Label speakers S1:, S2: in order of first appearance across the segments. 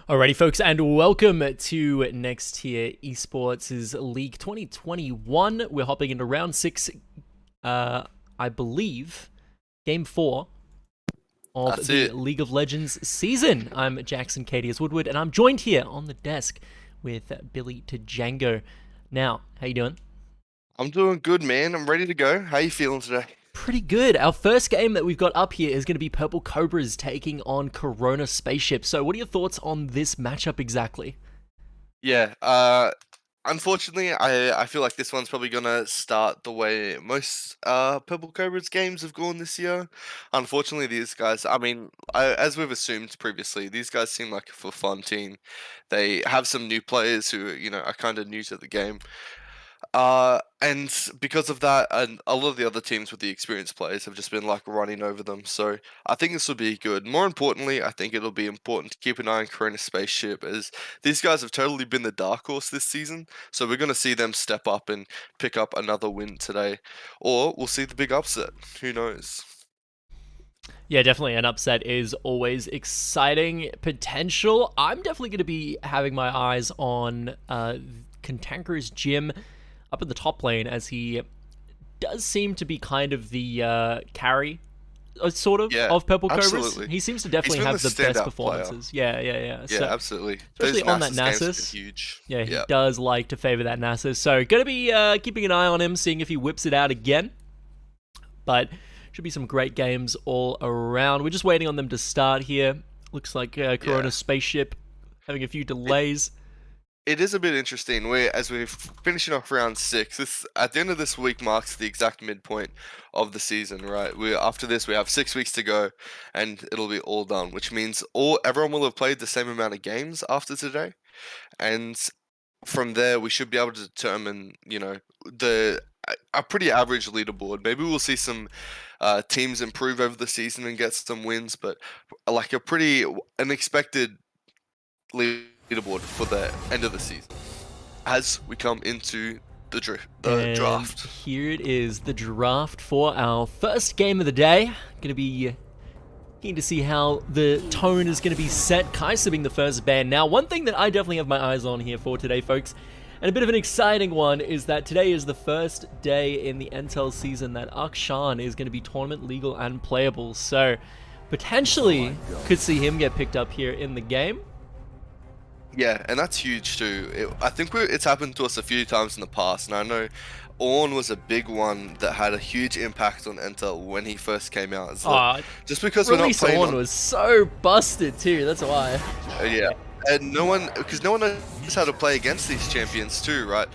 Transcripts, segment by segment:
S1: Alrighty, folks, and welcome to Next Tier Esports' League 2021. We're hopping into round 6, I believe, game 4 of
S2: That's
S1: the
S2: it.
S1: League of Legends season. I'm Jackson Cadius Woodward, and I'm joined here on the desk with Billy to Django. Now, how you doing?
S2: I'm doing good, man. I'm ready to go. How you feeling today?
S1: Pretty good. Our first game that we've got up here is going to be Purple Cobras taking on Corona Spaceship. So what are your thoughts on this matchup exactly?
S2: Yeah, unfortunately, I feel like this one's probably gonna start the way most Purple Cobras games have gone this year. Unfortunately, these guys, as we've assumed previously, these guys seem like a fun team. They have some new players who, are kind of new to the game. And because of that, and a lot of the other teams with the experienced players have just been like running over them. So I think this will be good. More importantly, I think it'll be important to keep an eye on Corona Spaceship, as these guys have totally been the dark horse this season. So we're going to see them step up and pick up another win today, or we'll see the big upset. Who knows?
S1: Yeah, definitely an upset is always exciting potential. I'm definitely going to be having my eyes on Cantankerous Jim up in the top lane, as he does seem to be kind of the carry, sort of,
S2: Yeah,
S1: of Purple Cobras.
S2: absolutely.
S1: He seems to definitely
S2: He's been
S1: have
S2: the
S1: the best
S2: standout
S1: performances.
S2: player.
S1: Yeah.
S2: Yeah,
S1: So,
S2: absolutely.
S1: especially
S2: Those
S1: on that
S2: games have been
S1: Nasus.
S2: huge.
S1: Yeah, he
S2: Yeah.
S1: does like to favor that Nasus. So, going to be keeping an eye on him, seeing if he whips it out again. But should be some great games all around. We're just waiting on them to start here. Looks like Corona Spaceship having a few delays.
S2: It is a bit interesting. As we're finishing off round 6, this at the end of this week marks the exact midpoint of the season, right? After this we have 6 weeks to go, and it'll be all done, which means everyone will have played the same amount of games after today, and from there we should be able to determine, a pretty average leaderboard. Maybe we'll see some teams improve over the season and get some wins, but like a pretty unexpected leaderboard for the end of the season as we come into the draft.
S1: Here it is, the draft for our first game of the day. Gonna be keen to see how the tone is gonna be set. Kai'Sa being the first ban. Now, one thing that I definitely have my eyes on here for today, folks, and a bit of an exciting one, is that today is the first day in the NTEL season that Akshan is going to be tournament legal and playable. So, potentially, could see him get picked up here in the game.
S2: Yeah, and that's huge too. I think it's happened to us a few times in the past, and I know Ornn was a big one that had a huge impact on NTEL when he first came out. Just because we're not playing
S1: Ornn was so busted too, that's why.
S2: Yeah, and no one knows how to play against these champions too, right?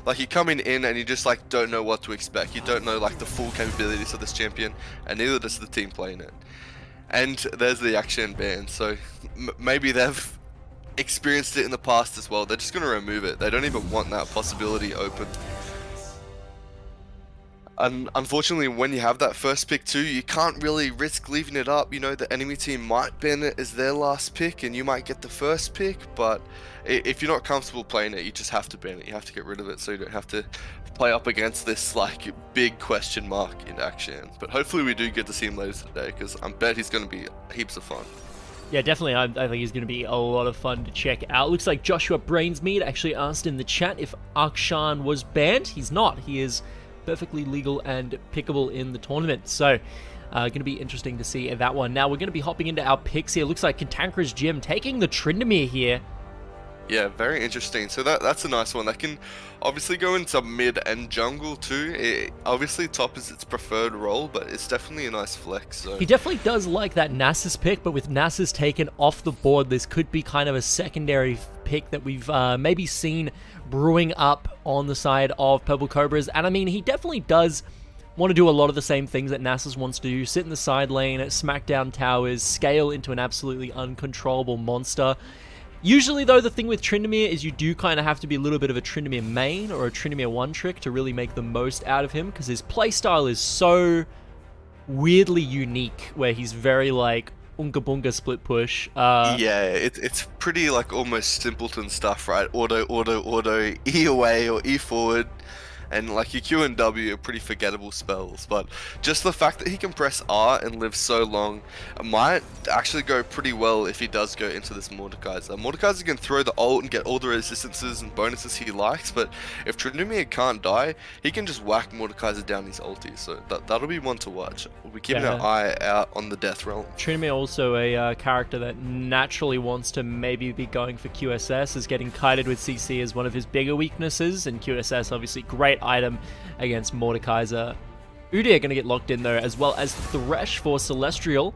S2: Like, you're coming in and you just like don't know what to expect. You don't know like the full capabilities of this champion, and neither does the team playing it. And there's the action ban, so maybe they've experienced it in the past as well. They're just going to remove it. They don't even want that possibility open. And unfortunately, when you have that first pick too, you can't really risk leaving it up. The enemy team might ban it as their last pick and you might get the first pick, but if you're not comfortable playing it, you just have to ban it. You have to get rid of it so you don't have to play up against this like big question mark in action. But hopefully we do get to see him later today, because I bet he's going to be heaps of fun.
S1: Yeah, definitely. I think he's going to be a lot of fun to check out. Looks like Joshua Brainsmead actually asked in the chat if Akshan was banned. He's not. He is perfectly legal and pickable in the tournament. So, going to be interesting to see that one. Now, we're going to be hopping into our picks here. Looks like Cantankerous Jim taking the Tryndamere here.
S2: Yeah, very interesting. So that's a nice one. That can obviously go into mid and jungle too. Obviously top is its preferred role, but it's definitely a nice flex. So
S1: he definitely does like that Nasus pick, but with Nasus taken off the board, this could be kind of a secondary pick that we've maybe seen brewing up on the side of Purple Cobras. And I mean, he definitely does want to do a lot of the same things that Nasus wants to do. Sit in the side lane, smack down towers, scale into an absolutely uncontrollable monster. Usually, though, the thing with Tryndamere is you do kind of have to be a little bit of a Tryndamere main or a Tryndamere one trick to really make the most out of him, because his playstyle is so weirdly unique, where he's very like Unga Bunga split push.
S2: Yeah, it's pretty like almost simpleton stuff, right? Auto, E away or E forward. and like your Q and W are pretty forgettable spells, but just the fact that he can press R and live so long might actually go pretty well if he does go into this Mordekaiser. Mordekaiser can throw the ult and get all the resistances and bonuses he likes, but if Tryndamere can't die, he can just whack Mordekaiser down his ulti, so that'll be one to watch. We'll be keeping an eye out on the Death Realm.
S1: Tryndamere also a character that naturally wants to maybe be going for QSS, is getting kited with CC as one of his bigger weaknesses, and QSS obviously great item against Mordekaiser. Udyr going to get locked in though, as well as Thresh for Celestial.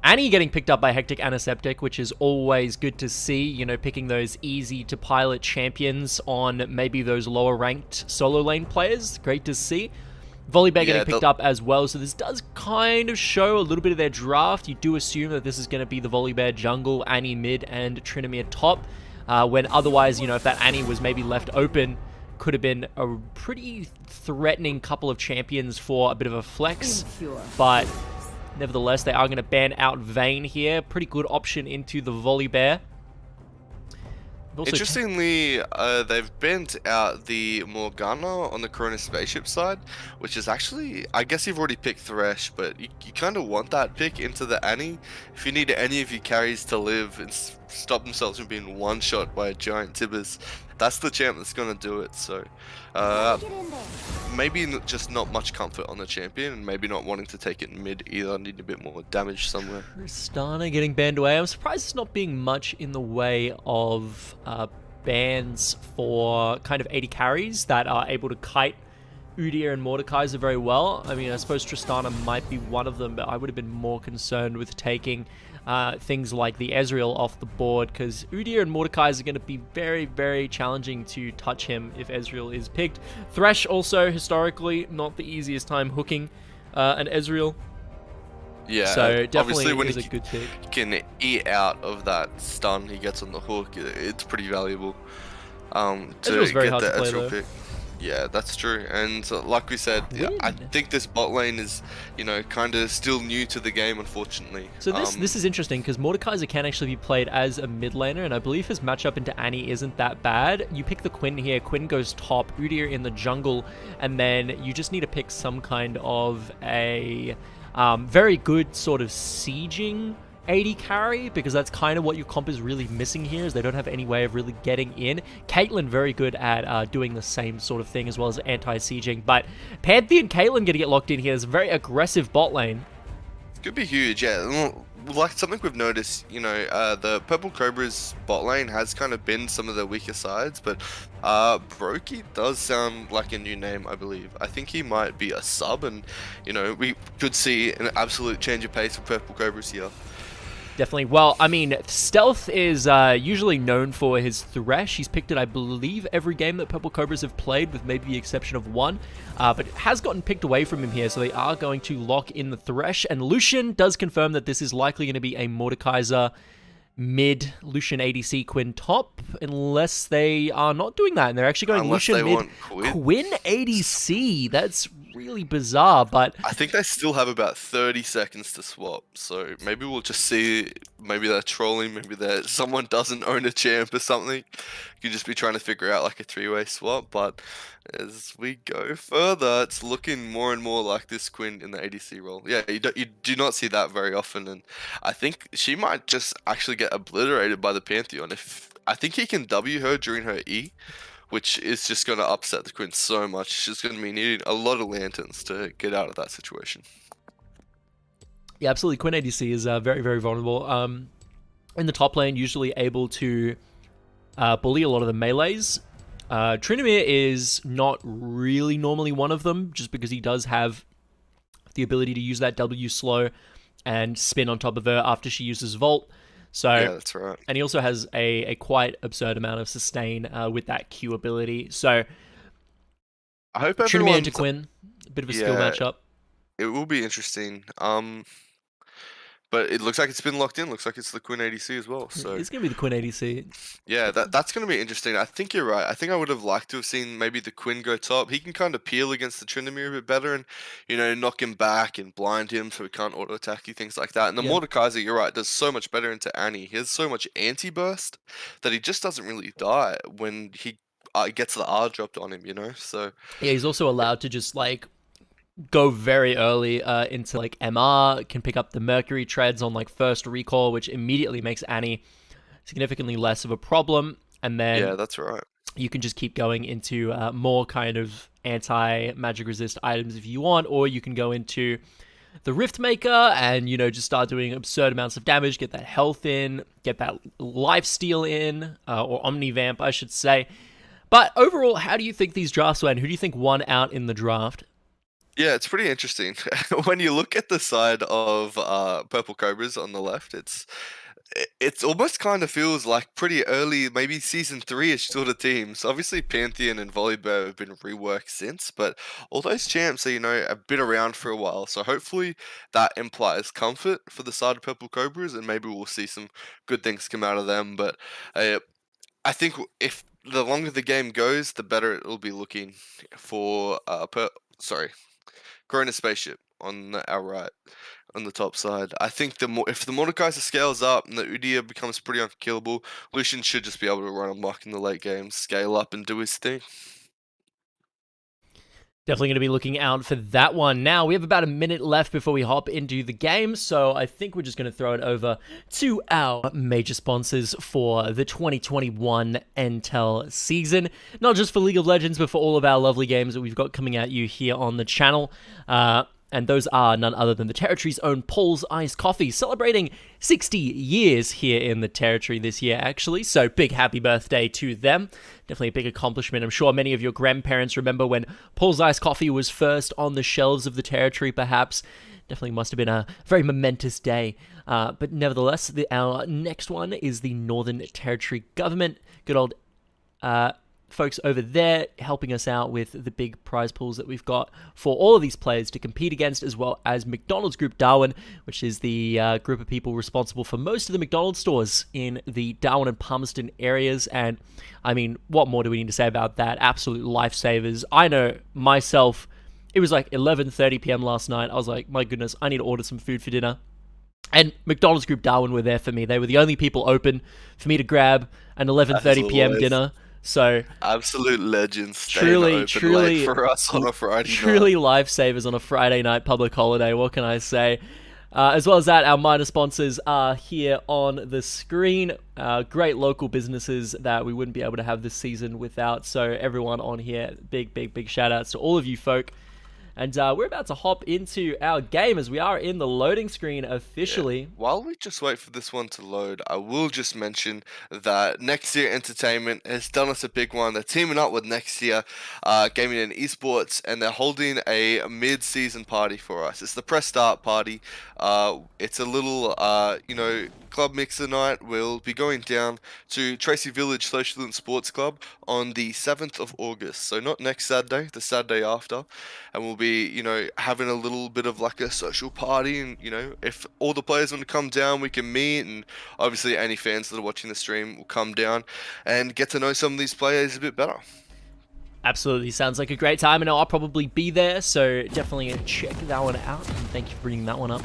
S1: Annie getting picked up by Hectic Antiseptic, which is always good to see, you know, picking those easy to pilot champions on maybe those lower ranked solo lane players. Great to see. Volibear getting picked up as well, so this does kind of show a little bit of their draft. You do assume that this is going to be the Volibear jungle, Annie mid, and Tryndamere top, when otherwise, you know, if that Annie was maybe left open, could have been a pretty threatening couple of champions for a bit of a flex, but nevertheless, they are going to ban out Vayne here. Pretty good option into the Volibear.
S2: Interestingly, they've banned out the Morgana on the Corona Spaceship side, which is actually, I guess you've already picked Thresh, but you kind of want that pick into the Annie. If you need any of your carries to live and stop themselves from being one-shot by a giant Tibbers, that's the champ that's going to do it. So maybe just not much comfort on the champion, and maybe not wanting to take it mid either, need a bit more damage somewhere.
S1: Tristana getting banned away. I'm surprised it's not being much in the way of bans for kind of 80 carries that are able to kite Udyr and Mordekaiser very well. I mean, I suppose Tristana might be one of them, but I would have been more concerned with taking things like the Ezreal off the board, because Udyr and Mordekaiser are going to be very, very challenging to touch him if Ezreal is picked. Thresh also, historically, not the easiest time hooking an Ezreal.
S2: Yeah,
S1: so definitely
S2: when
S1: is a good pick.
S2: He can eat out of that stun he gets on the hook. It's pretty valuable to
S1: very
S2: get
S1: hard
S2: the
S1: to play,
S2: Ezreal
S1: though.
S2: pick. Yeah, that's true. And like we said, I think this bot lane is, you know, kind of still new to the game, unfortunately.
S1: So this is interesting, because Mordekaiser can actually be played as a mid laner, and I believe his matchup into Annie isn't that bad. You pick the Quinn here, Quinn goes top, Udyr in the jungle, and then you just need to pick some kind of a very good sort of sieging 80 carry, because that's kind of what your comp is really missing here, is they don't have any way of really getting in. Caitlyn very good at doing the same sort of thing, as well as anti-sieging, but Pantheon Caitlyn gonna get locked in here. It's a very aggressive bot lane.
S2: It could be huge, yeah. Like something we've noticed, you know, the Purple Cobras bot lane has kind of been some of the weaker sides, but Brokey does sound like a new name, I believe. I think he might be a sub, and, you know, we could see an absolute change of pace for Purple Cobras here.
S1: Definitely. Well, I mean, Stealth is usually known for his Thresh. He's picked it, I believe, every game that Purple Cobras have played, with maybe the exception of one. But it has gotten picked away from him here, so they are going to lock in the Thresh. And Lucian does confirm that this is likely going to be a Mordekaiser mid, Lucian ADC, Quinn top, unless they are not doing that, and they're actually going Lucian mid, Quinn ADC. That's really bizarre, but
S2: I think they still have about 30 seconds to swap, so maybe we'll just see. Maybe they're trolling, maybe someone doesn't own a champ or something. You could just be trying to figure out like a three-way swap, but as we go further, it's looking more and more like this Quinn in the ADC role. Yeah, you do not see that very often, and I think she might just actually get obliterated by the Pantheon. I think he can W her during her E, which is just going to upset the Quinn so much. She's going to be needing a lot of lanterns to get out of that situation.
S1: Yeah, absolutely. Quinn ADC is very, very vulnerable. In the top lane, usually able to bully a lot of the melees. Tryndamere is not really normally one of them, just because he does have the ability to use that W slow and spin on top of her after she uses Volt. So,
S2: yeah, that's right.
S1: And he also has a quite absurd amount of sustain with that Q ability. So,
S2: I hope
S1: Tryndamere into Quinn, a bit of a skill matchup.
S2: It will be interesting. But it looks like it's been locked in. Looks like it's the Quinn ADC as well. So
S1: it's gonna be the Quinn ADC.
S2: Yeah, that's gonna be interesting. I think you're right. I think I would have liked to have seen maybe the Quinn go top. He can kind of peel against the Tryndamere a bit better, and, you know, knock him back and blind him so he can't auto attack you, things like that. And the Mordekaiser, you're right, does so much better into Annie. He has so much anti burst that he just doesn't really die when he gets the R dropped on him, you know. So
S1: Yeah, he's also allowed to just like go very early into like MR, can pick up the Mercury treads on like first recall, which immediately makes Annie significantly less of a problem. And then
S2: yeah, that's right.
S1: you can just keep going into more kind of anti-magic resist items if you want, or you can go into the Rift Maker and, you know, just start doing absurd amounts of damage, get that health in, get that life steal in, or Omnivamp, I should say. But overall, how do you think these drafts went? Who do you think won out in the draft?
S2: Yeah, it's pretty interesting. When you look at the side of Purple Cobras on the left, it's almost kind of feels like pretty early, maybe season 3-ish sort of teams. Obviously, Pantheon and Volibear have been reworked since, but all those champs are, you know, have been around for a while. So hopefully that implies comfort for the side of Purple Cobras, and maybe we'll see some good things come out of them. But I think if the longer the game goes, the better it will be looking for Corona Spaceship on our right, on the top side. I think if the Mordekaiser scales up and the Udyr becomes pretty unkillable, Lucian should just be able to run amok in the late game, scale up and do his thing.
S1: Definitely going to be looking out for that one. Now, we have about a minute left before we hop into the game, so I think we're just going to throw it over to our major sponsors for the 2021 NTEL season. Not just for League of Legends, but for all of our lovely games that we've got coming at you here on the channel. And those are none other than the Territory's own Paul's Iced Coffee, celebrating 60 years here in the Territory this year, actually. So big happy birthday to them. Definitely a big accomplishment. I'm sure many of your grandparents remember when Paul's Iced Coffee was first on the shelves of the Territory, perhaps. Definitely must have been a very momentous day. But nevertheless, our next one is the Northern Territory Government. Good old folks over there helping us out with the big prize pools that we've got for all of these players to compete against, as well as McDonald's Group Darwin, which is the group of people responsible for most of the McDonald's stores in the Darwin and Palmerston areas. And I mean, what more do we need to say about that? Absolute lifesavers. I know myself, it was like 11:30 p.m. last night. I was like, my goodness, I need to order some food for dinner. And McDonald's Group Darwin were there for me. They were the only people open for me to grab an 11:30 p.m. dinner. So
S2: absolute legends,
S1: truly
S2: late for us on a Friday
S1: truly
S2: night.
S1: Lifesavers on a Friday night public holiday. What can I say? As well as that, our minor sponsors are here on the screen. Great local businesses that we wouldn't be able to have this season without. So everyone on here, big shout outs to all of you folk. And we're about to hop into our game as we are in the loading screen officially.
S2: Yeah. While we just wait for this one to load, I will just mention that Next Year Entertainment has done us a big one. They're teaming up with Next Year Gaming and Esports, and they're holding a mid-season party for us. It's the Press Start party. It's a little, club mixer night. We'll be going down to Tracy Village Social and Sports Club on the 7th of August. So not next Saturday, the Saturday after. And we'll be, having a little bit of like a social party. And, if all the players want to come down, we can meet. And obviously any fans that are watching the stream will come down and get to know some of these players a bit better.
S1: Absolutely. Sounds like a great time, and I'll probably be there, so definitely check that one out. And thank you for bringing that one up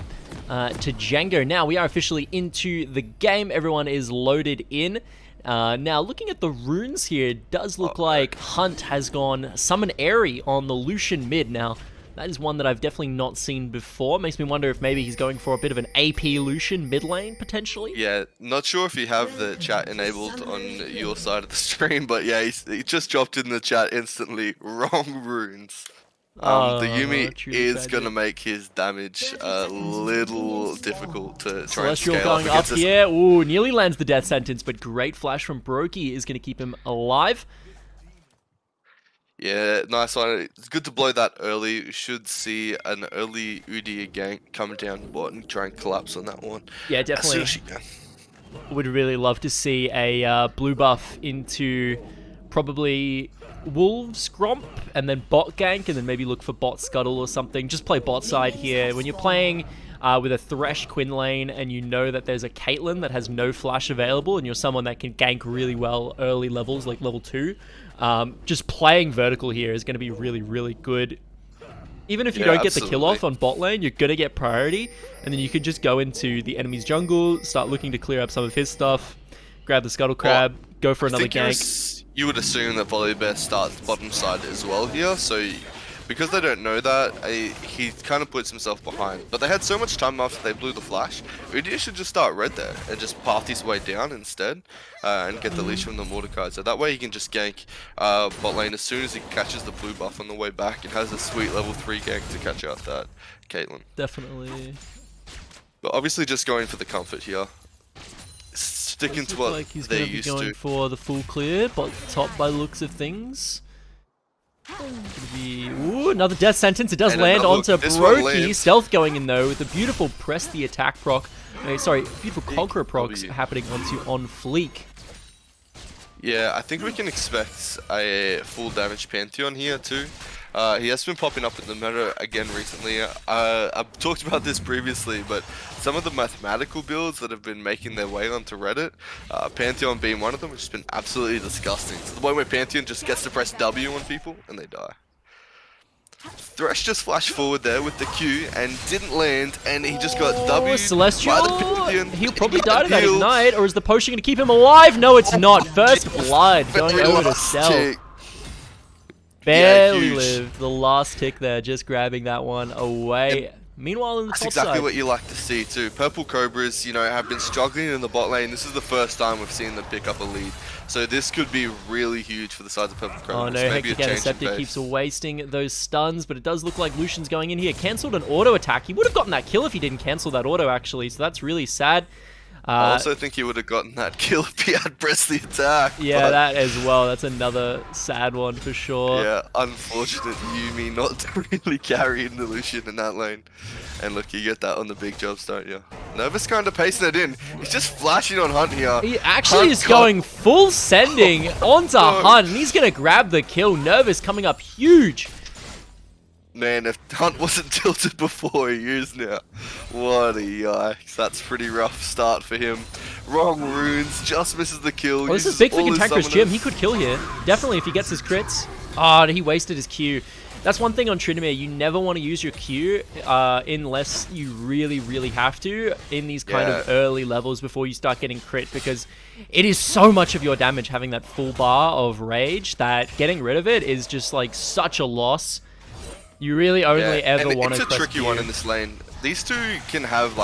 S1: to Django. Now, we are officially into the game. Everyone is loaded in. Now, looking at the runes here, it does look like Hunt has gone Summon Airy on the Lucian mid. Now, that is one that I've definitely not seen before. Makes me wonder if maybe he's going for a bit of an AP Lucian mid lane, potentially.
S2: Yeah, not sure if you have the chat enabled on your side of the stream, but yeah, he just dropped in the chat instantly, wrong runes. The Yuumi is going to make his damage a little difficult to try and scale
S1: going up here. Ooh, nearly lands the death sentence, but great flash from Brokey is going to keep him alive.
S2: Yeah, nice one. It's good to blow that early. You should see an early Udyr gank come down bot and try and collapse on that one.
S1: Yeah, definitely.
S2: As soon as you can.
S1: Would really love to see a blue buff into probably Wolves Gromp and then bot gank and then maybe look for bot scuttle or something. Just play bot side here. When you're playing with a Thresh Quinn lane and you know that there's a Caitlyn that has no flash available and you're someone that can gank really well early levels like level 2, just playing vertical here is going to be really good. Even if you don't get the kill off on bot lane, you're going to get priority, and then you can just go into the enemy's jungle, start looking to clear up some of his stuff, grab the Scuttle Crab, go for another gank.
S2: you would assume that Volibear starts bottom side as well here, so because they don't know that, he kind of puts himself behind. But they had so much time after they blew the flash. Udyr should just start red there and just path his way down instead and get the leash from the Mordekaiser. That way he can just gank bot lane as soon as he catches the blue buff on the way back and has a sweet level 3 gank to catch out that Caitlyn.
S1: Definitely.
S2: But obviously just going for the comfort here. Sticking to what
S1: like he's
S2: they're
S1: gonna be
S2: used
S1: going
S2: to.
S1: for the full clear, but top by looks of things. Ooh, another death sentence. It does land onto Brokey. Stealth going in though with a beautiful press the attack proc. Sorry, beautiful conqueror procs happening onto on fleek.
S2: Yeah, I think we can expect a full damage Pantheon here too. He has been popping up in the meta again recently. I've talked about this previously, but some of the mathematical builds that have been making their way onto Reddit, Pantheon being one of them, which has been absolutely disgusting. To the point where Pantheon just gets to press W on people and they die. Thresh just flashed forward there with the Q and didn't land, and he just got W.
S1: Celestial, he'll probably die to that ignite, or is the potion going to keep him alive? No, it's not. First blood going over to Cell. Barely lived. The last tick there, just grabbing that one away. Meanwhile, in the top side.
S2: That's exactly what you like to see too. Purple Cobras, you know, have been struggling in the bot lane. This is the first time we've seen them pick up a lead. So this could be really huge for the sides of Purple Cobras.
S1: Oh no, Hectic Antiseptic keeps wasting those stuns, but it does look like Lucian's going in here. Cancelled an auto attack. He would have gotten that kill if he didn't cancel that auto actually, so that's really sad.
S2: I also think he would have gotten that kill if he had pressed the attack.
S1: Yeah, that as well. That's another sad one for sure.
S2: Yeah, unfortunate Yumi not really carrying the Lucian in that lane. And look, you get that on the big jobs, don't you? Nervous kind of pacing it in. He's just flashing on Hunt here.
S1: He actually is going full sending onto Hunt, and he's going to grab the kill. Nervous coming up huge.
S2: Man, if Hunt wasn't tilted before, he is now. What a yikes. That's a pretty rough start for him. Wrong runes, just misses the kill.
S1: Oh, this is big for Cantankerous Jim. He could kill here. Definitely if he gets his crits. Oh, he wasted his Q. That's one thing on Tryndamere. You never want to use your Q unless you really, really have to in these kind of early levels before you start getting crit, because it is so much of your damage having that full bar of rage that getting rid of it is just like such a loss. You really only ever want to press
S2: It's a tricky one in this lane. These two can have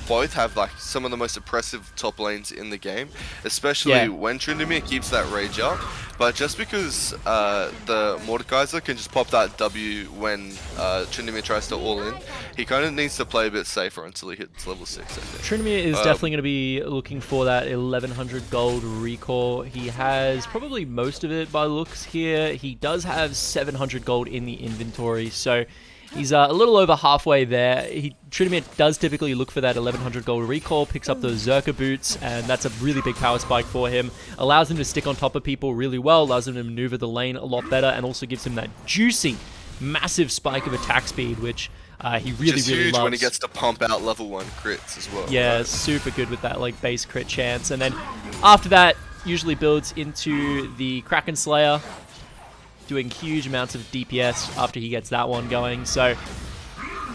S2: both have some of the most oppressive top lanes in the game, especially when Tryndamere keeps that rage up. But just because the Mordekaiser can just pop that W when Tryndamere tries to all in, he kind of needs to play a bit safer until he hits level 6, I think.
S1: Tryndamere is definitely going to be looking for that 1100 gold recall. He has probably most of it by looks here. He does have 700 gold in the inventory, so he's a little over halfway there. Tryndamere does typically look for that 1100 gold recall, picks up those Zerka boots, and that's a really big power spike for him. Allows him to stick on top of people really well, allows him to maneuver the lane a lot better, and also gives him that juicy, massive spike of attack speed, which he really, really
S2: huge
S1: loves.
S2: When he gets to pump out level 1 crits as well.
S1: Yeah, right? Super good with that base crit chance. And then after that, usually builds into the Kraken Slayer, doing huge amounts of DPS after he gets that one going. So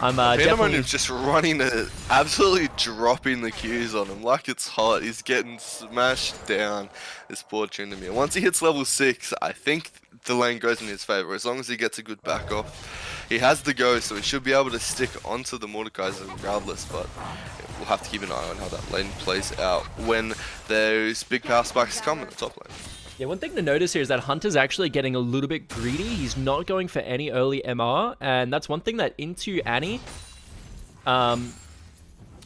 S1: I'm definitely
S2: just running it, absolutely dropping the Qs on him like it's hot. He's getting smashed down, this poor Tryndamere. Once he hits level 6, I think the lane goes in his favor, as long as he gets a good back off. He has the go, so he should be able to stick onto the Mordekaiser regardless, but we'll have to keep an eye on how that lane plays out when those big power spikes come in the top lane.
S1: Yeah, one thing to notice here is that Hunter's actually getting a little bit greedy. He's not going for any early MR, and that's one thing that into Annie,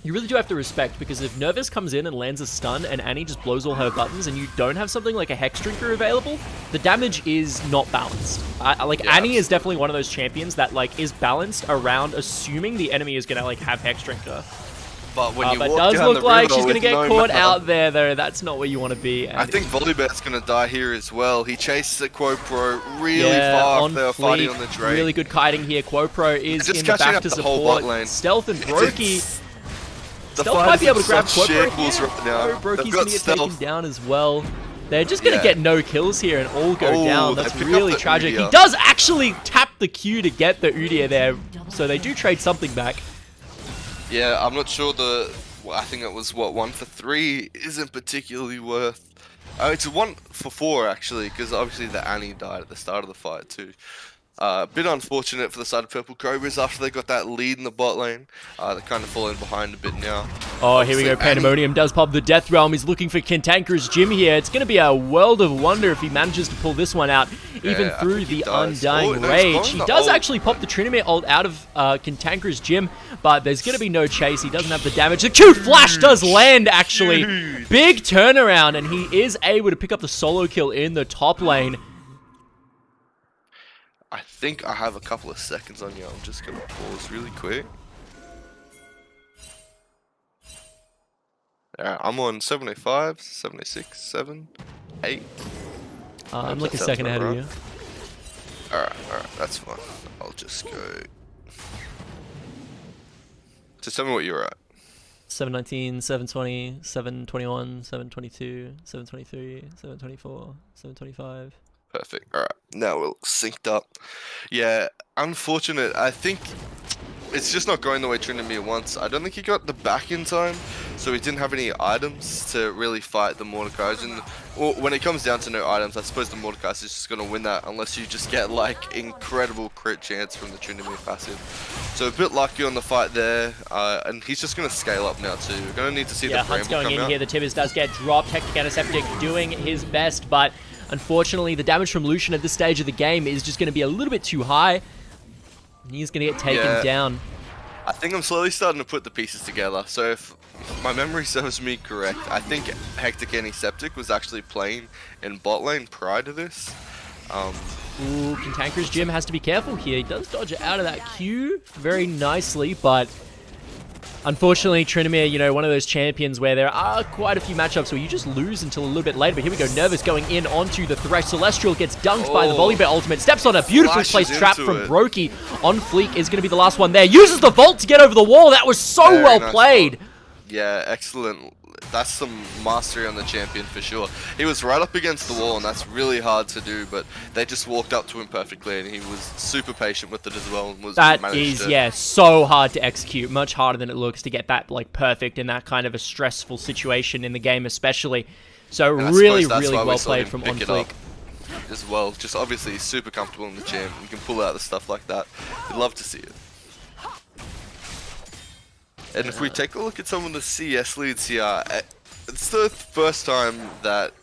S1: you really do have to respect, because if Nervous comes in and lands a stun and Annie just blows all her buttons and you don't have something like a Hex Drinker available, the damage is not balanced. Annie is definitely one of those champions that is balanced around assuming the enemy is going to have Hex Drinker.
S2: But when you
S1: walk
S2: down
S1: does look
S2: the
S1: like
S2: river
S1: she's going to
S2: with
S1: get
S2: no
S1: caught
S2: mana,
S1: out there, though. That's not where you want to be.
S2: I think Volibear's going to die here as well. He chases at Quopro really far if they were fighting on the Drake.
S1: Really good kiting here. Quopro is in the back to support. Stealth and Brokey. Stealth might be able to grab Quopro here.
S2: Right now.
S1: Brokey's going to get taken down as well. They're just going to get no kills here and all go down. That's really tragic. He does actually tap the Q to get the Udyr there, so they do trade something back.
S2: Yeah, I'm not sure I think it was, 1 for 3 isn't particularly worth It's 1 for 4 actually, because obviously the Annie died at the start of the fight too. A bit unfortunate for the side of Purple Cobras after they got that lead in the bot lane. They're kind of falling behind a bit now.
S1: Oh, here we go. Pandemonium does pop the Death Realm. He's looking for Cantankerous Jim here. It's going to be a world of wonder if he manages to pull this one out, even through the Undying Rage. He does actually pop the Trinimir ult out of Cantankerous Jim, but there's going to be no chase. He doesn't have the damage. The Q Flash does land, actually. Big turnaround, and he is able to pick up the solo kill in the top lane.
S2: I think I have a couple of seconds on you. I'm just going to pause really quick. Alright, I'm on 705, 706, 7, 8.
S1: I'm like a second ahead of you.
S2: Alright, that's fine. I'll just go. Just tell me what you're at.
S1: 719, 720, 721, 722, 723, 724, 725.
S2: Perfect. Alright, now we're synced up. Yeah, unfortunate. I think it's just not going the way Trinimir wants. I don't think he got the back in time, so he didn't have any items to really fight the Mordekaiser. And when it comes down to no items, I suppose the Mordekaiser is just going to win that unless you just get like incredible crit chance from the Trinimir passive. So a bit lucky on the fight there, and he's just going to scale up now too. We're going to need to see the
S1: Hunt's going in here. The Tibbers does get dropped. Hectic Antiseptic doing his best, but unfortunately, the damage from Lucian at this stage of the game is just going to be a little bit too high. He's going to get taken down.
S2: I think I'm slowly starting to put the pieces together. So if my memory serves me correct, I think Hectic Antiseptic was actually playing in bot lane prior to this.
S1: Ooh, Cantankerous Jim has to be careful here. He does dodge out of that Q very nicely, but unfortunately, Trinimir, you know, one of those champions where there are quite a few matchups where you just lose until a little bit later. But here we go, Nervous going in onto the Thresh. Celestial gets dunked by the Volibear ultimate. Steps on a beautifully placed trap from Brokey. On Fleek is going to be the last one there. Uses the Vault to get over the wall. That was so well played.
S2: Yeah, excellent. That's some mastery on the champion for sure. He was right up against the wall, and that's really hard to do, but they just walked up to him perfectly, and he was super patient with it as well. And
S1: that is, yeah, so hard to execute. Much harder than it looks to get that like perfect in that kind of a stressful situation in the game, especially. So really, really well played from On Fleek
S2: as well. Just obviously super comfortable in the champ. You can pull out the stuff like that. We'd love to see it. And if we take a look at some of the CS leads here, it's the first time that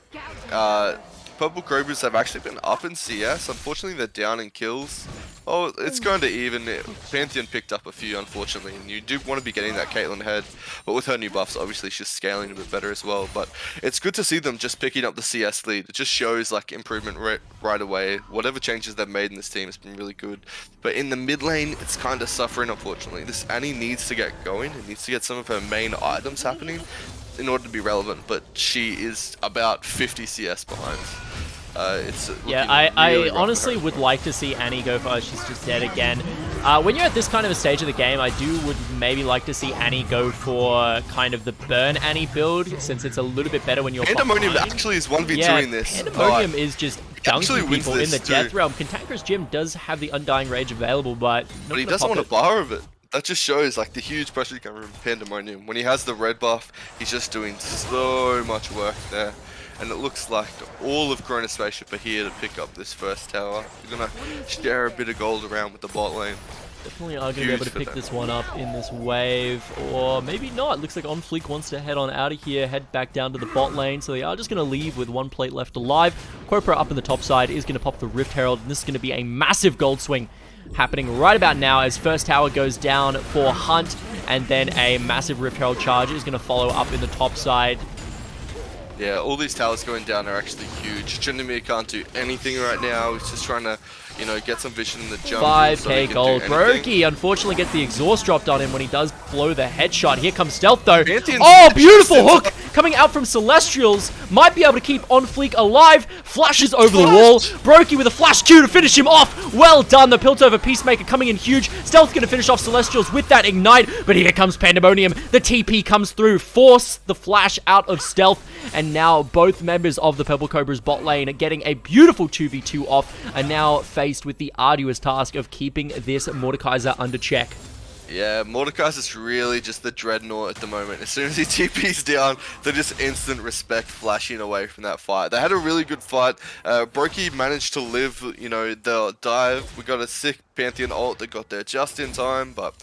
S2: Purple Cobras have actually been up in CS. Unfortunately, they're down in kills. Oh, it's going to even. Pantheon picked up a few, unfortunately, and you do want to be getting that Caitlyn head. But with her new buffs, obviously she's scaling a bit better as well. But it's good to see them just picking up the CS lead. It just shows like improvement right away. Whatever changes they've made in this team has been really good. But in the mid lane, it's kind of suffering, unfortunately. This Annie needs to get going. It needs to get some of her main items happening in order to be relevant. But she is about 50 CS behind.
S1: I honestly would like to see Annie go for she's just dead again. When you're at this kind of a stage of the game, I would maybe like to see Annie go for kind of the burn Annie build, since it's a little bit better when you're
S2: Pandemonium actually is 1v2ing this.
S1: Pandemonium is just dunking people in the Death Realm. Cantankerous Jim does have the Undying Rage available, but
S2: he doesn't want a bar of it. That just shows like the huge pressure coming from Pandemonium. When he has the red buff, he's just doing so much work there. And it looks like all of Corona Spaceship are here to pick up this first tower. We're going to share a bit of gold around with the bot lane.
S1: Definitely are going to be able to pick this one up in this wave, or maybe not. Looks like On Fleek wants to head on out of here, head back down to the bot lane, so they are just going to leave with one plate left alive. Cobra up in the top side is going to pop the Rift Herald, and this is going to be a massive gold swing happening right about now as first tower goes down for Hunt, and then a massive Rift Herald charge is going to follow up in the top side.
S2: Yeah, all these towers going down are actually huge. Trinimir can't do anything right now. He's just trying to, you know, get some vision in the jump.
S1: 5k gold. Brokey unfortunately gets the exhaust dropped on him when he does blow the headshot. Here comes Stealth though. Oh, beautiful hook coming out from Celestials. Might be able to keep On Fleek alive. Flashes over the wall. Brokey with a flash Q to finish him off. Well done. The Piltover Peacemaker coming in huge. Stealth going to finish off Celestials with that ignite. But here comes Pandemonium. The TP comes through. Force the flash out of Stealth. And now both members of the Purple Cobras bot lane getting a beautiful 2v2 off are now faced with the arduous task of keeping this Mordekaiser under check.
S2: Yeah, Mordekai's is really just the dreadnought at the moment. As soon as he TP's down, they're just instant respect flashing away from that fight. They had a really good fight. Brokey managed to live, you know, the dive. We got a sick Pantheon ult that got there just in time, but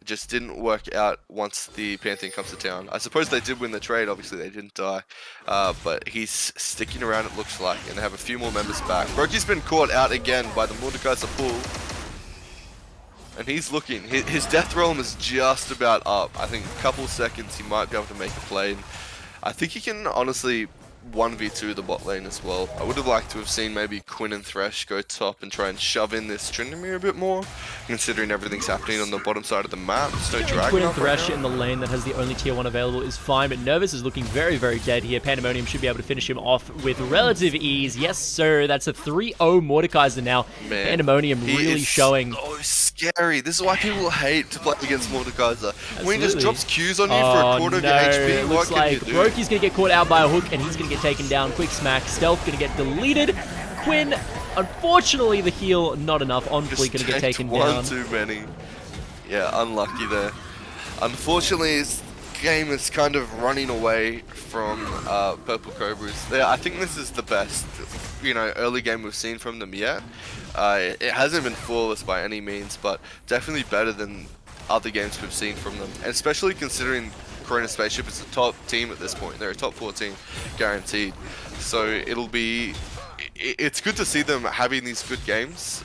S2: it just didn't work out once the Pantheon comes to town. I suppose they did win the trade, obviously they didn't die. But he's sticking around, it looks like, and they have a few more members back. Brokey's been caught out again by the Mordekai's pull. And he's looking, his death realm is just about up. I think a couple seconds he might be able to make a play. And I think he can honestly 1v2 the bot lane as well. I would have liked to have seen maybe Quinn and Thresh go top and try and shove in this Tryndamere a bit more, considering everything's happening on the bottom side of the map. There's no dragon.
S1: Quinn and Thresh in the lane that has the only tier 1 available is fine, but Nervous is looking very, very dead here. Pandemonium should be able to finish him off with relative ease. Yes, sir. That's a 3-0 Mordekaiser now. Man, Pandemonium really showing.
S2: Oh, scary. This is why people hate to play against Mordekaiser. When he just drops Qs on you for a quarter of your HP, what can you do?
S1: Brokey's going to get caught out by a hook, and he's going to get taken down. Quick smack. Stealth going to get deleted. Quinn, unfortunately, the heal not enough. On fleet going to get taken down.
S2: One too many. Yeah, unlucky there. Unfortunately, his game is kind of running away from Purple Cobras. I think this is the best, you know, early game we've seen from them yet. It hasn't been flawless by any means, but definitely better than other games we've seen from them, and especially considering Corona Spaceship is a top team at this point. They're a top 14 guaranteed, so it's good to see them having these good games,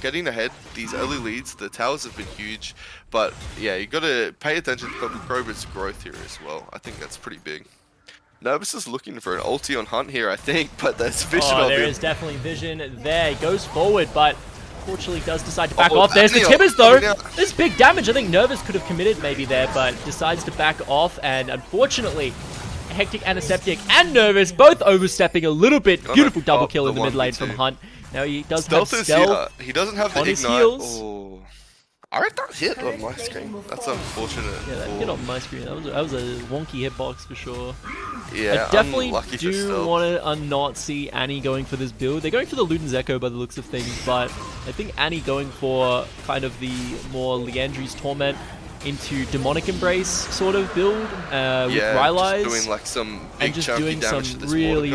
S2: getting ahead. These early leads, the towers have been huge, but yeah, you got to pay attention to Purple Cobra's growth here as well. I think that's pretty big. Nervous is looking for an ulti on Hunt here, I think, but there's vision of him.
S1: There is definitely vision there. He goes forward, but unfortunately does decide to back off. There's the Tibbers, though. There's big damage. I think Nervous could have committed maybe there, but decides to back off, and unfortunately, Hectic, Antiseptic, and Nervous both overstepping a little bit. Beautiful double kill in the mid lane from Hunt. Now he does have stealth.
S2: He doesn't have the
S1: on his
S2: ignite.
S1: heels.
S2: Oh. I read that hit on my screen. That's unfortunate.
S1: Yeah, that hit on my screen. That was a wonky hitbox for sure.
S2: Yeah,
S1: I definitely do want to not see Annie going for this build. They're going for the Luden's Echo by the looks of things, but I think Annie going for kind of the more Leandri's Torment into Demonic Embrace sort of build with Rylai's.
S2: Just doing like some big
S1: and just doing some really,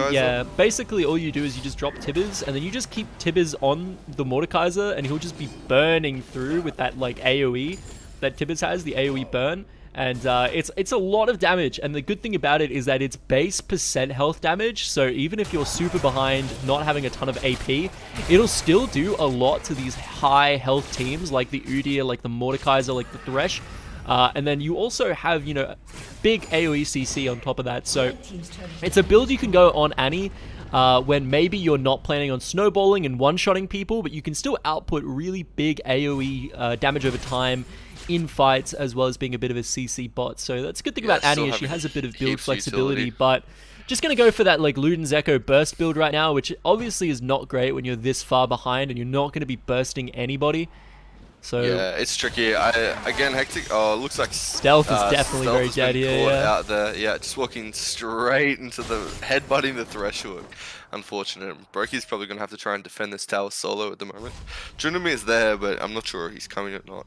S1: basically all you do is you just drop Tibbers and then you just keep Tibbers on the Mordekaiser and he'll just be burning through with that like AoE that Tibbers has, the AoE burn. And it's a lot of damage, and the good thing about it is that it's base percent health damage, so even if you're super behind, not having a ton of AP, it'll still do a lot to these high health teams like the Udyr, like the Mordekaiser, like the Thresh. And then you also have, you know, big AoE CC on top of that, so it's a build you can go on Annie when maybe you're not planning on snowballing and one-shotting people, but you can still output really big AoE damage over time in fights, as well as being a bit of a CC bot. So that's a good thing about Annie, is she has a bit of build flexibility, but just going to go for that like Luden's Echo burst build right now, which obviously is not great when you're this far behind and you're not going to be bursting anybody. So
S2: yeah, it's tricky. Again, Hectic. Oh, it looks like
S1: Stealth is definitely very dead here.
S2: Out there, yeah, just walking straight into the headbutting the Threshold. Unfortunate. Brokey's probably gonna have to try and defend this tower solo at the moment. Tryndamere is there, but I'm not sure he's coming or not.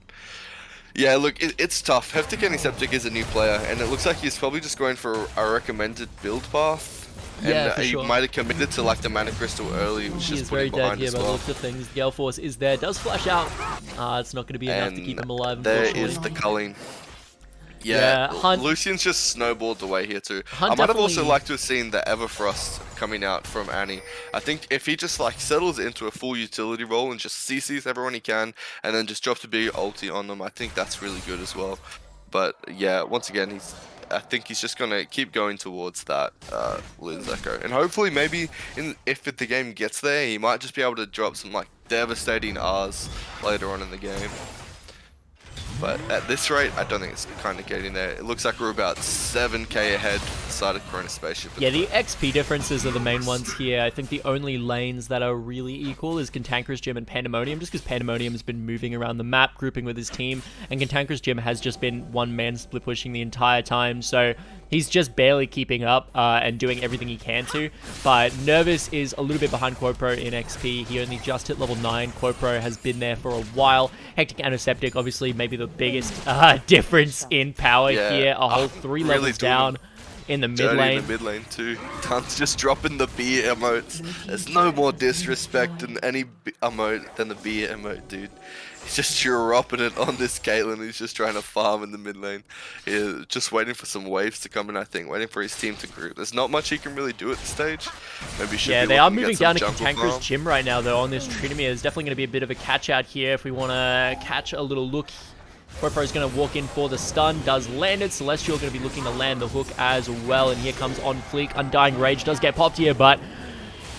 S2: Yeah, look, it's tough. Hectic Antiseptic is a new player, and it looks like he's probably just going for a recommended build path.
S1: Yeah,
S2: and he might have committed to like the Mana Crystal early, which is very dead here by the looks
S1: of things. Gale Force is there, does flash out. It's not going to be enough to keep him alive,
S2: there is the culling. Yeah, Hunt, Lucian's just snowballed away here too. I might have also liked to have seen the Everfrost coming out from Annie. I think if he just like settles into a full utility role and just CCs everyone he can, and then just drops a big ulti on them, I think that's really good as well. But yeah, once again, I think he's just going to keep going towards that Luden's Echo. And hopefully maybe if the game gets there, he might just be able to drop some like devastating Rs later on in the game. But at this rate, I don't think it's kind of getting there. It looks like we're about 7k ahead side of Corona Spaceship.
S1: Yeah, the XP differences are the main ones here. I think the only lanes that are really equal is Cantankerous Gym and Pandemonium, just because Pandemonium has been moving around the map, grouping with his team, and Cantankerous Gym has just been one-man split pushing the entire time. So He's just barely keeping up and doing everything he can to. But Nervous is a little bit behind Quopro in XP. He only just hit level 9. Quopro has been there for a while. Hectic Antiseptic, obviously, maybe the biggest difference in power here. A whole 3
S2: really
S1: levels down in the mid lane.
S2: In the mid lane too. Dun's just dropping the B emotes. There's no more disrespect in any emote than the B emote, dude. He's just dropping it on this Caitlyn. He's just trying to farm in the mid lane. He's just waiting for some waves to come in, I think. Waiting for his team to group. There's not much he can really do at this stage. Maybe should be
S1: they are moving down to Cantankerous Gym right now, though, on this Trinity. There's definitely going to be a bit of a catch out here if we want to catch a little look. Quopro is going to walk in for the stun, does land it. Celestial going to be looking to land the hook as well. And here comes On Fleek. Undying Rage does get popped here, but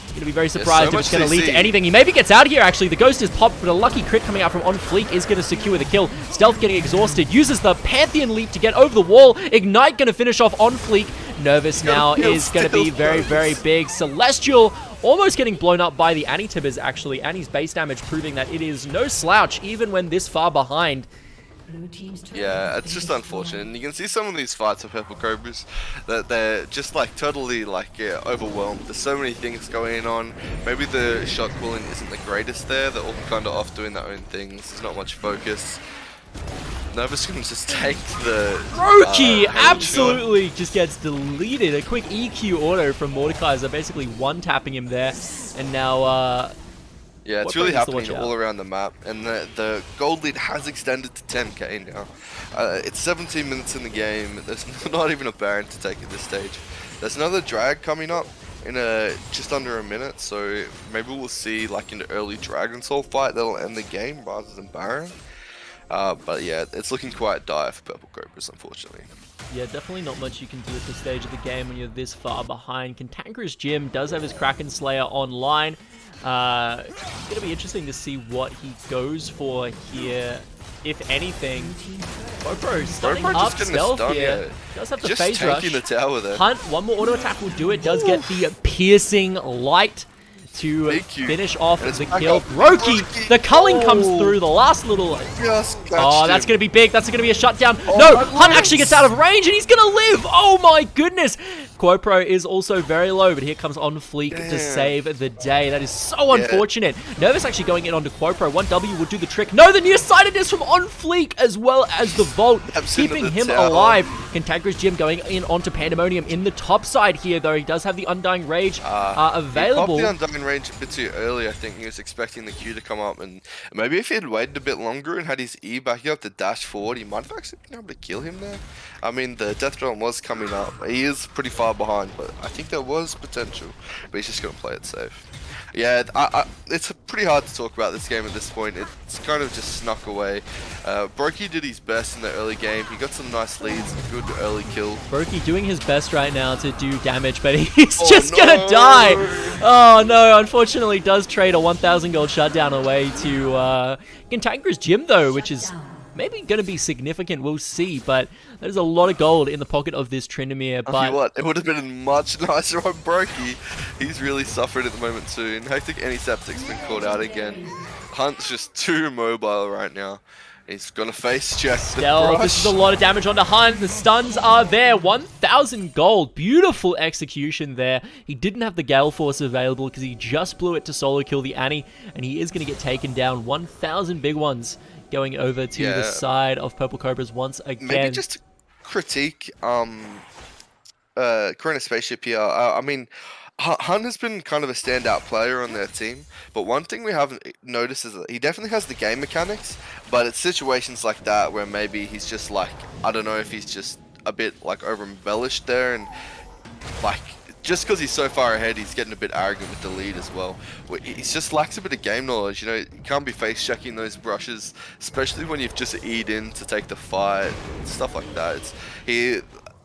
S1: going to be very surprised if it's going to lead to anything. He maybe gets out here, actually. The Ghost is popped, but a lucky crit coming out from On Fleek is going to secure the kill. Stealth getting exhausted. Uses the Pantheon Leap to get over the wall. Ignite going to finish off On Fleek. Nervous now is going to be very, very big. Celestial almost getting blown up by the Annie Tibbers, actually. Annie's base damage proving that it is no slouch, even when this far behind.
S2: Yeah, it's just unfortunate. And you can see some of these fights of Purple Cobras that they're just like totally like overwhelmed. There's so many things going on. Maybe the shot calling isn't the greatest there. They're all kind of off doing their own things. There's not much focus. Nervous can just take the
S1: Roki absolutely just gets deleted. A quick EQ auto from Mordekaiser, basically one-tapping him there. And now
S2: yeah, it's really happening all around the map, and the gold lead has extended to 10k now. It's 17 minutes in the game. There's not even a Baron to take at this stage. There's another drag coming up in just under a minute, so maybe we'll see like an early Dragon Soul fight that'll end the game rather than Baron. But yeah, it's looking quite dire for Purple Cobras, unfortunately.
S1: Yeah, definitely not much you can do at this stage of the game when you're this far behind. Cantankerous Jim does have his Kraken Slayer online. It's going to be interesting to see what he goes for here, if anything. Quopro starting up stealth here.
S2: Yeah.
S1: Does have the
S2: just
S1: phase rush.
S2: The tower there.
S1: Hunt, one more auto attack will do it. Does get the piercing light to finish off the kill. Roki, the culling comes through. The last little... Oh, that's going to be big. That's going to be a shutdown. No, Hunt actually gets out of range and he's going to live. Oh my goodness. Quopro is also very low, but here comes On Fleek to save the day. That is so unfortunate. Nervous actually going in onto Quopro. 1W will do the trick. No, the nearsightedness from On Fleek as well as the Vault, keeping him alive. Cantankerous Jim going in onto Pandemonium in the top side here, though. He does have the Undying Rage available.
S2: He popped the Undying Rage a bit too early. I think he was expecting the Q to come up, and maybe if he had waited a bit longer and had his E back up to dash forward, he might have actually been able to kill him there. I mean, the Death Drone was coming up. He is pretty far behind, but I think there was potential, but he's just going to play it safe. Yeah, it's pretty hard to talk about this game at this point. It's kind of just snuck away. Brokey did his best in the early game. He got some nice leads, a good early kill.
S1: Brokey doing his best right now to do damage, but he's just gonna die. Oh no, unfortunately does trade a 1,000 gold shutdown away to Cantankerous Jim though, which is maybe going to be significant, we'll see, but there's a lot of gold in the pocket of this Tryndamere. But
S2: what, it would have been much nicer on Brokey. He's really suffering at the moment too, and Hectic Antiseptic's been called out again. Hunt's just too mobile right now. He's gonna face check the brush.
S1: This is a lot of damage onto Hunt. The stuns are there. 1,000 gold. Beautiful execution there. He didn't have the Gale Force available because he just blew it to solo kill the Annie, and he is going to get taken down. 1,000 big ones going over to the side of Purple Cobras once again.
S2: Maybe just to critique Corona Spaceship here. I mean, Hunt has been kind of a standout player on their team, but one thing we haven't noticed is that he definitely has the game mechanics, but it's situations like that where maybe he's just like, I don't know if he's just a bit like over embellished there, and like just because he's so far ahead, he's getting a bit arrogant with the lead as well. He just lacks a bit of game knowledge, you know. You can't be face checking those brushes, especially when you've just E'd in to take the fight, stuff like that.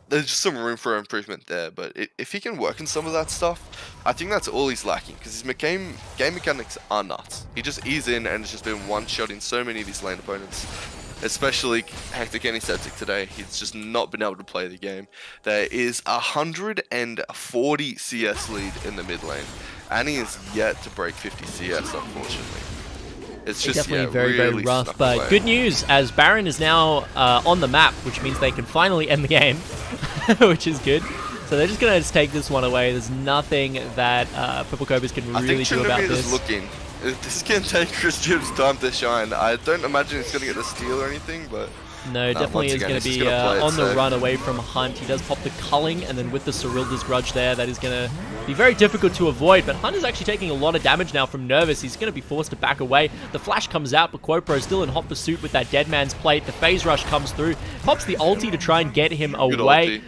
S2: There's just some room for improvement there, but if he can work on some of that stuff, I think that's all he's lacking, because his game mechanics are nuts. He just E's in and has just been one-shotting so many of his lane opponents, especially Hectic Antiseptic today. He's just not been able to play the game. There is 140 CS lead in the mid lane. Annie is yet to break 50 CS, unfortunately. It's just
S1: definitely very rough, but good news as Baron is now on the map, which means they can finally end the game. which is good. So they're just going to take this one away. There's nothing that Purple Cobras can really do about this.
S2: Is looking. This can take Chris Jim's time to shine. I don't imagine he's going to get the steal or anything, but...
S1: No, definitely is going to be on the run away from Hunt. He does pop the culling, and then with the Cyrilda's Grudge there, that is going to be very difficult to avoid. But Hunt is actually taking a lot of damage now from Nervous. He's going to be forced to back away. The flash comes out, but Quopro is still in hot pursuit with that Dead Man's Plate. The Phase Rush comes through, pops the ulti to try and get him away.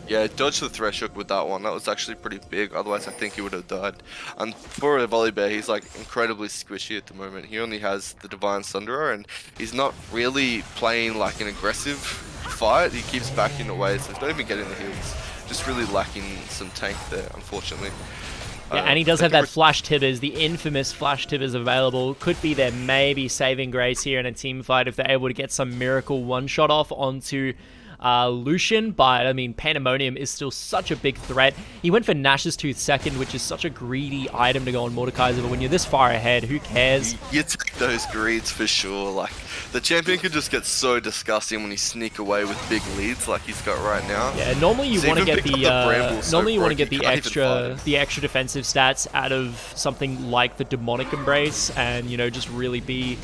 S2: Yeah, dodged the thresh hook with that one. That was actually pretty big. Otherwise, I think he would have died. And for a Volibear, he's like incredibly squishy at the moment. He only has the Divine Sunderer, and he's not really playing like an aggressive fight. He keeps backing away, so he's not even getting the heals. Just really lacking some tank there, unfortunately.
S1: Yeah, and he does have that Flash Tibbers, the infamous Flash Tibbers available. Could be their maybe saving grace here in a team fight if they're able to get some miracle one-shot off onto Lucian, but I mean, Pandemonium is still such a big threat. He went for Nash's Tooth second, which is such a greedy item to go on Mordekaiser, but when you're this far ahead, who cares?
S2: You take those greeds for sure. Like, the champion could just get so disgusting when he sneak away with big leads like he's got right now.
S1: Yeah, normally you want to get the extra defensive stats out of something like the Demonic Embrace, and you know, just really be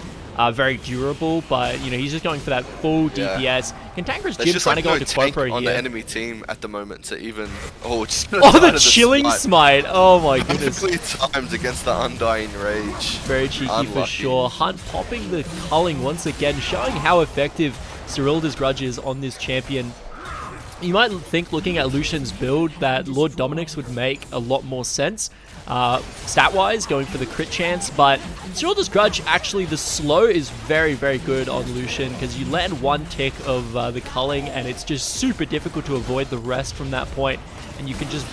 S1: very durable, but you know, he's just going for that full DPS. Cantankerous Jim trying to go into Quopro here.
S2: On the enemy team at the moment to even... Oh, just
S1: the Chilling Smite! Oh my goodness.
S2: Perfectly timed against the Undying Rage.
S1: Very cheeky for sure. Hunt popping the culling once again, showing how effective Cyrilda's Grudge is on this champion. You might think, looking at Lucian's build, that Lord Dominic's would make a lot more sense. Stat-wise, going for the crit chance, but Cyrilda's Grudge, actually, the slow is very, very good on Lucian, because you land one tick of the culling, and it's just super difficult to avoid the rest from that point, and you can just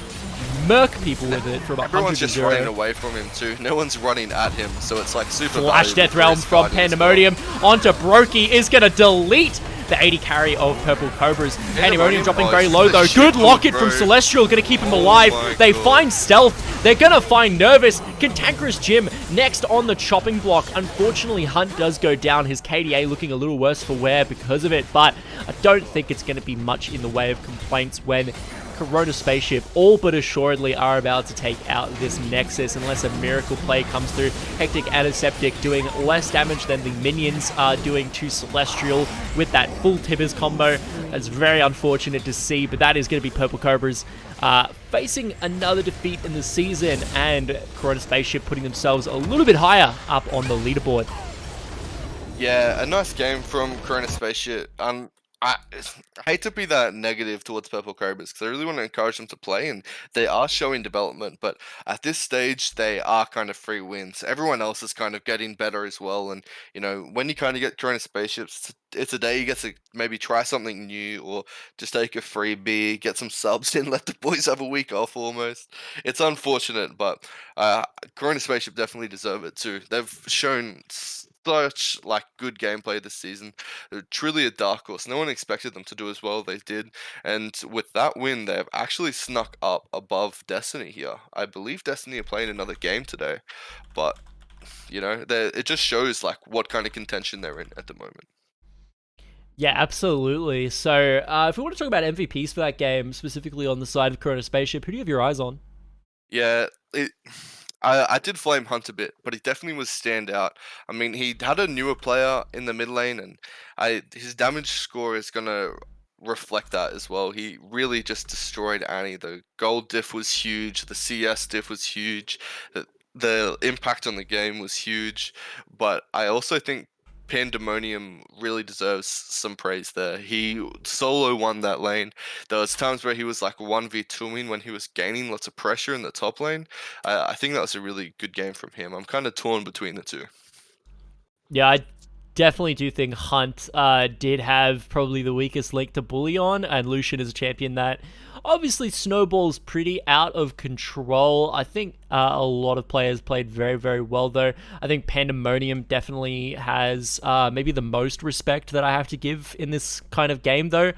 S1: murk people with it from 100 to 0.
S2: Everyone's just running away from him too. No one's running at him, so it's like super
S1: Flash Death Realm from Pandemonium onto Brokey is going to delete the 80 carry of Purple Cobras. Pandemonium dropping very low though. Good locket from Celestial, going to keep him alive. They find Stealth. They're going to find Nervous. Cantankerous Jim next on the chopping block. Unfortunately, Hunt does go down. His KDA looking a little worse for wear because of it, but I don't think it's going to be much in the way of complaints when Corona Spaceship all but assuredly are about to take out this Nexus unless a miracle play comes through. Hectic Antiseptic doing less damage than the minions are doing to Celestial with that full Tibbers combo. That's very unfortunate to see, but that is going to be Purple Cobras facing another defeat in the season, and Corona Spaceship putting themselves a little bit higher up on the leaderboard.
S2: Yeah, a nice game from Corona Spaceship. I hate to be that negative towards Purple Cobras because I really want to encourage them to play, and they are showing development, but at this stage they are kind of free wins. Everyone else is kind of getting better as well, and you know, when you kind of get Corona Spaceships, it's a day you get to maybe try something new or just take a freebie, get some subs in, let the boys have a week off almost. It's unfortunate, but Corona Spaceship definitely deserve it too. They've shown such like good gameplay this season. They're truly a dark horse. No one expected them to do as well as they did, and with that win they've actually snuck up above Destiny here. I believe Destiny are playing another game today, but you know, it just shows like what kind of contention they're in at the moment.
S1: Yeah, absolutely. So if we want to talk about MVPs for that game, specifically on the side of Corona Spaceship, who do you have your eyes on?
S2: Yeah, I did flame Hunt a bit, but he definitely was standout. I mean, he had a newer player in the mid lane, and his damage score is going to reflect that as well. He really just destroyed Annie. The gold diff was huge, the CS diff was huge, the impact on the game was huge, but I also think Pandemonium really deserves some praise there. He solo won that lane. There was times where he was like 1v2ing when he was gaining lots of pressure in the top lane. I think that was a really good game from him. I'm kind of torn between the two.
S1: Yeah, I definitely do think Hunt did have probably the weakest link to bully on, and Lucian is a champion that obviously snowballs pretty out of control. I think a lot of players played very, very well though. I think Pandemonium definitely has maybe the most respect that I have to give in this kind of game though.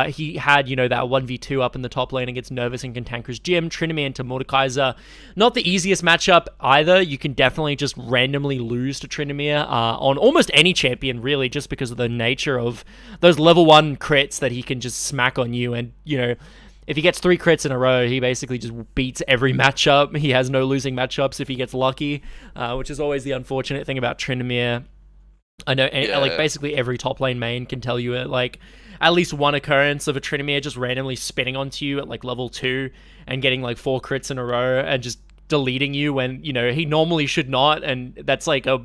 S1: He had, you know, that 1v2 up in the top lane against Nervous and Cantankerous Jim, Trinity into Mordekaiser. Not the easiest matchup either. You can definitely just randomly lose to Trinimir on almost any any champion really, just because of the nature of those level 1 crits that he can just smack on you. And if he gets 3 crits in a row, he basically just beats every matchup. He has no losing matchups if he gets lucky, which is always the unfortunate thing about Tryndamere. I know, like, basically every top lane main can tell you like at least one occurrence of a Tryndamere just randomly spinning onto you at like level 2 and getting like 4 crits in a row and just deleting you when he normally should not, and that's like a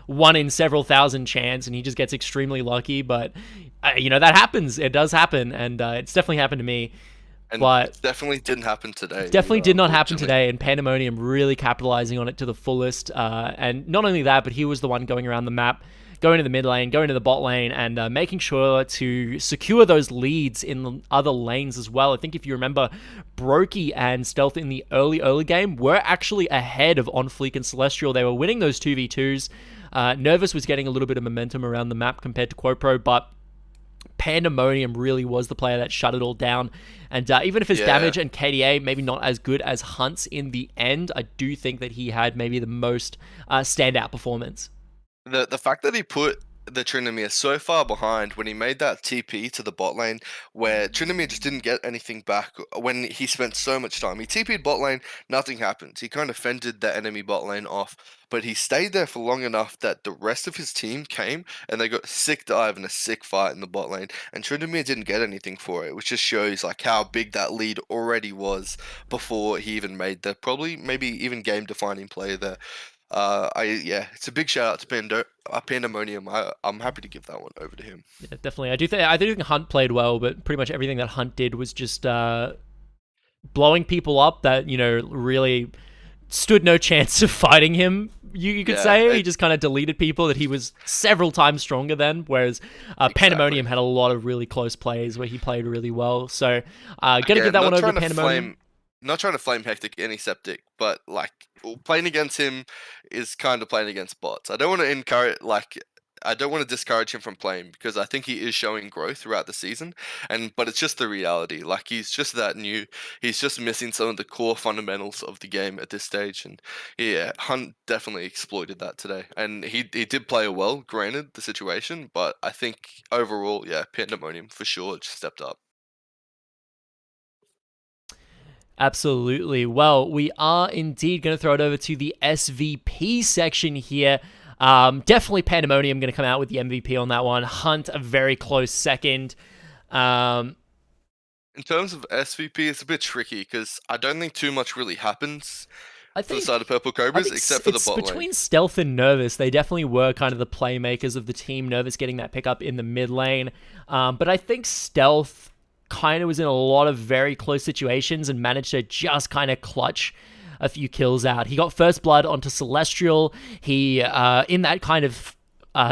S1: 1 in several thousand chance, and he just gets extremely lucky. But that happens. It does happen, and it's definitely happened to me.
S2: And
S1: but
S2: it definitely didn't happen today.
S1: Definitely did not happen today, and Pandemonium really capitalizing on it to the fullest. And not only that, but he was the one going around the map, going to the mid lane, going to the bot lane, and making sure to secure those leads in the other lanes as well. I think if you remember, Brokey and Stealth in the early game were actually ahead of On Fleek and Celestial. They were winning those 2v2s. Nervous was getting a little bit of momentum around the map compared to Quopro, but Pandemonium really was the player that shut it all down. And even if his damage and KDA maybe not as good as Hunt's in the end, I do think that he had maybe the most standout performance.
S2: The fact that he put the Tryndamere so far behind when he made that TP to the bot lane, where Tryndamere just didn't get anything back when he spent so much time. He TP'd bot lane, nothing happened. He kind of fended the enemy bot lane off, but he stayed there for long enough that the rest of his team came and they got sick dive and a sick fight in the bot lane, and Tryndamere didn't get anything for it, which just shows like how big that lead already was before he even made the probably maybe even game defining play there. It's a big shout out to Pandemonium. I'm happy to give that one over to him.
S1: Yeah, definitely. I do think Hunt played well, but pretty much everything that Hunt did was just blowing people up that really stood no chance of fighting him. You could say he just kind of deleted people that he was several times stronger than, whereas Pandemonium had a lot of really close plays where he played really well. So gotta give that one over to Pandemonium.
S2: Not trying to flame Hectic any Septic, but like playing against him is kind of playing against bots. I don't want to discourage him from playing because I think he is showing growth throughout the season, but it's just the reality. Like he's just that new. He's just missing some of the core fundamentals of the game at this stage, and Hunt definitely exploited that today. And he did play well, granted the situation, but I think overall, Pandemonium for sure just stepped up.
S1: Absolutely. Well, we are indeed going to throw it over to the SVP section here. Definitely Pandemonium going to come out with the MVP on that one. Hunt, a very close second.
S2: In terms of SVP, it's a bit tricky because I don't think too much really happens for the side of Purple Cobras, except for the bot lane.
S1: Between Stealth and Nervous, they definitely were kind of the playmakers of the team. Nervous getting that pickup in the mid lane. But I think Stealth kind of was in a lot of very close situations and managed to just kind of clutch a few kills out. He got first blood onto Celestial. He, in that kind of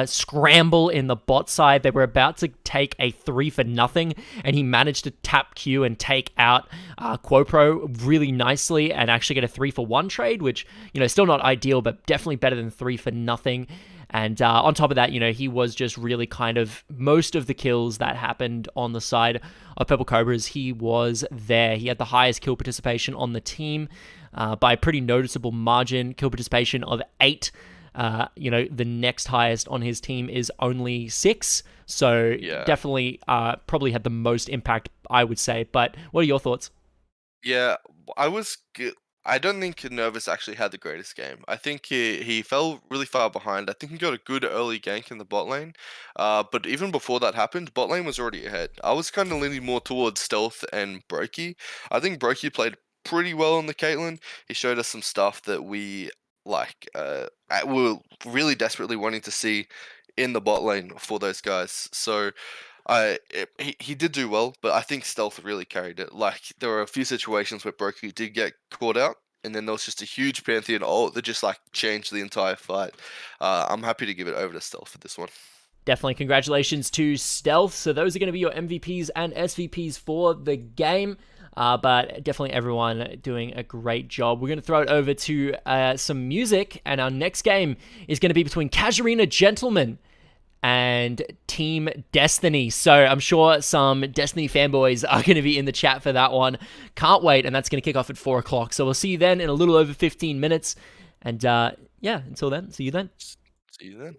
S1: scramble in the bot side, they were about to take a 3 for nothing, and he managed to tap Q and take out Quopro really nicely and actually get a 3 for 1 trade, which, still not ideal, but definitely better than 3 for nothing. And on top of that, he was just really kind of most of the kills that happened on the side of Purple Cobras, he was there. He had the highest kill participation on the team by a pretty noticeable margin. Kill participation of 8. The next highest on his team is only 6. So definitely probably had the most impact, I would say. But what are your thoughts?
S2: Yeah, I don't think Nervous actually had the greatest game. I think he fell really far behind. I think he got a good early gank in the bot lane. But even before that happened, bot lane was already ahead. I was kind of leaning more towards Stealth and Brokey. I think Brokey played pretty well on the Caitlyn. He showed us some stuff that we were really desperately wanting to see in the bot lane for those guys. So he did do well, but I think Stealth really carried it. Like there were a few situations where Brokey did get caught out, and then there was just a huge Pantheon ult that just changed the entire fight. I'm happy to give it over to Stealth for this one.
S1: Definitely congratulations to Stealth. So those are going to be your MVPs and SVPs for the game. But definitely everyone doing a great job. We're going to throw it over to some music, and our next game is going to be between Casuarina Gentlemen and Team Destiny. So I'm sure some Destiny fanboys are going to be in the chat for that one. Can't wait, and that's going to kick off at 4 o'clock. So we'll see you then in a little over 15 minutes. And until then, see you then.
S2: See you then.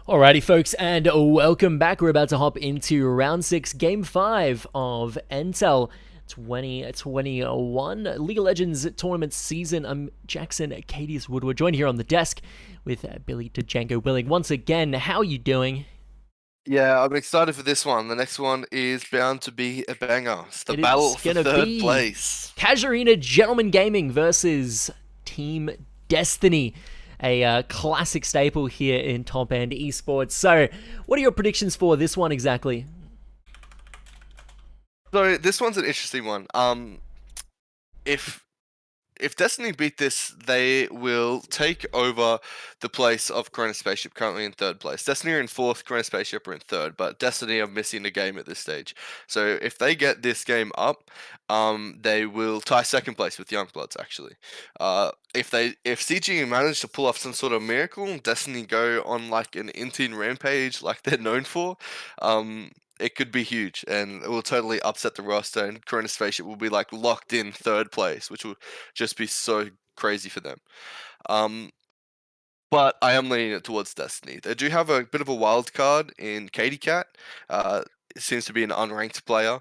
S1: Alrighty, folks, and welcome back. We're about to hop into round 6, game 5 of NTEL 2021 League of Legends tournament season. I'm Jackson Cadius Woodward, joined here on the desk with Billy Django Willing. Once again, how are you doing?
S2: Yeah, I'm excited for this one. The next one is bound to be a banger. It's the battle for third place.
S1: Casuarina Gentleman Gaming versus Team Destiny. A classic staple here in top-end esports. So, what are your predictions for this one exactly?
S2: So, this one's an interesting one. If Destiny beat this, they will take over the place of Corona Spaceship, currently in 3rd place. Destiny are in 4th, Corona Spaceship are in 3rd, but Destiny are missing a game at this stage. So if they get this game up, they will tie 2nd place with Youngbloods, actually. If CG manage to pull off some sort of miracle, Destiny go on like an in-team rampage like they're known for, it could be huge, and it will totally upset the roster, and Corona Spaceship will be like locked in 3rd place, which will just be so crazy for them. But I am leaning it towards Destiny. They do have a bit of a wild card in Katie Cat. It seems to be an unranked player,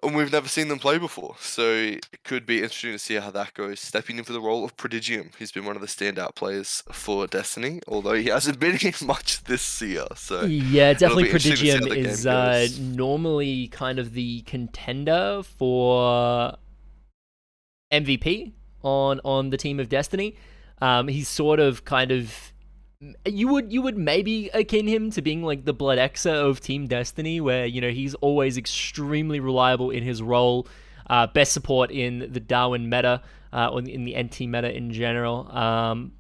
S2: and we've never seen them play before, so it could be interesting to see how that goes. Stepping in for the role of Prodigium, who's been one of the standout players for Destiny, although he hasn't been in much this year. So
S1: yeah, definitely Prodigium is normally kind of the contender for MVP on the team of Destiny. He's sort of kind of, you would maybe akin him to being like the Blood Exa of Team Destiny, where, you know, he's always extremely reliable in his role, best support in the Darwin meta, or in the NT meta in general.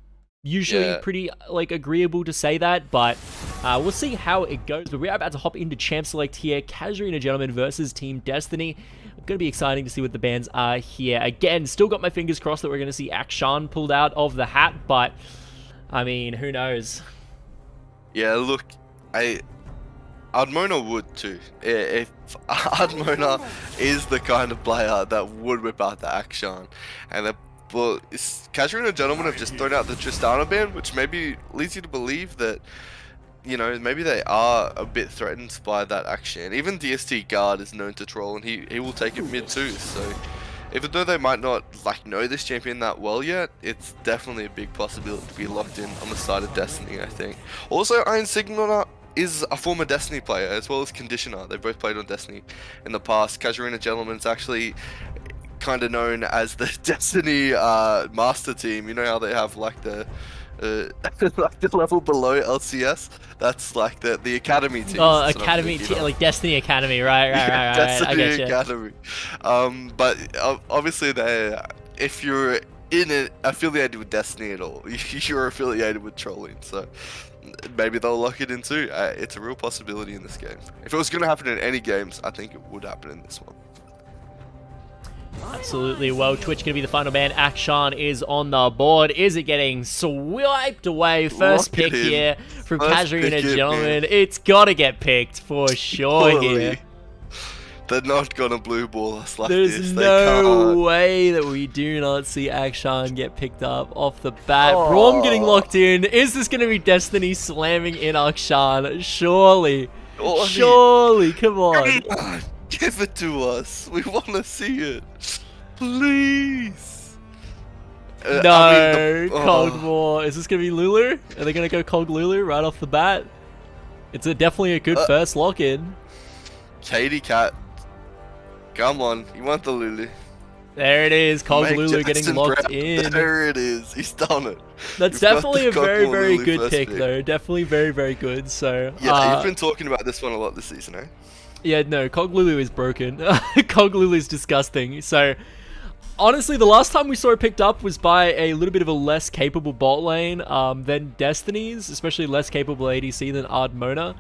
S1: Usually pretty like agreeable to say that, but we'll see how it goes. But we're about to hop into Champ Select here. Casuarina Gentlemen versus Team Destiny. Going to be exciting to see what the bans are here. Again, still got my fingers crossed that we're going to see Akshan pulled out of the hat, but I mean, who knows? Yeah,
S2: look, Ardmona would too. If Ardmona is the kind of player that would whip out the Akshan, and well, Casuarina Gentlemen have just thrown out the Tristana ban, which maybe leads you to believe that, you know, maybe they are a bit threatened by that action. Even DST Guard is known to troll, and he will take it mid too. So, even though they might not like know this champion that well yet, it's definitely a big possibility to be locked in on the side of Destiny, I think. Also, Iron Sigma is a former Destiny player, as well as Conditioner. They both played on Destiny in the past. Casuarina Gentlemen's actually kind of known as the Destiny master team. You know how they have like the like the level below LCS, that's like the academy team.
S1: Oh, academy team, like Destiny Academy, right?
S2: Destiny Academy. But obviously, if you're affiliated with Destiny at all, you're affiliated with trolling. So maybe they'll lock it in too. It's a real possibility in this game. If it was going to happen in any games, I think it would happen in this one.
S1: Absolutely. Well, Twitch going to be the final ban. Akshan is on the board. Is it getting swiped away? First pick here from Casuarina Gentlemen. It's got to get picked for sure here.
S2: They're not going to blue ball us like
S1: this.
S2: There's
S1: no way that we do not see Akshan get picked up off the bat. Braum getting locked in. Is this going to be Destiny slamming in Akshan? Surely. Surely. Come on.
S2: Give it to us. We want to see it. Please.
S1: No, Cold War. Is this going to be Lulu? Are they going to go Cog Lulu right off the bat? It's definitely a good first lock-in.
S2: Katie Cat. Come on. You want the Lulu.
S1: There it is. Cog Lulu getting locked in.
S2: There it is. He's done it.
S1: That's definitely a very, very good pick, though. Definitely very, very good. So
S2: yeah, you've been talking about this one a lot this season, eh?
S1: Yeah, no, Cog Lulu is broken. Cog Lulu is disgusting. So, honestly, the last time we saw it picked up was by a little bit of a less capable bot lane than Destiny's, especially less capable ADC than Ardmona.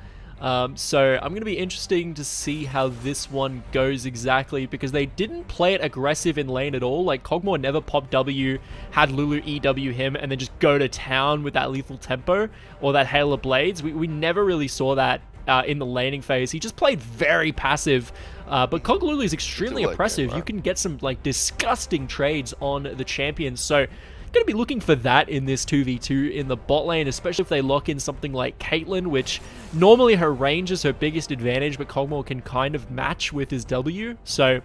S1: So, I'm going to be interesting to see how this one goes exactly, because they didn't play it aggressive in lane at all. Like, Kog'Maw never popped W, had Lulu EW him, and then just go to town with that lethal tempo or that Hail of Blades. We never really saw that in the laning phase. He just played very passive, but Cog Lulu is extremely oppressive. You can get some like disgusting trades on the champions. So going to be looking for that in this 2v2 in the bot lane, especially if they lock in something like Caitlyn, which normally her range is her biggest advantage, but Kog'Maw can kind of match with his W. So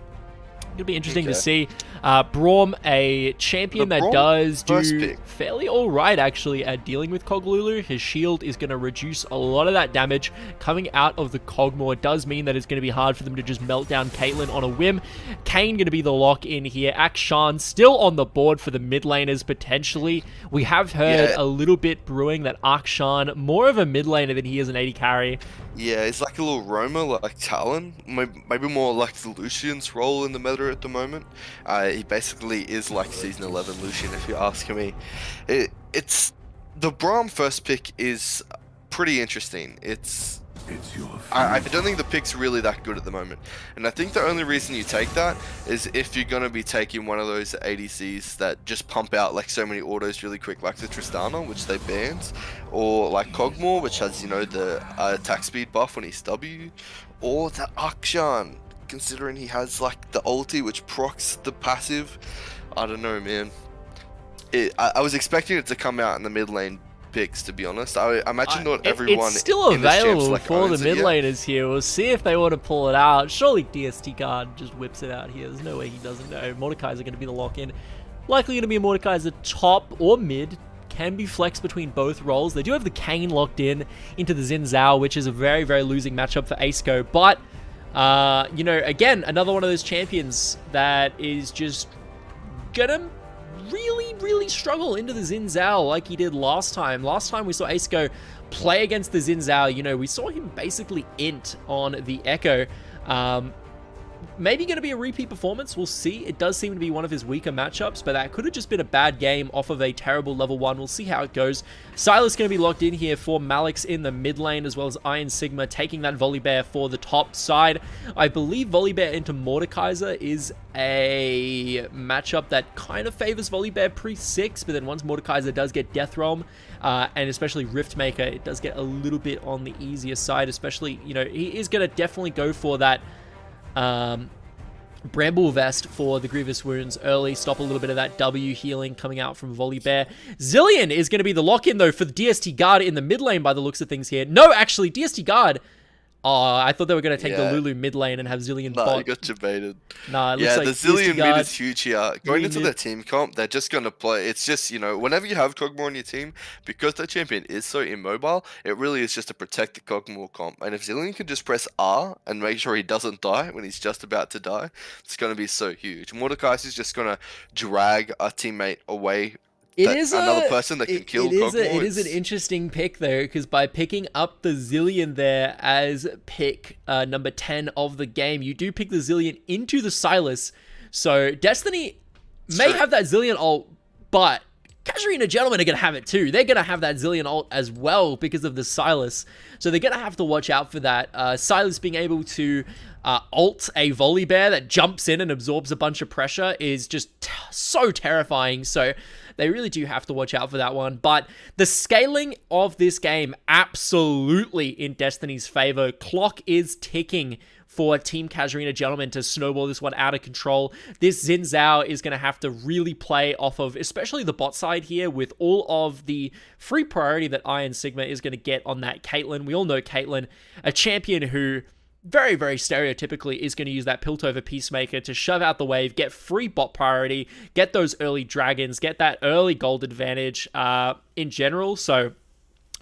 S1: it'll be interesting to see. Braum, a champion that does do fairly alright actually at dealing with Coglulu. His shield is going to reduce a lot of that damage coming out of the Kog'Maw. It does mean that it's going to be hard for them to just melt down Caitlyn on a whim. Kayn going to be the lock in here. Akshan still on the board for the mid laners potentially. We have heard a little bit brewing that Akshan, more of a mid laner than he is an AD carry.
S2: Yeah, it's like a little roamer, like Talon. Maybe more like the Lucian's role in the meta at the moment. He basically is like Season 11 Lucian, if you're asking me. It's the Braum first pick is pretty interesting. I don't think the pick's really that good at the moment, and I think the only reason you take that is if you're gonna be taking one of those ADCs that just pump out like so many autos really quick, like the Tristana, which they banned, or like Kog'Maw, which has, you know, the attack speed buff when he's W, or the Akshan, considering he has like the ulti which procs the passive. I don't know, man. I was expecting it to come out in the mid lane picks, to be honest. I imagine not everyone.
S1: It's still available
S2: like
S1: for the mid laners here. We'll see if they want to pull it out. Surely DST Guard just whips it out here. There's no way he doesn't know. Mordekaiser going to be the lock-in. Likely going to be a Mordekaiser top or mid. Can be flexed between both roles. They do have the Kayn locked in into the Xin Zhao, which is a very, very losing matchup for ACST. But, you know, again, another one of those champions that is just gonna really struggle into the Xin Zhao like he did last time. Last time we saw ACST play against the Xin Zhao, you know, we saw him basically int on the Echo. Maybe going to be a repeat performance. We'll see. It does seem to be one of his weaker matchups, but that could have just been a bad game off of a terrible level 1. We'll see how it goes. Sylas going to be locked in here for Malix in the mid lane, as well as Iron Sigma taking that Volibear for the top side. I believe Volibear into Mordekaiser is a matchup that kind of favors Volibear pre-6, but then once Mordekaiser does get Death Realm, and especially Riftmaker, it does get a little bit on the easier side, especially, you know, he is going to definitely go for that Bramble Vest for the Grievous Wounds early, stop a little bit of that W healing coming out from Volibear. Zilean is going to be the lock-in, though, for the DST Guard in the mid lane by the looks of things here. No, actually, DST Guard... Oh, I thought they were going to take the Lulu mid lane and have Zilean bot.
S2: Nah, you got debated.
S1: Nah, it looks like
S2: the Zilean
S1: Guard,
S2: mid is huge here. Going into their team comp, they're just going to play. It's just, you know, whenever you have Kog'Maw on your team, because their champion is so immobile, it really is just to protect the Kog'Maw comp. And if Zilean can just press R and make sure he doesn't die when he's just about to die, it's going to be so huge. Mordekaiser is just going to drag a teammate away. It is another person that can kill Kog'Maw.
S1: It is an interesting pick, though, because by picking up the Zilean there as pick number 10 of the game, you do pick the Zilean into the Sylas. So Destiny may have that Zilean ult, but Casuarina Gentlemen are going to have it too. They're going to have that Zilean ult as well because of the Sylas. So they're going to have to watch out for that. Sylas being able to ult a Volibear that jumps in and absorbs a bunch of pressure is just so terrifying. So they really do have to watch out for that one. But the scaling of this game absolutely in Destiny's favor. Clock is ticking for Team Casuarina Gentlemen to snowball this one out of control. This Xin Zhao is going to have to really play off of, especially the bot side here, with all of the free priority that Iron Sigma is going to get on that Caitlyn. We all know Caitlyn, a champion who very, very stereotypically is going to use that Piltover Peacemaker to shove out the wave, get free bot priority, get those early dragons, get that early gold advantage in general. So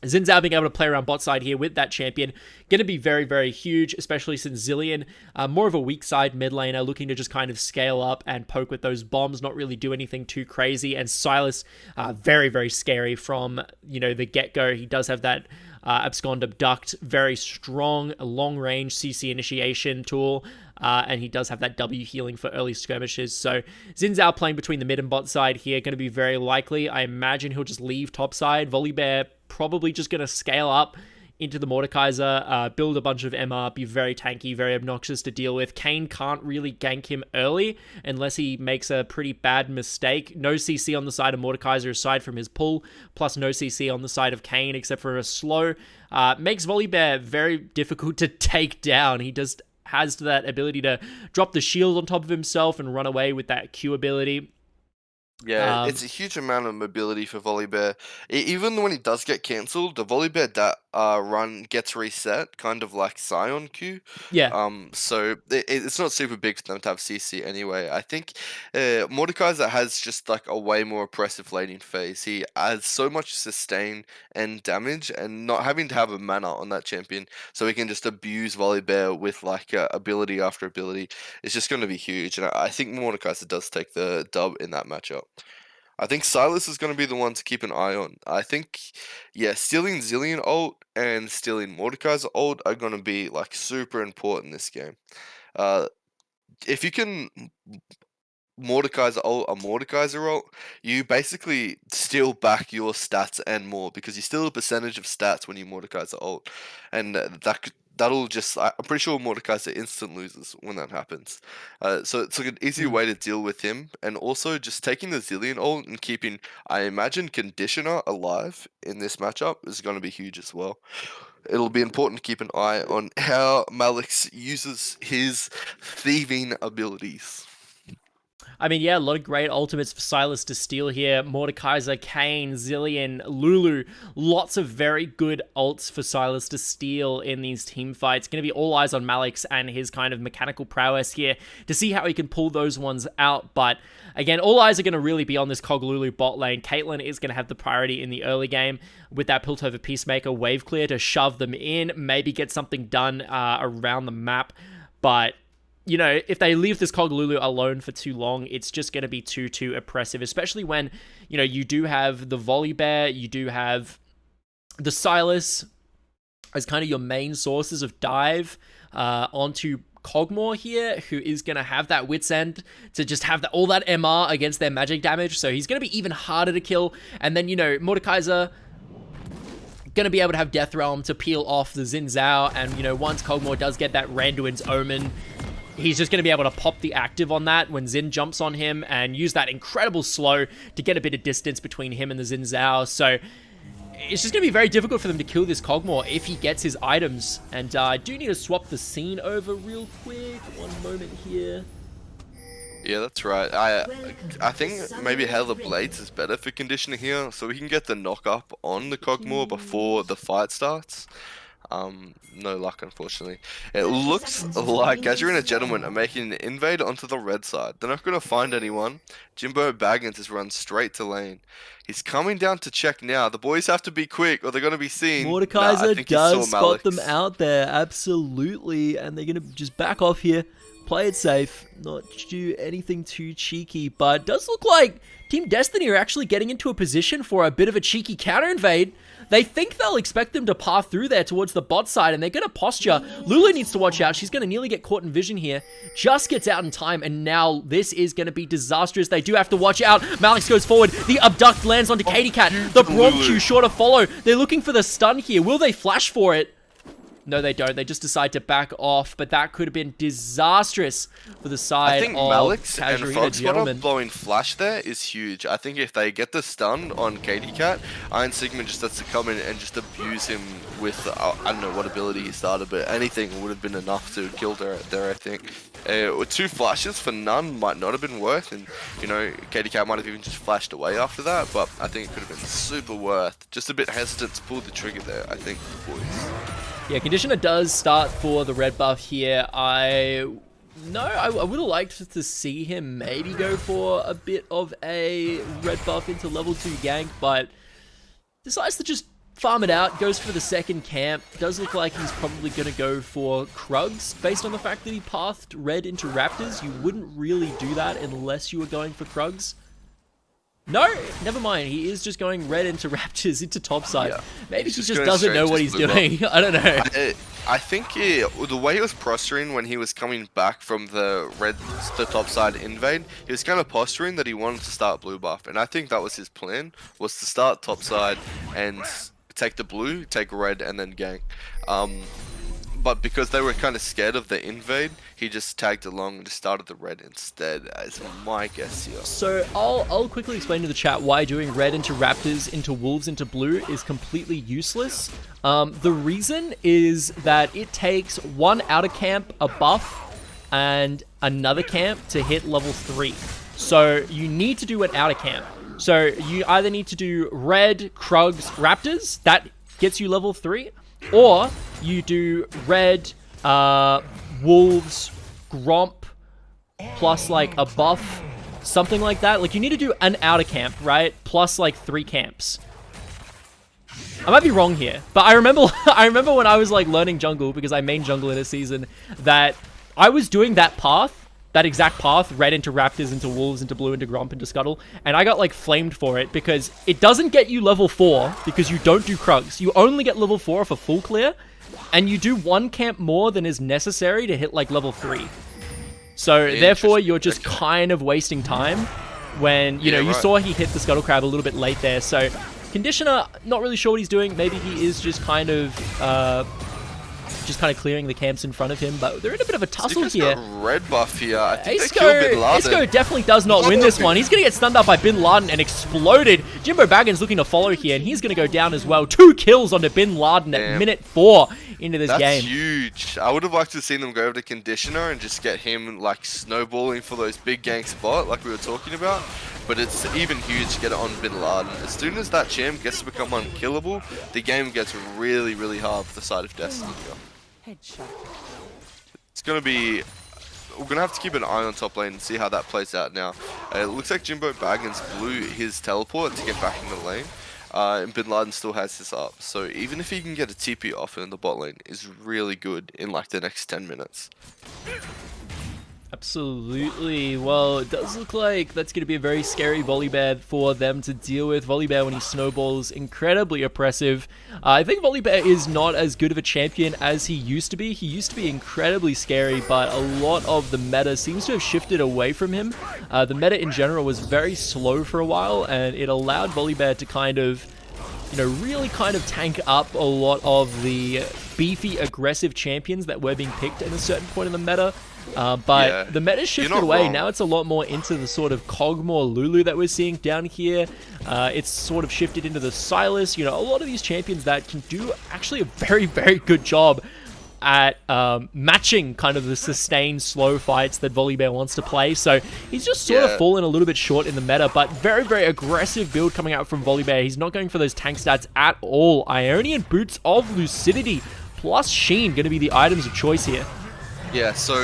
S1: Xin Zhao being able to play around bot side here with that champion, going to be very, very huge, especially since Zilean, more of a weak side mid laner, looking to just kind of scale up and poke with those bombs, not really do anything too crazy. And Sylas, very, very scary from, you know, the get-go. He does have that Abscond Abduct, very strong, long-range CC initiation tool, and he does have that W healing for early skirmishes. So Xin Zhao playing between the mid and bot side here, going to be very likely. I imagine he'll just leave top side. Volibear probably just going to scale up into the Mordekaiser, build a bunch of MR, be very tanky, very obnoxious to deal with. Kayn can't really gank him early unless he makes a pretty bad mistake. No CC on the side of Mordekaiser aside from his pull, plus no CC on the side of Kayn except for a slow. Makes Volibear very difficult to take down. He just has that ability to drop the shield on top of himself and run away with that Q ability.
S2: Yeah, it's a huge amount of mobility for Volibear. Even when he does get cancelled, the Volibear that run gets reset, kind of like Scion Q.
S1: Yeah.
S2: So it's not super big for them to have CC anyway. I think Mordekaiser has just like a way more oppressive laning phase. He adds so much sustain and damage, and not having to have a mana on that champion, so he can just abuse Volibear with like ability after ability. It's just going to be huge, and I think Mordekaiser does take the dub in that matchup. I think Silas is going to be the one to keep an eye on. I think, yeah, stealing Zillion ult and stealing Mordekaiser ult are going to be like super important this game. Uh, if you can Mordekaiser ult a Mordekaiser ult, you basically steal back your stats and more, because you steal a percentage of stats when you Mordekaiser ult, and that'll just, I'm pretty sure Mordekaiser instant loses when that happens. So it's like an easier way to deal with him, and also just taking the Zillion ult and keeping, I imagine, Conditioner alive in this matchup is going to be huge as well. It'll be important to keep an eye on how Malix uses his thieving abilities.
S1: I mean, yeah, a lot of great ultimates for Silas to steal here. Mordekaiser, Kayn, Zillion, Lulu. Lots of very good ults for Silas to steal in these team fights. Going to be all eyes on Malix and his kind of mechanical prowess here to see how he can pull those ones out. But again, all eyes are going to really be on this Cog Lulu bot lane. Caitlyn is going to have the priority in the early game with that Piltover Peacemaker wave clear to shove them in, maybe get something done around the map. But you know, if they leave this Cog Lulu alone for too long, it's just going to be too oppressive, especially when, you know, you do have the Volibear, you do have the Silas as kind of your main sources of dive onto Cogmore here, who is going to have that Wit's End to just have all that MR against their magic damage, so he's going to be even harder to kill. And then, you know, Mordekaiser going to be able to have Death Realm to peel off the Xin Zhao, and, you know, once Cogmore does get that Randuin's Omen, he's just going to be able to pop the active on that when Xin jumps on him and use that incredible slow to get a bit of distance between him and the Xin Zhao. So it's just going to be very difficult for them to kill this Cogmore if he gets his items. And I do need to swap the scene over real quick. One moment here.
S2: Yeah, that's right. I think maybe Hella Blades is better for conditioning here, so we can get the knock up on the Cogmore before the fight starts. No luck, unfortunately. It looks like Casuarina Gentlemen are making an invade onto the red side. They're not going to find anyone. Jimbo Baggins has run straight to lane. He's coming down to check now. The boys have to be quick or they're going to be seen.
S1: Mordekaiser does spot them out there, absolutely, and they're going to just back off here. Play it safe, not do anything too cheeky, but it does look like Team Destiny are actually getting into a position for a bit of a cheeky counter invade. They think they'll expect them to path through there towards the bot side, and they're going to posture. Lulu needs to watch out. She's going to nearly get caught in vision here. Just gets out in time, and now this is going to be disastrous. They do have to watch out. Malix goes forward. The abduct lands onto Katy Cat. The Braum Q sure to follow. They're looking for the stun here. Will they flash for it? No, they don't. They just decide to back off, but that could have been disastrous for the side of
S2: Malix and
S1: Casuarina
S2: blowing flash there is huge. I think if they get the stun on Katy Cat, Iron Sigma just has to come in and just abuse him with, I don't know what ability he started, but anything would have been enough to kill there, I think. With 2 flashes for none might not have been worth, and, you know, Katy Cat might have even just flashed away after that, but I think it could have been super worth. Just a bit hesitant to pull the trigger there, I think, for the boys.
S1: Yeah, Conditioner does start for the red buff here. I would have liked to see him maybe go for a bit of a red buff into level 2 gank, but decides to just farm it out, goes for the second camp. Does look like he's probably going to go for Krugs, based on the fact that he pathed red into Raptors. You wouldn't really do that unless you were going for Krugs. No, never mind. He is just going red into Raptors, into topside. Yeah, maybe he just doesn't know what he's doing. I don't know.
S2: I think the way he was posturing when he was coming back from the topside invade, he was kind of posturing that he wanted to start blue buff. And I think that was his plan, was to start topside and take the blue, take red, and then gank. But because they were kind of scared of the invade, he just tagged along and just started the red instead, is my guess here.
S1: So I'll quickly explain to the chat why doing red into Raptors, into Wolves, into blue is completely useless. The reason is that it takes one outer camp, a buff, and another camp to hit level 3. So you need to do an outer camp. So you either need to do red, Krugs, Raptors. That gets you level 3. Or you do red, Wolves, Gromp, plus like a buff, something like that. Like you need to do an outer camp, right? Plus like 3 camps. I might be wrong here, but I remember when I was like learning jungle, because I main jungle in a season, that I was doing that path, that exact path, red into Raptors, into Wolves, into Blue, into Gromp, into Scuttle, and I got like flamed for it because it doesn't get you level 4 because you don't do Krugs. You only get level 4 for full clear, and you do 1 camp more than is necessary to hit like level 3. So therefore, you're just kind of wasting time when, you know, you saw he hit the Scuttle Crab a little bit late there. So Conditioner, not really sure what he's doing. Maybe he is just kind of clearing the camps in front of him, but they're in a bit of a tussle here.
S2: Got red buff here. I think they killed Bin Laden.
S1: Isco definitely does not win this one. He's going to get stunned up by Bin Laden and exploded. Jimbo Baggins looking to follow here, and he's going to go down as well. 2 kills onto Bin Laden at minute 4 into this game.
S2: That's huge. I would have liked to have seen them go over to Conditioner and just get him like snowballing for those big gank spot like we were talking about. But it's even huge to get it on Bin Laden. As soon as that champ gets to become unkillable, the game gets really, really hard for the side of Destiny here.
S3: Headshot.
S2: It's going to be... We're going to have to keep an eye on top lane and see how that plays out now. It looks like Jimbo Baggins blew his teleport to get back in the lane. And Bin Laden still has his up. So even if he can get a TP off in the bot lane, is really good in like the next 10 minutes.
S1: Absolutely. Well, it does look like that's going to be a very scary Volibear for them to deal with. Volibear, when he snowballs, incredibly oppressive. I think Volibear is not as good of a champion as he used to be. He used to be incredibly scary, but a lot of the meta seems to have shifted away from him. The meta in general was very slow for a while, and it allowed Volibear to kind of, you know, really kind of tank up a lot of the beefy, aggressive champions that were being picked at a certain point in the meta. But the meta shifted away.
S2: Wrong.
S1: Now it's a lot more into the sort of Kog'Maw Lulu that we're seeing down here. It's sort of shifted into the Sylas. You know, a lot of these champions that can do actually a very, very good job at matching kind of the sustained slow fights that Volibear wants to play. So he's just sort of fallen a little bit short in the meta, but very, very aggressive build coming out from Volibear. He's not going for those tank stats at all. Ionian Boots of Lucidity plus Sheen going to be the items of choice here.
S2: Yeah, so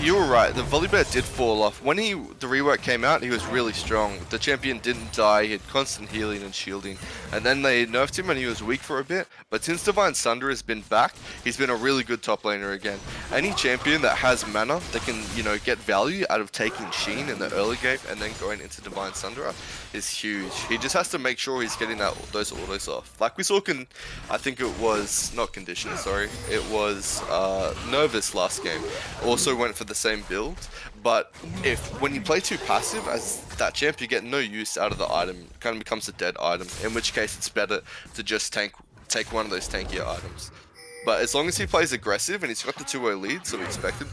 S2: you were right. The Volibear did fall off. When the rework came out, he was really strong. The champion didn't die. He had constant healing and shielding. And then they nerfed him and he was weak for a bit. But since Divine Sunder has been back, he's been a really good top laner again. Any champion that has mana that can, you know, get value out of taking Sheen in the early game and then going into Divine Sunder is huge. He just has to make sure he's getting those autos off. Like we saw, I think it was, not Condition, sorry. It was Nervous last game. Also went for the same build, but when you play too passive as that champ, you get no use out of the item. It kind of becomes a dead item, in which case it's better to just take one of those tankier items. But as long as he plays aggressive and he's got the 2-0 lead, so we expect him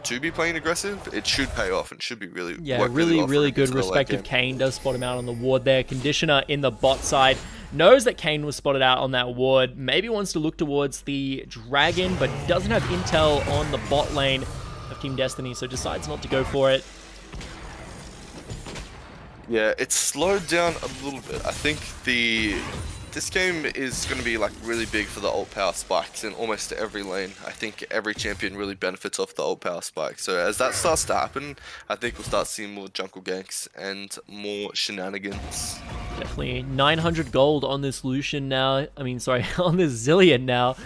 S2: to be playing aggressive, it should pay off and should be really
S1: really good. Respective Kane does spot him out on the ward there. Conditioner in the bot side knows that Kane was spotted out on that ward. Maybe wants to look towards the Dragon, but doesn't have intel on the bot lane of Team Destiny, so decides not to go for it.
S2: Yeah, it's slowed down a little bit. I think this game is going to be like really big for the ult power spikes in almost every lane. I think every champion really benefits off the ult power spike. So as that starts to happen, I think we'll start seeing more jungle ganks and more shenanigans.
S1: Definitely 900 gold on this Lucian now. I mean, sorry, on this Zillion now.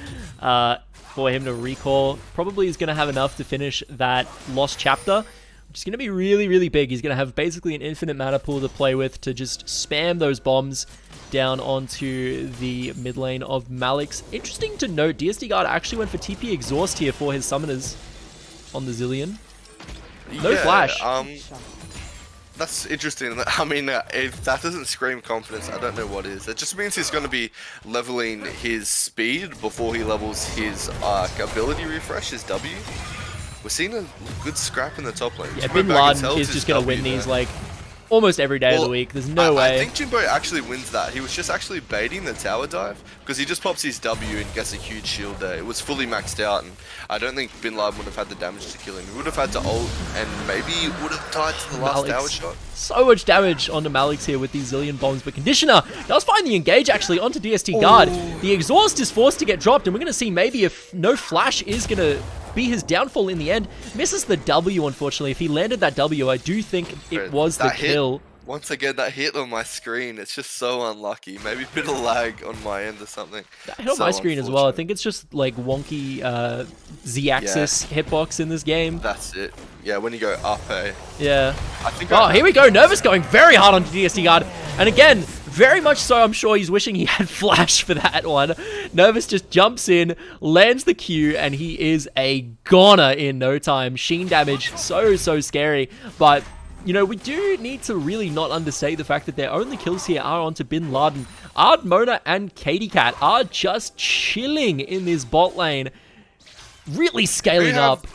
S1: For him to recall. Probably is going to have enough to finish that Lost Chapter, which is going to be really, really big. He's going to have basically an infinite mana pool to play with to just spam those bombs down onto the mid lane of Malix. Interesting to note, DSD Guard actually went for TP Exhaust here for his summoners on the Zillion. No flash.
S2: That's interesting. I mean, if that doesn't scream confidence, I don't know what is. It just means he's going to be leveling his speed before he levels his ability refresh, his W. We're seeing a good scrap in the top lane.
S1: Yeah, Bin Laden is just going to win these, like, almost every day of the week. There's no way.
S2: I think Jimbo actually wins that. He was just actually baiting the tower dive because he just pops his W and gets a huge shield there. It was fully maxed out, and I don't think Bin Laden would have had the damage to kill him. He would have had to ult, and maybe he would have died to the last tower shot.
S1: So much damage onto Malix here with these Zillion bombs, but Conditioner does find the engage actually onto DST Guard. The exhaust is forced to get dropped, and we're going to see maybe if no flash is going to be his downfall in the end. Misses the W, unfortunately. If he landed that W, I do think it was the kill.
S2: Once again, that hit on my screen, it's just so unlucky. Maybe a bit of lag on my end or something.
S1: That hit on my screen as well. I think it's just like wonky Z-axis hitbox in this game.
S2: That's it. Yeah, when you go up, eh?
S1: Yeah. I think here we go. Nervous going very hard onto DST Guard. And again, very much so, I'm sure he's wishing he had flash for that one. Nervous just jumps in, lands the Q, and he is a goner in no time. Sheen damage, so scary. But, you know, we do need to really not understate the fact that their only kills here are onto Bin Laden. Ard, Mona, and Katy Cat are just chilling in this bot lane. Really scaling up.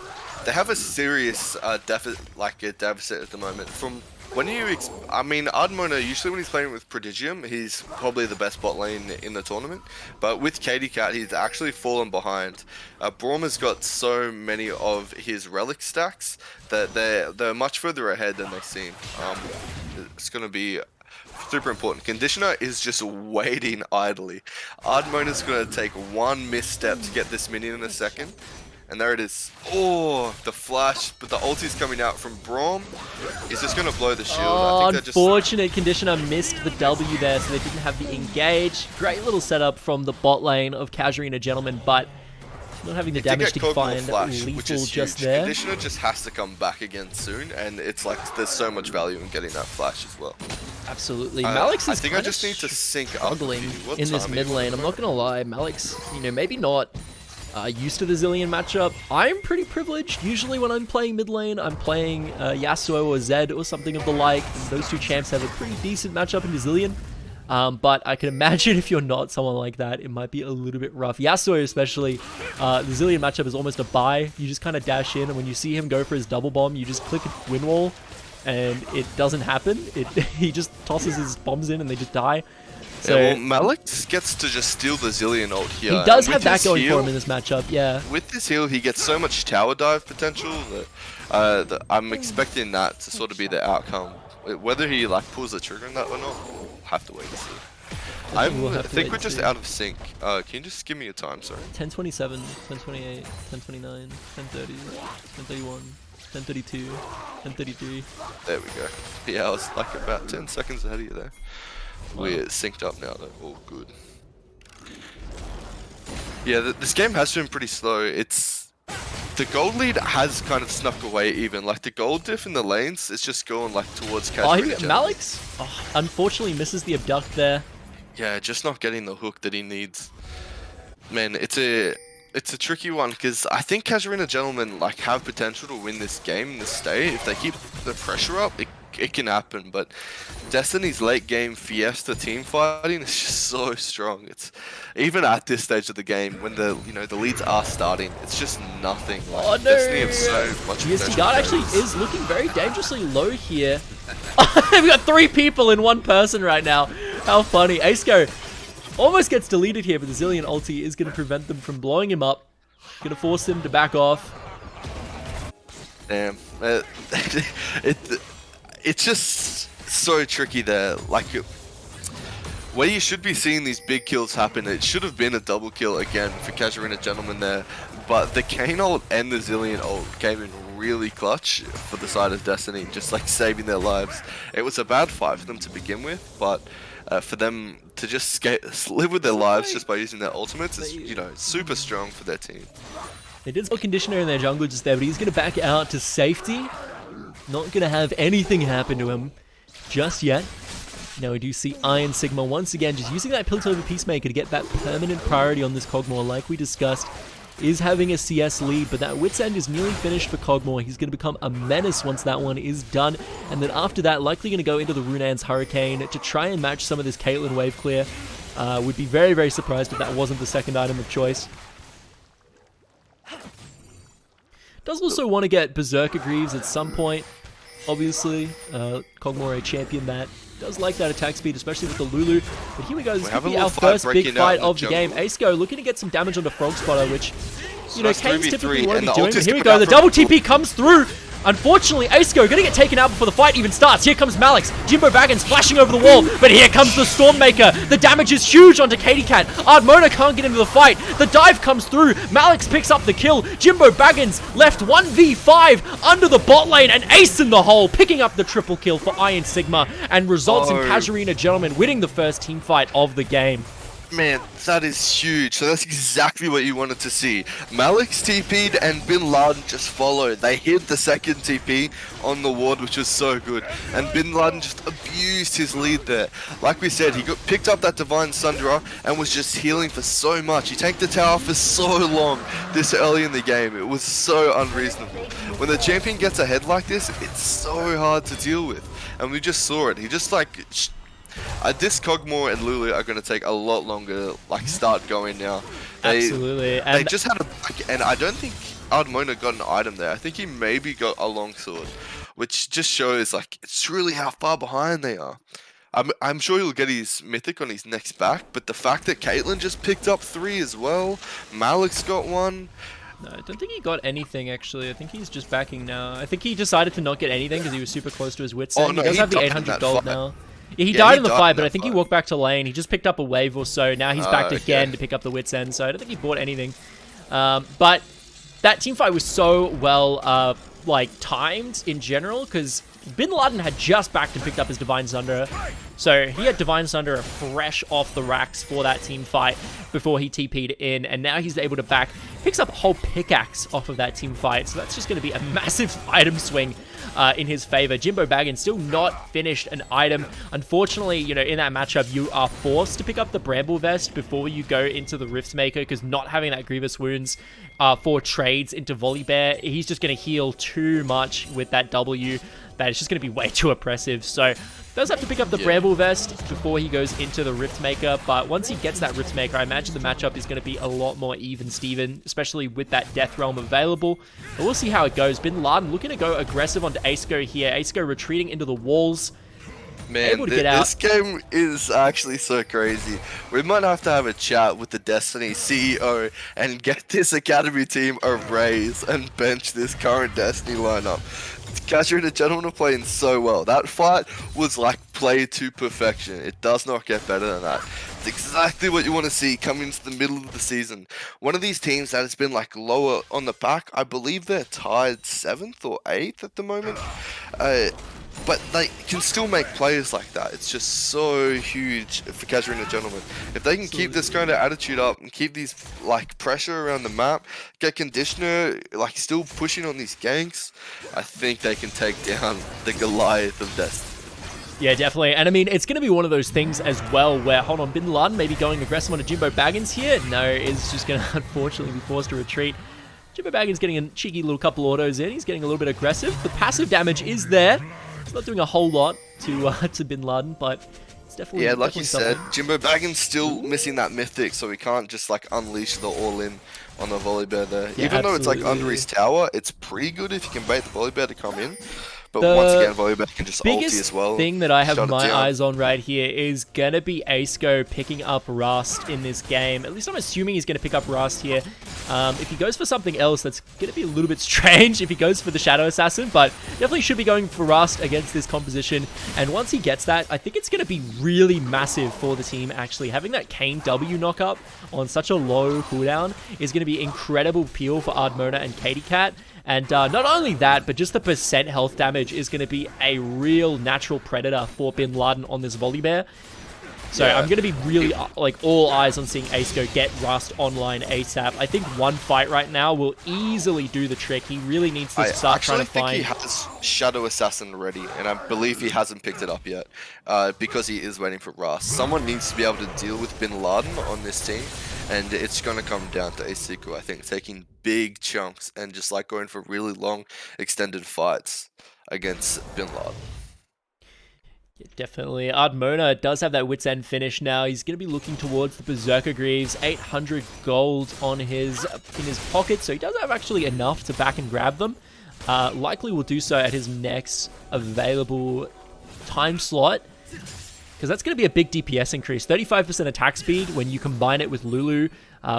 S2: They have a serious deficit at the moment. From when I mean, Ardmona, usually when he's playing with Prodigium, he's probably the best bot lane in the tournament. But with Katy Cat, he's actually fallen behind. Braum has got so many of his relic stacks that they're much further ahead than they seem. It's going to be super important. Conditioner is just waiting idly. Ardmona's going to take one misstep to get this minion in a second. And there it is. Oh, the flash, but the ulti's coming out from Braum. He's just going to blow the shield.
S1: Oh, unfortunate. Conditioner missed the W there, so they didn't have the engage. Great little setup from the bot lane of Casuarina Gentleman, but not having the damage to find lethal just there.
S2: Conditioner just has to come back again soon, and it's like there's so much value in getting that flash as well.
S1: Absolutely. Malix is
S2: I just need to sync up
S1: struggling in this mid lane. I'm not going to lie. Malix, you know, maybe not used to the Zillion matchup. I'm pretty privileged. Usually when I'm playing mid lane, I'm playing Yasuo or Zed or something of the like. And those two champs have a pretty decent matchup in the Zillion. But I can imagine if you're not someone like that, it might be a little bit rough. Yasuo especially, the Zillion matchup is almost a buy. You just kind of dash in, and when you see him go for his double bomb, you just click a win wall, and it doesn't happen. He just tosses his bombs in, and they just die. So,
S2: yeah, well, Malix gets to just steal the Zillion ult here.
S1: He does have that going for him in this matchup, yeah.
S2: With this heal, he gets so much tower dive potential that I'm expecting that to sort of be the outcome. Whether he like pulls the trigger on that or not, we'll have to wait and see. I think we're just out of sync. Can you just give me a time, sorry?
S1: 10:27, 10:28, 10:29, 10:30, 10:31, 10:32, 10:33.
S2: There we go. Yeah, I was like about 10 seconds ahead of you there. We're synced up now though, all good. Yeah, this game has been pretty slow. The gold lead has kind of snuck away even. Like the gold diff in the lanes, it's just going like towards Casuarina.
S1: Malix, unfortunately misses the abduct there.
S2: Yeah, just not getting the hook that he needs. Man, it's a tricky one because I think Casuarina Gentlemen like have potential to win this game in this state. If they keep the pressure up, it can happen. But Destiny's late game Fiesta team fighting is just so strong. It's even at this stage of the game when the leads are starting, it's just nothing. Like,
S1: oh no!
S2: Destiny have so much
S1: DST Guard actually is looking very dangerously low here. We've got 3 people in one person right now. How funny. Aceco almost gets deleted here, but the Zillion ulti is going to prevent them from blowing him up. Going to force him to back off.
S2: Damn. It's just so tricky there. Like, where you should be seeing these big kills happen, it should have been a double kill again for Casuarina Gentlemen there. But the Kayn ult and the Zillion ult came in really clutch for the side of Destiny, just like saving their lives. It was a bad fight for them to begin with, but for them to just live with their lives just by using their ultimates is, super strong for their team.
S1: They did spell Conditioner in their jungle just there, but he's going to back out to safety. Not going to have anything happen to him just yet. Now we do see Iron Sigma once again just using that Piltover Peacemaker to get that permanent priority on this Kog'Maw, like we discussed. Is having a CS lead, but that Wit's End is nearly finished for Kog'Maw. He's going to become a menace once that one is done, and then after that, likely going to go into the Runaan's Hurricane to try and match some of this Caitlyn wave clear. Would be very, very surprised if that wasn't the second item of choice. Does also want to get Berserker Greaves at some point. obviously. Kog'Maw, a champion that does like that attack speed, especially with the Lulu. But here we go. This could be our first big fight of the game. ACST looking to get some damage on the Frog Spotter, which, you know, Kane's typically want to be doing. But here we go. The double TP comes through. Unfortunately, ACST going to get taken out before the fight even starts. Here comes Malix. Jimbo Baggins flashing over the wall, but here comes the Stormmaker. The damage is huge onto Katycat. Ardmona can't get into the fight. The dive comes through. Malix picks up the kill. Jimbo Baggins left 1v5 under the bot lane and ace in the hole, picking up the triple kill for Iron Sigma and results in Casuarina Gentlemen winning the first team fight of the game.
S2: Man, that is huge. So that's exactly what you wanted to see. Malix TP'd and Bin Laden just followed. They hit the second TP on the ward, which was so good. And Bin Laden just abused his lead there. Like we said, he picked up that Divine Sundra and was just healing for so much. He tanked the tower for so long this early in the game. It was so unreasonable. When the champion gets ahead like this, it's so hard to deal with. And we just saw it. He just like... this Kog'Maw and Lulu are going to take a lot longer, like, start going now.
S1: Absolutely.
S2: They just had a... And I don't think Ardmona got an item there. I think he maybe got a longsword, which just shows, like, it's really how far behind they are. I'm sure he'll get his mythic on his next back, but the fact that Caitlyn just picked up 3 as well, Malik's got 1...
S1: No, I don't think he got anything, actually. I think he's just backing now. I think he decided to not get anything because he was super close to his wits end.
S2: Oh, no,
S1: he does have the 800 gold now. Yeah, he died in the fight, but I think he walked back to lane. He just picked up a wave or so. Now he's back again to pick up the wits end, so I don't think he bought anything. But that team fight was so well like timed in general, because Bin Laden had just backed and picked up his Divine Sunder. So he had Divine Sunder fresh off the racks for that team fight before he TP'd in, and now he's able to back, picks up a whole pickaxe off of that team fight. So that's just going to be a massive item swing in his favor. Jimbo Baggins still not finished an item. Unfortunately, you know, in that matchup, you are forced to pick up the Bramble Vest before you go into the Riftmaker, because not having that Grievous Wounds for trades into Volibear, he's just going to heal too much with that W. That it's just going to be way too oppressive. So does have to pick up the Bramble Vest before he goes into the Riftmaker, but once he gets that Riftmaker, I imagine the matchup is going to be a lot more even, Steven, especially with that Death Realm available. But we'll see how it goes. Bin Laden looking to go aggressive onto ACST here. ACST retreating into the walls.
S2: Man, this game is actually so crazy. We might have to have a chat with the Destiny CEO and get this Academy team a raise and bench this current Destiny lineup. Casuarina Gentlemen are playing so well. That fight was like play to perfection. It does not get better than that. It's exactly what you want to see coming into the middle of the season. One of these teams that has been like lower on the pack, I believe they're tied 7th or 8th at the moment. But they can still make players like that. It's just so huge for Casuarina Gentlemen. If they can keep this kind of attitude up and keep these like pressure around the map, get Conditioner like still pushing on these ganks, I think they can take down the Goliath of Destiny.
S1: Yeah, definitely. And I mean, it's going to be one of those things as well where, hold on, Bin Laden maybe going aggressive on a Jimbo Baggins here. No, is just going to unfortunately be forced to retreat. Jimbo Baggins getting a cheeky little couple autos in. He's getting a little bit aggressive. The passive damage is there. It's not doing a whole lot to Bin Laden, but it's definitely
S2: like you
S1: something.
S2: said, Jimbo Baggins still missing that mythic, so we can't just like unleash the all-in on the Volibear there.
S1: Yeah,
S2: even though it's like under his tower, it's pretty good if you can bait the Volibear to come in. But once again, Volibear can just ulti as well.
S1: The biggest thing that I have my eyes on right here is going to be ACST picking up Rust in this game. At least I'm assuming he's going to pick up Rust here. If he goes for something else, that's going to be a little bit strange if he goes for the Shadow Assassin, but definitely should be going for Rust against this composition. And once he gets that, I think it's going to be really massive for the team, actually. Having that Kayn W knock-up on such a low cooldown is going to be incredible peel for Ardmona and Katycat. And not only that, but just the percent health damage is going to be a real natural predator for Bin Laden on this Volibear. So I'm going to be really like all eyes on seeing ACST get Rust online ASAP. I think one fight right now will easily do the trick. He really needs to start trying to find...
S2: I think he has Shadow Assassin ready, and I believe he hasn't picked it up yet because he is waiting for Rust. Someone needs to be able to deal with Bin Laden on this team, and it's going to come down to ACST, I think, taking big chunks and just like going for really long extended fights against Bin Laden.
S1: Yeah, definitely. Ardmona does have that Wits End finish now. He's going to be looking towards the Berserker Greaves. 800 gold on in his pocket, so he does have actually enough to back and grab them. likely will do so at his next available time slot, because that's going to be a big DPS increase. 35% attack speed when you combine it with Lulu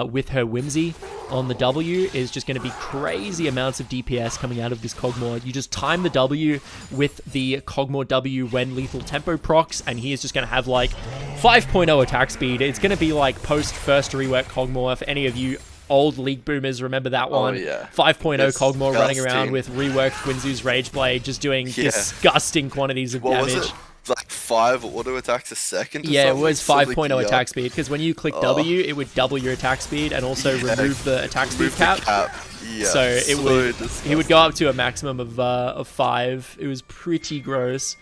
S1: with her Whimsy on the W is just going to be crazy amounts of DPS coming out of this Cogmore. You just time the W with the Cogmore W when lethal tempo procs, and he is just going to have like 5.0 attack speed. It's going to be like post first rework Cogmore. If any of you old League boomers remember that one.
S2: Oh, yeah.
S1: 5.0
S2: It's
S1: Cogmore running around
S2: disgusting.
S1: with reworked Quinzu's Rage Blade, just doing disgusting quantities of
S2: What
S1: damage.
S2: was it? Like 5 auto attacks a second? Or
S1: Yeah, it
S2: something?
S1: was
S2: Something
S1: 5.0
S2: yuck.
S1: attack speed, because when you click W, it would double your attack speed and also remove the attack speed
S2: Remove the
S1: cap.
S2: Yeah,
S1: So it would,
S2: disgusting.
S1: he would go up to a maximum of 5. It was pretty gross.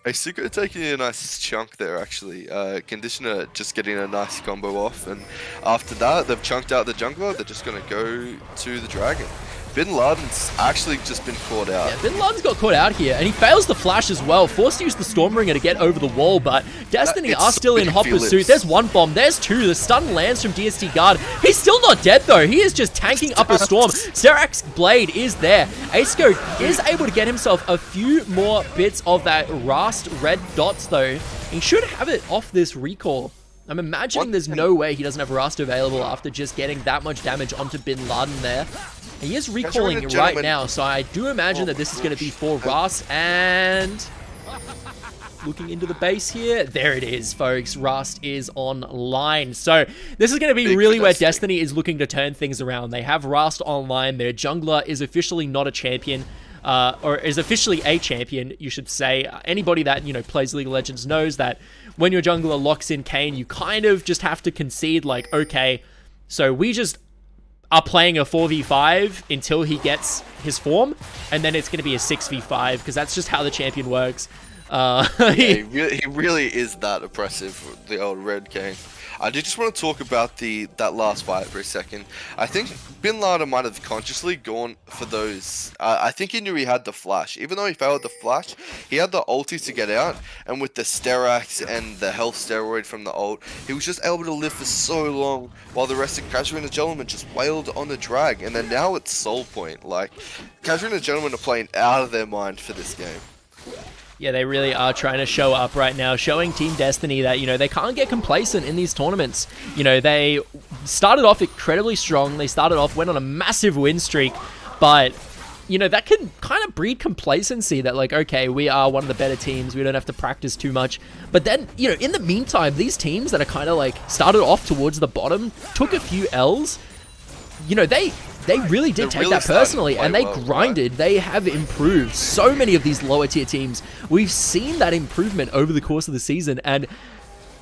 S2: Asuka taking a nice chunk there, actually. Conditioner just getting a nice combo off, and after that, they've chunked out the jungler. They're just going to go to the dragon. Bin Laden's actually just been caught out.
S1: Yeah, Bin Laden's got caught out here, and he fails the flash as well. Forced to use the Stormbringer to get over the wall, but Destiny
S2: It's
S1: are still in
S2: so
S1: Hopper's
S2: Philips.
S1: suit. There's one bomb, there's two. The stun lands from DST Guard. He's still not dead, though. He is just tanking up a storm. Sterak's Blade is there. Aceco is able to get himself a few more bits of that Rast red dots, though. He should have it off this recall. I'm imagining there's no way he doesn't have Rast available after just getting that much damage onto Bin Laden there. He is recalling right now, so I do imagine that this is going to be for Rast, and looking into the base here, there it is, folks. Rast is online. So this is going to be really where Destiny is looking to turn things around. They have Rast online. Their jungler is officially not a champion. Or is officially a champion, you should say. Anybody that, you know, plays League of Legends knows that when your jungler locks in Kayn, you kind of just have to concede, like, okay, so we just are playing a 4v5 until he gets his form, and then it's going to be a 6v5, because that's just how the champion works.
S2: He really is that oppressive, the old Red King. I did just want to talk about that last fight for a second. I think Bin Laden might have consciously gone for those. I think he knew he had the flash. Even though he failed the flash, he had the ulti to get out. And with the Sterax and the health steroid from the ult, he was just able to live for so long while the rest of Casuarina Gentlemen just wailed on the drag. And then now it's Soul Point. Like, Casuarina Gentlemen are playing out of their mind for this game.
S1: Yeah, they really are trying to show up right now, showing Team Destiny that, you know, they can't get complacent in these tournaments. You know, they started off incredibly strong. They went on a massive win streak, but, you know, that can kind of breed complacency that, like, okay, we are one of the better teams. We don't have to practice too much. But then, you know, in the meantime, these teams that are kind of, like, started off towards the bottom, took a few Ls, you know, they really did take that personally, and they grinded. They have improved. So many of these lower tier teams, we've seen that improvement over the course of the season, and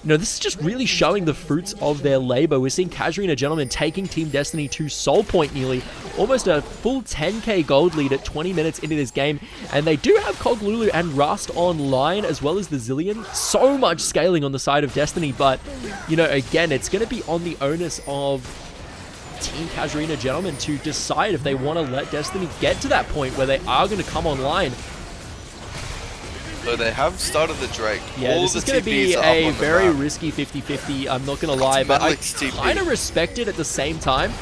S1: you know, this is just really showing the fruits of their labor. We're seeing Casuarina Gentlemen taking Team Destiny to Soul Point nearly, almost a full 10k gold lead at 20 minutes into this game, and they do have Cog Lulu and Rast online, as well as the Zillion. So much scaling on the side of Destiny, but you know, again, it's going to be on the onus of Team Casuarina Gentlemen to decide if they want to let Destiny get to that point where they are going to come online.
S2: So they have started the Drake.
S1: Yeah, this is going to be a very risky 50-50, I'm not going to lie, but I kind of respect it at the same time.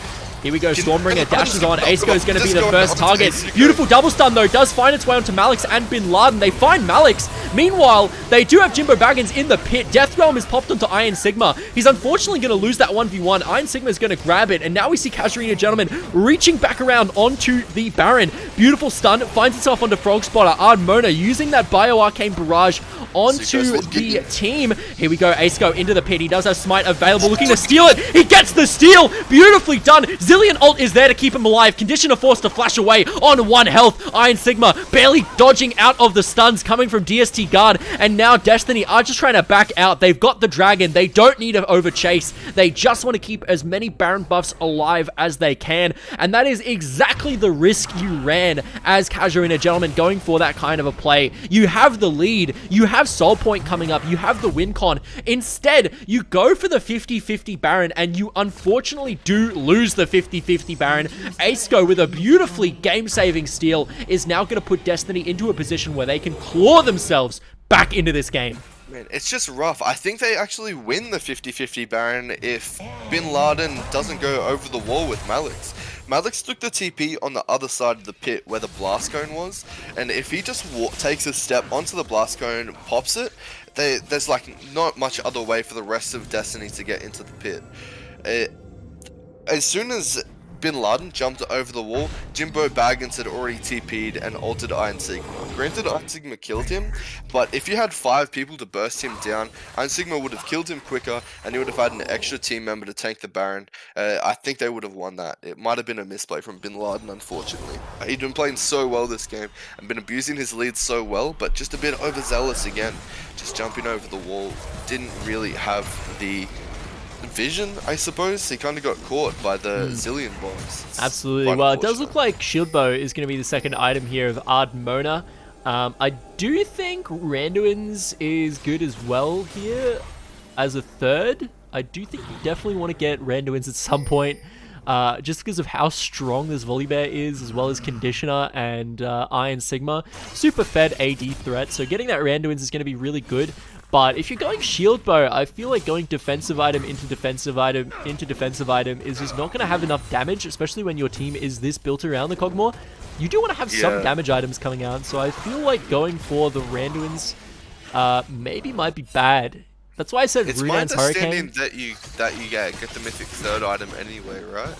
S1: Here we go, Stormbringer dashes on. Aceco is going to be the first target. Beautiful double stun, though, does find its way onto Malix and Bin Laden. They find Malix. Meanwhile, they do have Jimbo Baggins in the pit. Death Realm is popped onto Iron Sigma. He's unfortunately going to lose that 1v1. Iron Sigma is going to grab it, and now we see Casuarina Gentlemen reaching back around onto the Baron. Beautiful stun, finds itself onto Frog Spotter. Ardmona using that Bio Arcane Barrage onto the team. Here we go, Aceco into the pit. He does have Smite available, looking to steal it. He gets the steal. Beautifully done. Zillion ult is there to keep him alive. Conditioner forced to flash away on 1 health. Iron Sigma barely dodging out of the stuns coming from DST Guard. And now Destiny are just trying to back out. They've got the dragon. They don't need to overchase. They just want to keep as many Baron buffs alive as they can. And that is exactly the risk you ran as Casuarina Gentlemen, going for that kind of a play. You have the lead. You have Soul Point coming up. You have the win con. Instead, you go for the 50-50 Baron, and you unfortunately do lose the 50-50 Baron. Aceco, with a beautifully game-saving steal, is now going to put Destiny into a position where they can claw themselves back into this game.
S2: Man, it's just rough. I think they actually win the 50-50 Baron if Bin Laden doesn't go over the wall with Malix. Maddox took the TP on the other side of the pit where the blast cone was, and if he just takes a step onto the blast cone, pops it, there's like not much other way for the rest of Destiny to get into the pit. As soon as Bin Laden jumped over the wall, Jimbo Baggins had already TP'd and altered Iron Sigma. Granted, Iron Sigma killed him, but if you had 5 people to burst him down, Iron Sigma would have killed him quicker, and he would have had an extra team member to tank the Baron. I think they would have won that. It might have been a misplay from Bin Laden, unfortunately. He'd been playing so well this game, and been abusing his lead so well, but just a bit overzealous again. Just jumping over the wall. Didn't really have the vision, I suppose. He kind of got caught by the zillion bombs.
S1: Absolutely. Well, it does look like Shield Bow is going to be the second item here of Ardmona. I do think Randuin's is good as well here as a third. I do think you definitely want to get Randuin's at some point, just because of how strong this Volibear is, as well as Conditioner and Iron Sigma. Super fed AD threat, so getting that Randuin's is going to be really good. But if you're going Shield Bow, I feel like going defensive item into defensive item into defensive item is just not going to have enough damage, especially when your team is this built around the Cogmore. You do want to have some damage items coming out, so I feel like going for the Randuin's maybe might be bad. That's why I said Runan's Hurricane.
S2: It's my understanding that you get the mythic third item anyway, right?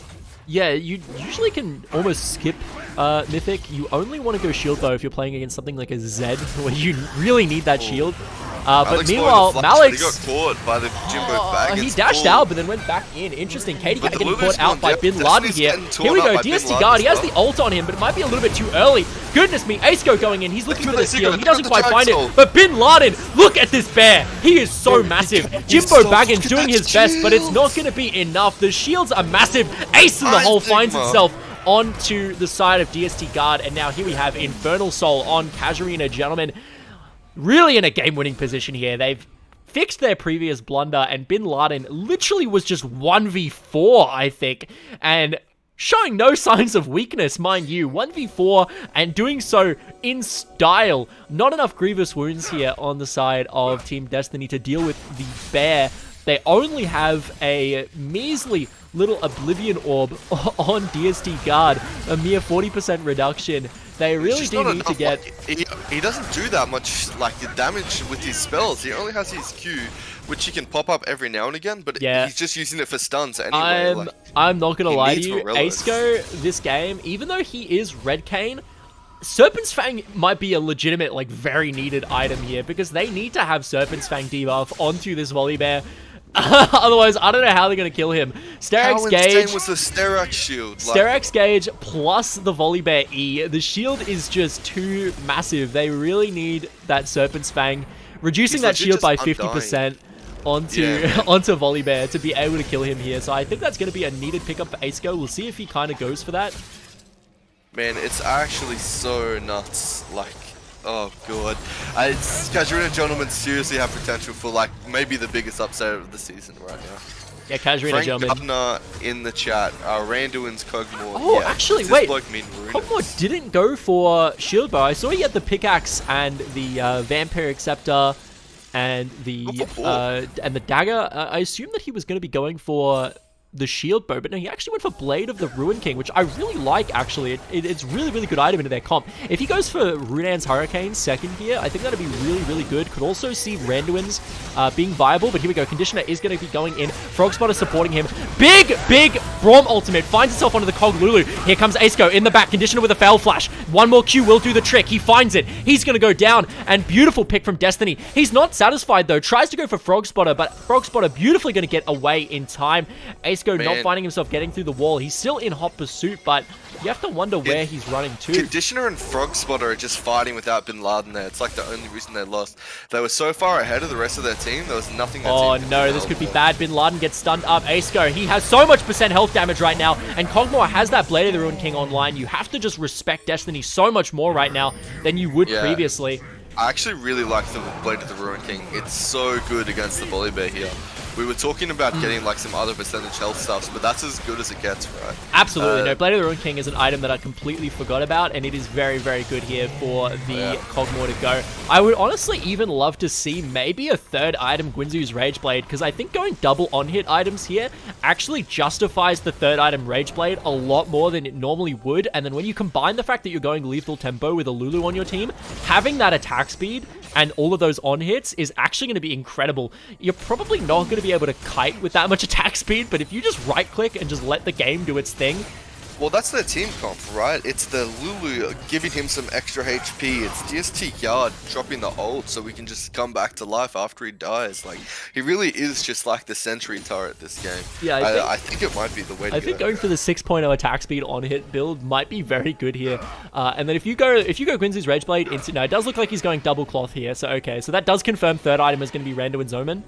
S1: Yeah, you usually can almost skip Mythic. You only want to go Shield Bow if you're playing against something like a Zed, where you really need that shield. But meanwhile, Malix...
S2: He got caught by the Jimbo Baggins.
S1: He dashed out, but then went back in. Interesting. Katie getting caught out by Bin Laden here. Here we go. DST Guard. He has the ult on him, but it might be a little bit too early. Goodness me. Aceco going in. He's looking for the steal. He doesn't quite find it. But Bin Laden, look at this bear. He is so massive. Jimbo Baggins doing his best, but it's not going to be enough. The shields are massive. Ace in the hole finds itself onto the side of DST Guard. And now here we have Infernal Soul on Casuarina, gentlemen. Really in a game-winning position here. They've fixed their previous blunder, and Bin Laden literally was just 1v4, I think, and showing no signs of weakness, mind you. 1v4, and doing so in style. Not enough grievous wounds here on the side of Team Destiny to deal with the bear. They only have a measly little Oblivion Orb on DST Guard, a mere 40% reduction. They really do need to get...
S2: He doesn't do that much damage with his spells. He only has his Q, which he can pop up every now and again, but he's just using it for stuns anyway.
S1: I'm not going to lie to you. Aceco, this game, even though he is Red Cane, Serpent's Fang might be a legitimate, very needed item here, because they need to have Serpent's Fang debuff onto this Volibear. Otherwise, I don't know how they're going to kill him. Sterax Gauge.
S2: How insane was the Sterax shield?
S1: Sterax Gauge plus the Volibear E. The shield is just too massive. They really need that Serpent's Fang. Reducing that shield by 50% onto Volibear to be able to kill him here. So I think that's going to be a needed pickup for Aceco. We'll see if he kind of goes for that.
S2: Man, it's actually so nuts. Oh god. Casuarina gentlemen seriously have potential for maybe the biggest upset of the season right now.
S1: Yeah, Casuarina gentlemen.
S2: Gardner in the chat. Randuin's Cogmore.
S1: Oh, actually, wait. Cogmore didn't go for Shield Bow. I saw he had the pickaxe and the Vampiric Scepter and the dagger. I assumed that he was going to be going for the Shield Bow, but no, he actually went for Blade of the Ruin King, which I really like, actually. It's really, really good item into their comp. If he goes for Runan's Hurricane second here, I think that'd be really, really good. Could also see Randuin's being viable, but here we go. Conditioner is going to be going in. Frogspotter supporting him. Big Braum ultimate finds itself onto the Cog Lulu. Here comes Aceco in the back. Conditioner with a Foul Flash. One more Q will do the trick. He finds it. He's going to go down, and beautiful pick from Destiny. He's not satisfied, though. Tries to go for Frogspotter, but Frogspotter beautifully going to get away in time. Aceco not finding himself getting through the wall. He's still in hot pursuit, but you have to wonder where he's running to.
S2: Conditioner and Frogspotter are just fighting without Bin Laden there. It's the only reason they lost. They were so far ahead of the rest of their team, there was nothing that team
S1: no, this could be bad. Bin Laden gets stunned up. Aceco, he has so much % health damage right now, and Cogmore has that Blade of the Ruin King online. You have to just respect Destiny so much more right now than you would previously.
S2: I actually really like the Blade of the Ruin King. It's so good against the Volibear here. we were talking about getting like some other percentage health stuffs, but that's as good as it gets, right?
S1: Absolutely. No, Blade of the Ruined King is an item that I completely forgot about, and it is very, very good here for the Cogmore to go. I would honestly even love to see maybe a third item, Guinzu's Rage Blade, because I think going double on-hit items here actually justifies the third item, Rage Blade, a lot more than it normally would. And then when you combine the fact that you're going lethal tempo with a Lulu on your team, having that attack speed and all of those on-hits is actually going to be incredible. You're probably not going to be able to kite with that much attack speed, but if you just right-click and just let the game do its thing...
S2: Well, that's their team comp, right? It's the Lulu giving him some extra HP. It's DST Guard dropping the ult so we can just come back to life after he dies. Like, he really is just like the sentry turret this game.
S1: Yeah,
S2: I think it might be the way to go.
S1: I think going for the 6.0 attack speed on-hit build might be very good here. And then if you go Guinzu's Rage Blade, now it does look like he's going double cloth here, so okay. So that does confirm third item is going to be Randuin's Omen.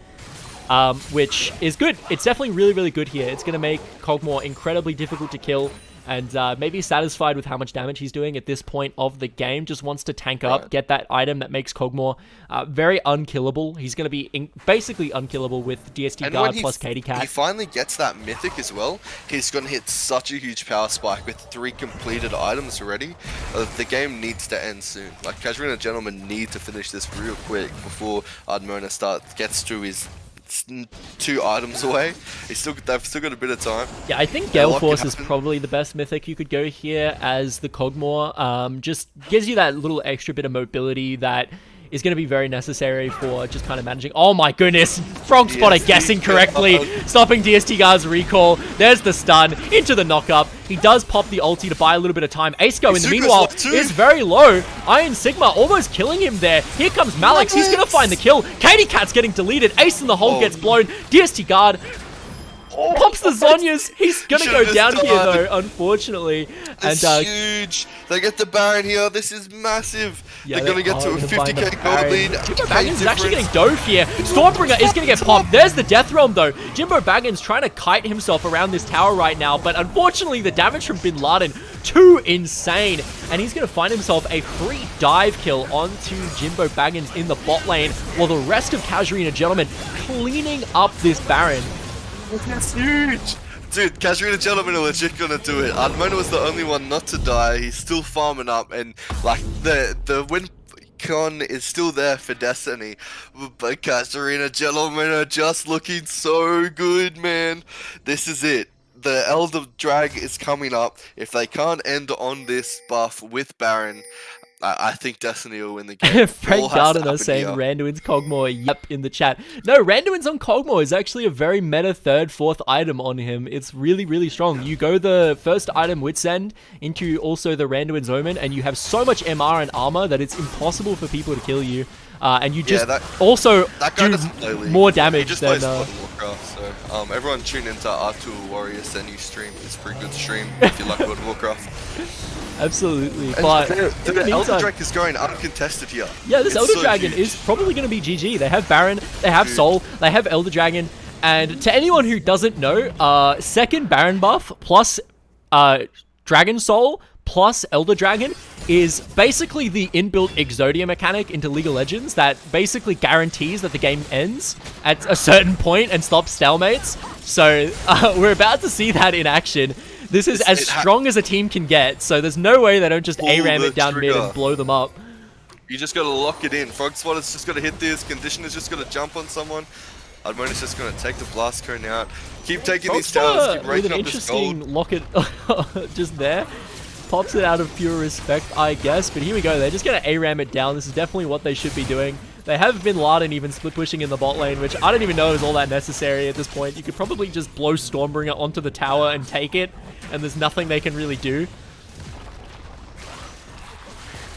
S1: Which is good. It's definitely really, really good here. It's going to make Cogmore incredibly difficult to kill, and maybe satisfied with how much damage he's doing at this point of the game. Just wants to tank up, get that item that makes Cogmore very unkillable. He's going to be basically unkillable with DST Guard plus Katie Cat.
S2: He finally gets that Mythic as well. He's going to hit such a huge power spike with 3 completed items already. The game needs to end soon. Like, Casuarina Gentleman need to finish this real quick before Ardmona gets to his 2 items away. They've still got a bit of time.
S1: Yeah, I think Gale Force is probably the best mythic you could go here as the Cogmore. Just gives you that little extra bit of mobility that is going to be very necessary for just kind of managing. Oh my goodness, Frog Spotter guessing correctly, stopping DST Guard's recall. There's the stun into the knockup. He does pop the ulti to buy a little bit of time. Aceco in the meanwhile is very low. Iron Sigma almost killing him there. Here comes Malix. He's going to find the kill. Katie Cat's getting deleted. Ace in the hole gets blown. DST Guard pops the Zhonya's. He's gonna go down here though, unfortunately.
S2: It's huge. They get the Baron here. This is massive.
S1: Yeah,
S2: they're gonna get to a 50k gold lead.
S1: Jimbo Baggins is actually getting dove here. Stormbringer is gonna get popped. There's the Death Realm though. Jimbo Baggins trying to kite himself around this tower right now, but unfortunately the damage from Bin Laden too insane, and he's gonna find himself a free dive kill onto Jimbo Baggins in the bot lane, while the rest of Casuarina Gentlemen cleaning up this Baron.
S2: That's huge! Dude, Casuarina Gentlemen are legit gonna do it. Ardmona was the only one not to die. He's still farming up, and like the win con is still there for Destiny. But Casuarina Gentlemen are just looking so good, man. This is it. The Elder Drag is coming up. If they can't end on this buff with Baron, I think Destiny will win the game.
S1: Frank Gardner saying Randuin's Cogmore, yep, in the chat. No, Randuin's on Cogmore is actually a very meta 3rd, 4th item on him. It's really, really strong. You go the first item Wit's End into also the Randuin's Omen, and you have so much MR and armor that it's impossible for people to kill you. And you just also do more damage than...
S2: Warcraft, so everyone tune into R2 Warriors, their new stream. It's a pretty good stream if you like World of Warcraft.
S1: Absolutely, but
S2: the Elder Dragon is going uncontested here.
S1: Yeah, this Elder Dragon is probably going to be GG. They have Baron, they have Soul, they have Elder Dragon, and to anyone who doesn't know, second Baron buff plus Dragon Soul plus Elder Dragon is basically the inbuilt Exodia mechanic into League of Legends that basically guarantees that the game ends at a certain point and stops stalemates. So we're about to see that in action. This is as strong as a team can get, so there's no way they don't just ARAM it down mid and blow them up.
S2: You just gotta lock it in. Frog Spotter's just gotta hit this, Conditioner's just gotta jump on someone. Ardmona's just gonna take the blast cone out. Keep taking these towers, keep raking up this gold.
S1: Interesting locket just there. Pops it out of pure respect, I guess, but here we go. They're just gonna ARAM it down. This is definitely what they should be doing. They have Bin Laden even split pushing in the bot lane, which I don't even know is all that necessary at this point. You could probably just blow Stormbringer onto the tower and take it, and there's nothing they can really do.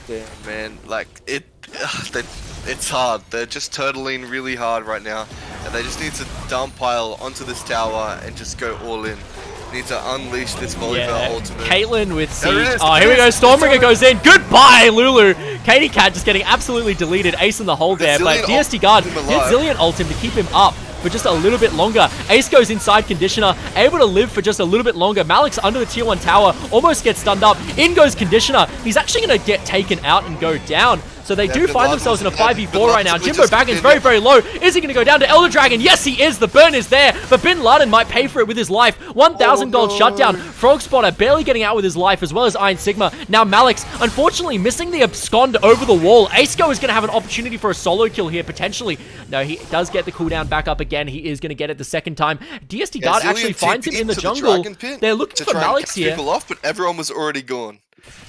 S2: Yeah, man, like, it's hard. They're just turtling really hard right now, and they just need to dump pile onto this tower and just go all in. Need to unleash this Volibear ultimate.
S1: Caitlyn with Siege. Oh, here we go. Stormbringer goes in. Goodbye, Lulu. Katie Cat just getting absolutely deleted. Ace in the hole there, but DST Guard did Zillion ult him to keep him up for just a little bit longer. Ace goes inside Conditioner, able to live for just a little bit longer. Malix under the tier 1 tower, almost gets stunned up. In goes Conditioner. He's actually going to get taken out and go down. So they
S2: Yeah,
S1: do
S2: Bin
S1: find
S2: Laden
S1: themselves in a
S2: was dead. Bin
S1: 5v4 right now.
S2: Laden
S1: Jimbo
S2: just
S1: Baggin's
S2: did
S1: very,
S2: it.
S1: very low. Is he going to go down to Elder Dragon? Yes, he is. The burn is there, but Bin Laden might pay for it with his life. 1,000 gold
S2: no.
S1: shutdown. Frog Spotter barely getting out with his life, as well as Iron Sigma. Now Malix, unfortunately, missing the abscond over the wall. Aceco is going to have an opportunity for a solo kill here, potentially. No, he does get the cooldown back up again. He is going to get it the second time. DST Guard actually finds him in the jungle. They're looking for Malix here.
S2: People off, but everyone was already gone.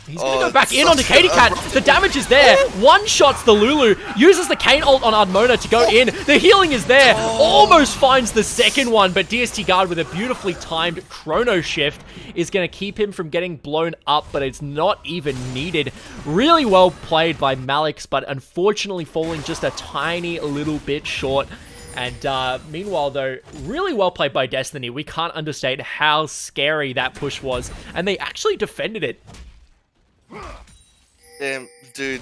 S1: He's going to go back in onto Katie Cat. The damage is there. One-shots the Lulu. Uses the Kane ult on Ardmona to go in. The healing is there. Almost finds the second one, but DST Guard with a beautifully timed chrono shift is going to keep him from getting blown up, but it's not even needed. Really well played by Malix, but unfortunately falling just a tiny little bit short. And meanwhile, though, really well played by Destiny. We can't understate how scary that push was, and they actually defended it.
S2: Damn, dude.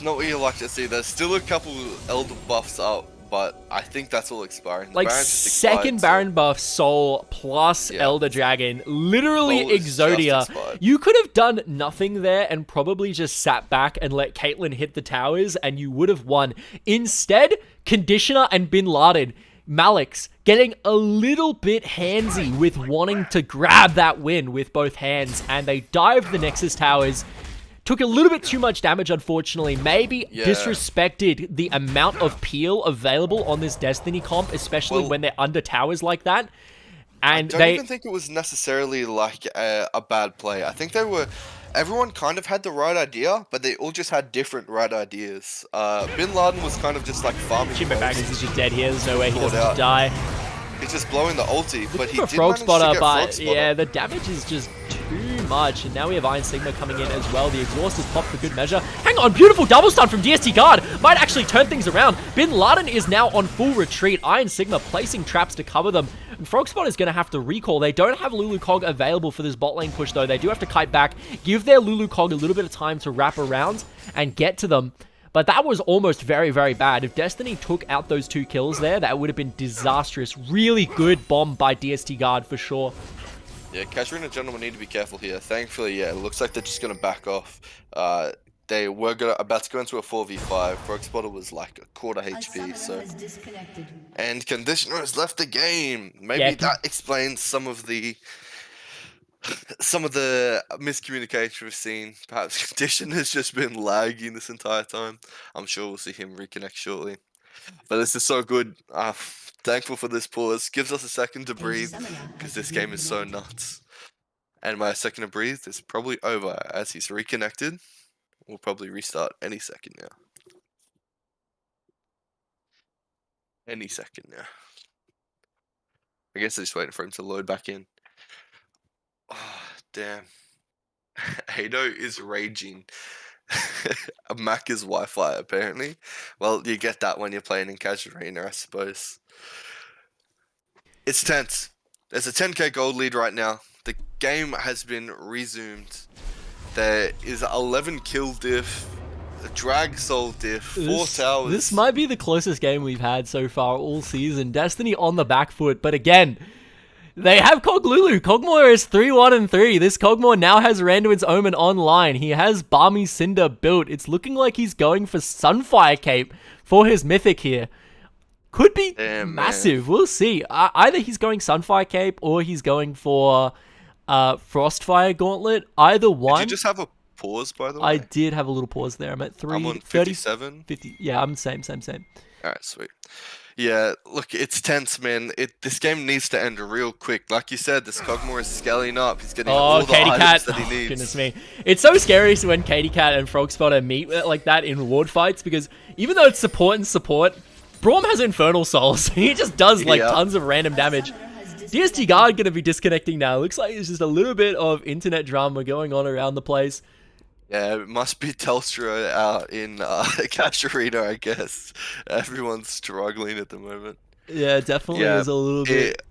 S2: Not what you like to see. There's still a couple Elder buffs up, but I think that's all expiring. The
S1: Like,
S2: Baron just
S1: second
S2: expired,
S1: Baron buff, Soul, plus Elder Dragon. Literally
S2: Soul is just
S1: Exodia.
S2: expired.
S1: You could have done nothing there and probably just sat back and let Caitlyn hit the towers, and you would have won. Instead, Conditioner and Bin Laden, Malix, getting a little bit handsy with wanting to grab that win with both hands, and they dived the Nexus towers. Took a little bit too much damage, unfortunately. Maybe disrespected the amount of peel available on this Destiny comp, especially when they're under towers like that. And
S2: I don't even think it was necessarily like a bad play. I think everyone kind of had the right idea, but they all just had different right ideas. Bin Laden was kind of just like farming.
S1: Jimbo Baggins is just dead here. There's no way he doesn't
S2: out.
S1: die.
S2: He's just blowing the ulti, but he
S1: For
S2: did
S1: Frog
S2: manage
S1: Spotter,
S2: to get Frog
S1: but
S2: Spotter.
S1: yeah, the damage is just too much. And now we have Iron Sigma coming in as well. The exhaust is popped for good measure. Hang on, beautiful double stun from DST Guard. Might actually turn things around. Bin Laden is now on full retreat. Iron Sigma placing traps to cover them. And Frog Spotter is going to have to recall. They don't have Lulu Cog available for this bot lane push, though. They do have to kite back, give their Lulu Cog a little bit of time to wrap around and get to them. But that was almost very, very bad. If Destiny took out those 2 kills there, that would have been disastrous. Really good bomb by DST Guard for sure.
S2: Yeah, Casuarina and Gentlemen need to be careful here. Thankfully, yeah, it looks like they're just going to back off. They were about to go into a 4v5. Frog Spotter was like a quarter HP, so... And Conditioner has left the game. Maybe that explains some of the miscommunication we've seen. Perhaps Condition has just been lagging this entire time. I'm sure we'll see him reconnect shortly. But this is so good. Thankful for this pause. Gives us a second to breathe, because this game is so nuts. And my second to breathe is probably over as he's reconnected. We'll probably restart any second now. Any second now. I guess they're just waiting for him to load back in. Oh, damn. Hado is raging. Mac is Wi-Fi, apparently. Well, you get that when you're playing in Casuarina, I suppose. It's tense. There's a 10k gold lead right now. The game has been resumed. There is 11 kill diff, a drag soul diff, 4 towers.
S1: This might be the closest game we've had so far all season. Destiny on the back foot, but again, they have Coglulu. Kog'Maw is 3-1-3. This Kog'Maw now has Randuin's Omen online. He has Balmy Cinder built. It's looking like he's going for Sunfire Cape for his mythic here. Could be massive. Man. We'll see. Either he's going Sunfire Cape or he's going for Frostfire Gauntlet. Either one.
S2: Did you just have a pause, by the way?
S1: I did have a little pause there. I'm at 3.
S2: I'm on 57.
S1: 50. Yeah, I'm same.
S2: Alright, sweet. Yeah, look, it's tense, man. This game needs to end real quick. Like you said, this Kog'Maw is scaling up. He's getting all the items that he needs.
S1: Goodness me. It's so scary when Katie Cat and Frog Spotter meet like that in ward fights, because even though it's support and support, Braum has Infernal Souls. He just does like tons of random damage. DST Guard going to be disconnecting now. Looks like there's just a little bit of internet drama going on around the place.
S2: Yeah, it must be Telstra out in Casuarina, I guess. Everyone's struggling at the moment.
S1: Yeah, definitely is a little bit.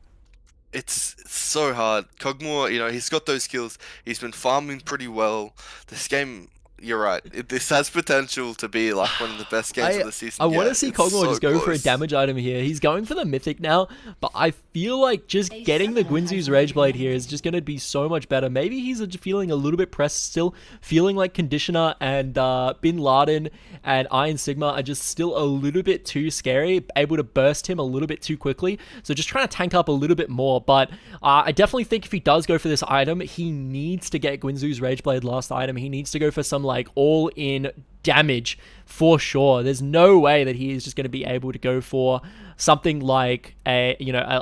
S2: It's so hard. Kog'Maw, you know, he's got those skills. He's been farming pretty well. This game, you're right. This has potential to be like one of the best games of the season.
S1: I want to see Kog'Maw just go for a damage item here. He's going for the Mythic now, but I feel like just getting the Guinzu's Rage Blade here is just going to be so much better. Maybe he's feeling a little bit pressed still, feeling like Conditioner and Bin Laden and Iron Sigma are just still a little bit too scary, able to burst him a little bit too quickly. So just trying to tank up a little bit more. But I definitely think if he does go for this item, he needs to get Guinzu's Rage Blade last item. He needs to go for some like all-in damage for sure. There's no way that he is just going to be able to go for something like a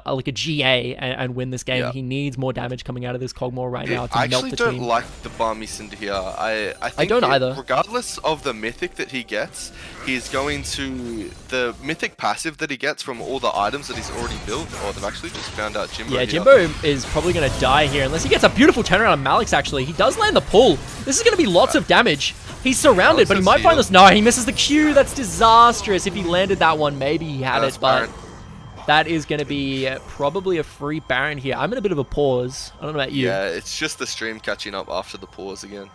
S1: like a GA and win this game. He needs more damage coming out of this Cogmore right now to melt the team.
S2: I actually don't like the Barmy Cinder here. I think
S1: I don't either.
S2: Regardless of the mythic that he gets, he's going to the mythic passive that he gets from all the items that he's already built. Oh, they've actually just found out Jimbo.
S1: Yeah, Jimbo is probably going to die here unless he gets a beautiful turnaround on Malix. Actually, he does land the pull. This is going to be lots of damage. He's surrounded, but he might find this. No, he misses the Q. That's disastrous. If he landed that one, maybe he had it, but that is going to be probably a free Baron here. I'm in a bit of a pause. I don't know about you.
S2: Yeah, it's just the stream catching up after the pause again.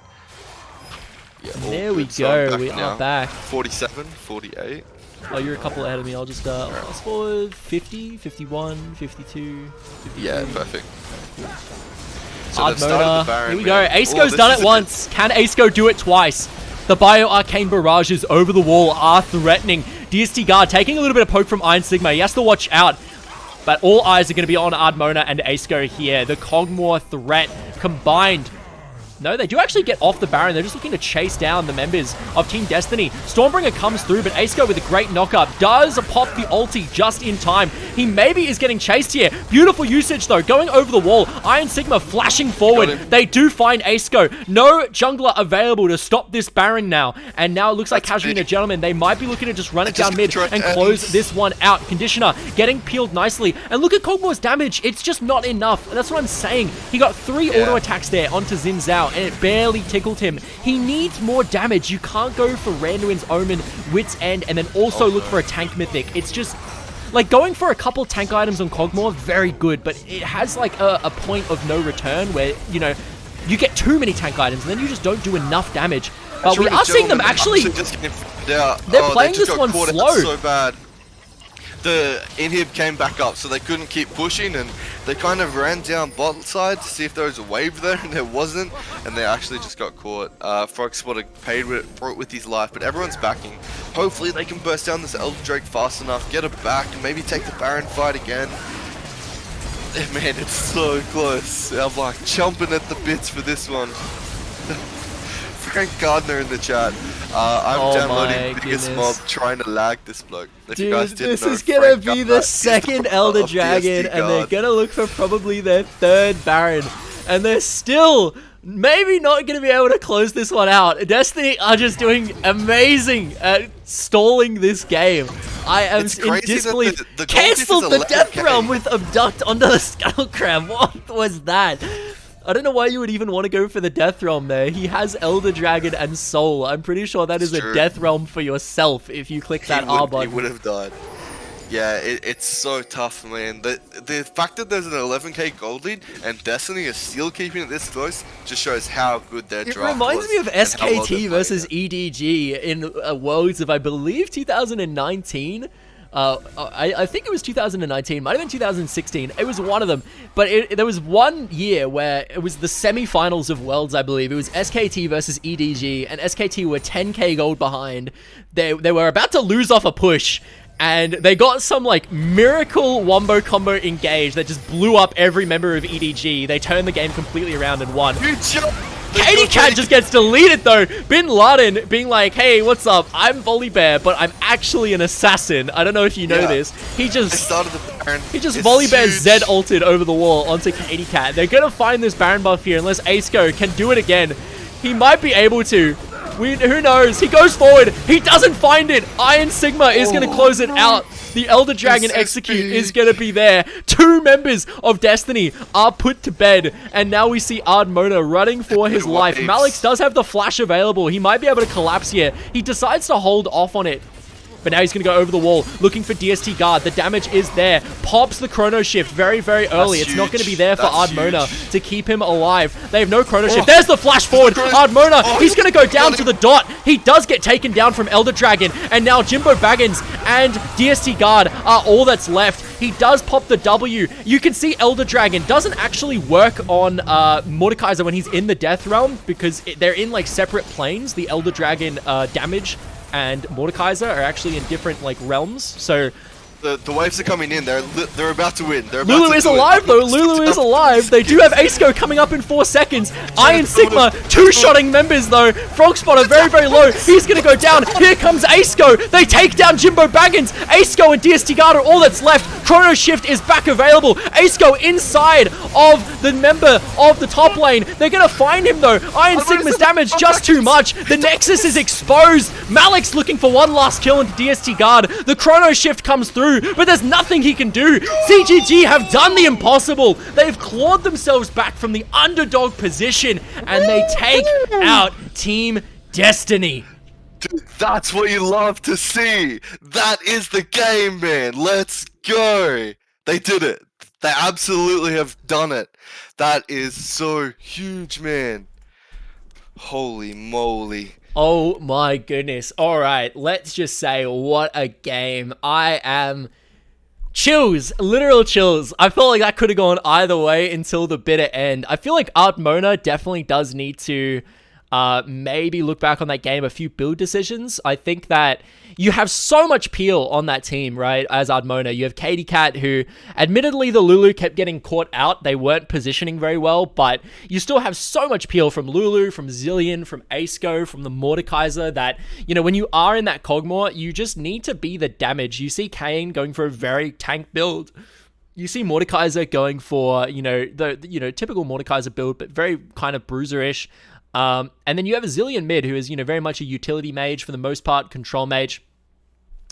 S2: Yeah,
S1: there we go. We are back.
S2: 47, 48.
S1: Oh, you're a couple ahead of me. I'll just fast forward 50, 51, 52, 53.
S2: Yeah, perfect. So
S1: Ardmona. Here we go. Aceco's done it once. Can Aceco do it twice? The Bio Arcane barrages over the wall are threatening. DST Guard taking a little bit of poke from Iron Sigma. He has to watch out. But all eyes are going to be on Ardmona and Aceco here. The Cogmore threat combined. No, they do actually get off the Baron. They're just looking to chase down the members of Team Destiny. Stormbringer comes through, but Aceco with a great knockup does pop the ulti just in time. He maybe is getting chased here. Beautiful usage, though, going over the wall. Iron Sigma flashing forward. They do find Aceco. No jungler available to stop this Baron now. And now it looks like Casuarina, gentlemen, they might be looking to just run it down mid and close this one out. Conditioner getting peeled nicely. And look at Cogmore's damage. It's just not enough. That's what I'm saying. He got 3 auto attacks there onto Xin Zhao, and it barely tickled him. He needs more damage. You can't go for Randuin's Omen, Wit's End, and then also look for a tank mythic. It's just like going for a couple tank items on Cogmore, very good, but it has like a point of no return where, you know, you get too many tank items and then you just don't do enough damage. But we are seeing them actually, they're playing this one slow.
S2: So bad. The inhib came back up, so they couldn't keep pushing, and they kind of ran down bot side to see if there was a wave there, and there wasn't, and they actually just got caught. Frog Spotter paid for it with his life, but everyone's backing. Hopefully they can burst down this Elder Drake fast enough, get it back, maybe take the Baron fight again. Man, it's so close. I'm like chomping at the bits for this one. Frank Gardner in the chat. I'm downloading Biggest Mob, trying to lag this bloke. If
S1: dude, this is gonna be the second Elder Dragon, and they're gonna look for probably their 3rd Baron, and they're still maybe not gonna be able to close this one out. Destiny are just doing amazing at stalling this game. I am in disbelief. Cancelled the Death Realm with Abduct onto the Scuttle Crab. What was that? I don't know why you would even want to go for the Death Realm there. He has Elder Dragon and Soul. I'm pretty sure that is a Death Realm for yourself if you click that R button.
S2: He would have died. Yeah, it's so tough, man. The fact that there's an 11k gold lead and Destiny is still keeping it this close just shows how good their draft was.
S1: It reminds me of SKT versus EDG in Worlds of, I believe, 2019. I think it was 2019, might have been 2016. It was one of them. But there was one year where it was the semi-finals of Worlds, I believe. It was SKT versus EDG, and SKT were 10k gold behind. They were about to lose off a push, and they got some like miracle wombo combo engage that just blew up every member of EDG. They turned the game completely around and won. Katie Cat just gets deleted though. Bin Laden being like, hey, what's up? I'm Volibear, but I'm actually an assassin. I don't know if you know this. He just Volibear Z ulted over the wall onto Katie Cat. They're gonna find this Baron buff here unless Aceco can do it again. He might be able to. Who knows? He goes forward. He doesn't find it. Iron Sigma is going to close it out. The Elder Dragon Execute is going to be there. 2 members of Destiny are put to bed. And now we see Ardmona running for his life. Malix does have the flash available. He might be able to collapse here. He decides to hold off on it. but now he's going to go over the wall, looking for DST guard. The damage is there. Pops the chrono shift very, very early. It's not going to be there for Ardmona to keep him alive. They have no chrono shift. There's the flash forward. Ardmona, he's going to go down to the dot. He does get taken down from Elder Dragon, and now Jimbo Baggins and DST guard are all that's left. He does pop the W. You can see Elder Dragon doesn't actually work on Mordekaiser when he's in the Death Realm, because they're in like separate planes. The Elder Dragon damage and Mordekaiser are actually in different like realms. So
S2: the waves are coming in. They're about to win.
S1: Lulu is alive though. Lulu is alive. They do have Aceco coming up in 4 seconds. Iron Sigma two-shotting members though. Frog Spotter very, very low. He's gonna go down. Here comes Aceco. They take down Jimbo Baggins. Aceco and DST Guard are all that's left. Chrono Shift is back available. Aceco inside of the member of the top lane. They're gonna find him though. Iron Sigma's damage just too much. The Nexus is exposed. Malik's looking for one last kill into DST Guard. The Chrono Shift comes through, but there's nothing he can do. CGG have done the impossible. They've clawed themselves back from the underdog position, and they take out Team Destiny.
S2: Dude, that's what you love to see. That is the game, man. Let's go. They did it. They absolutely have done it. That is so huge, man. Holy moly.
S1: Oh my goodness. All right, let's just say what a game. I am chills, literal chills. I felt like that could have gone either way until the bitter end. I feel like Ardmona definitely does need to maybe look back on that game, a few build decisions. I think that you have so much peel on that team, right? As Ardmona, you have Katie Cat, who admittedly the Lulu kept getting caught out. They weren't positioning very well, but you still have so much peel from Lulu, from Zillion, from Aceco, from the Mordekaiser that, you know, when you are in that Cogmore, you just need to be the damage. You see Kane going for a very tank build. You see Mordekaiser going for, the typical Mordekaiser build, but very kind of bruiser-ish. And then you have a Zillion mid who is, very much a utility mage for the most part, control mage.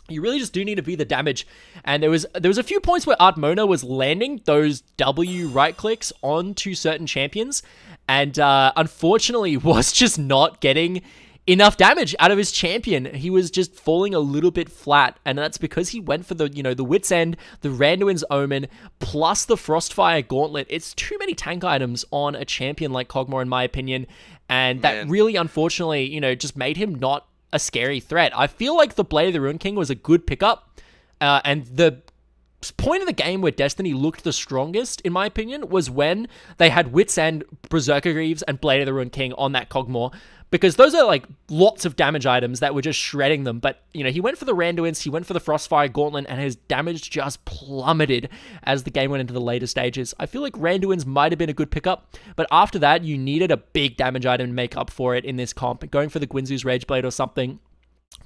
S1: You really just do need to be the damage. And there was a few points where Ardmona was landing those W right clicks onto certain champions, and unfortunately was just not getting enough damage out of his champion. He was just falling a little bit flat, and that's because he went for the, the Wit's End, the Randuin's Omen, plus the Frostfire Gauntlet. It's too many tank items on a champion like Cogmore, in my opinion, and that really, unfortunately, just made him not a scary threat. I feel like the Blade of the Ruin King was a good pickup, and the point of the game where Destiny looked the strongest, in my opinion, was when they had Wit's End, Berserker Greaves, and Blade of the Ruin King on that Cogmore, because those are like lots of damage items that were just shredding them. But, he went for the Randuins, he went for the Frostfire Gauntlet, and his damage just plummeted as the game went into the later stages. I feel like Randuins might have been a good pickup, but after that, you needed a big damage item to make up for it in this comp. Going for the Gwynzu's Rageblade or something.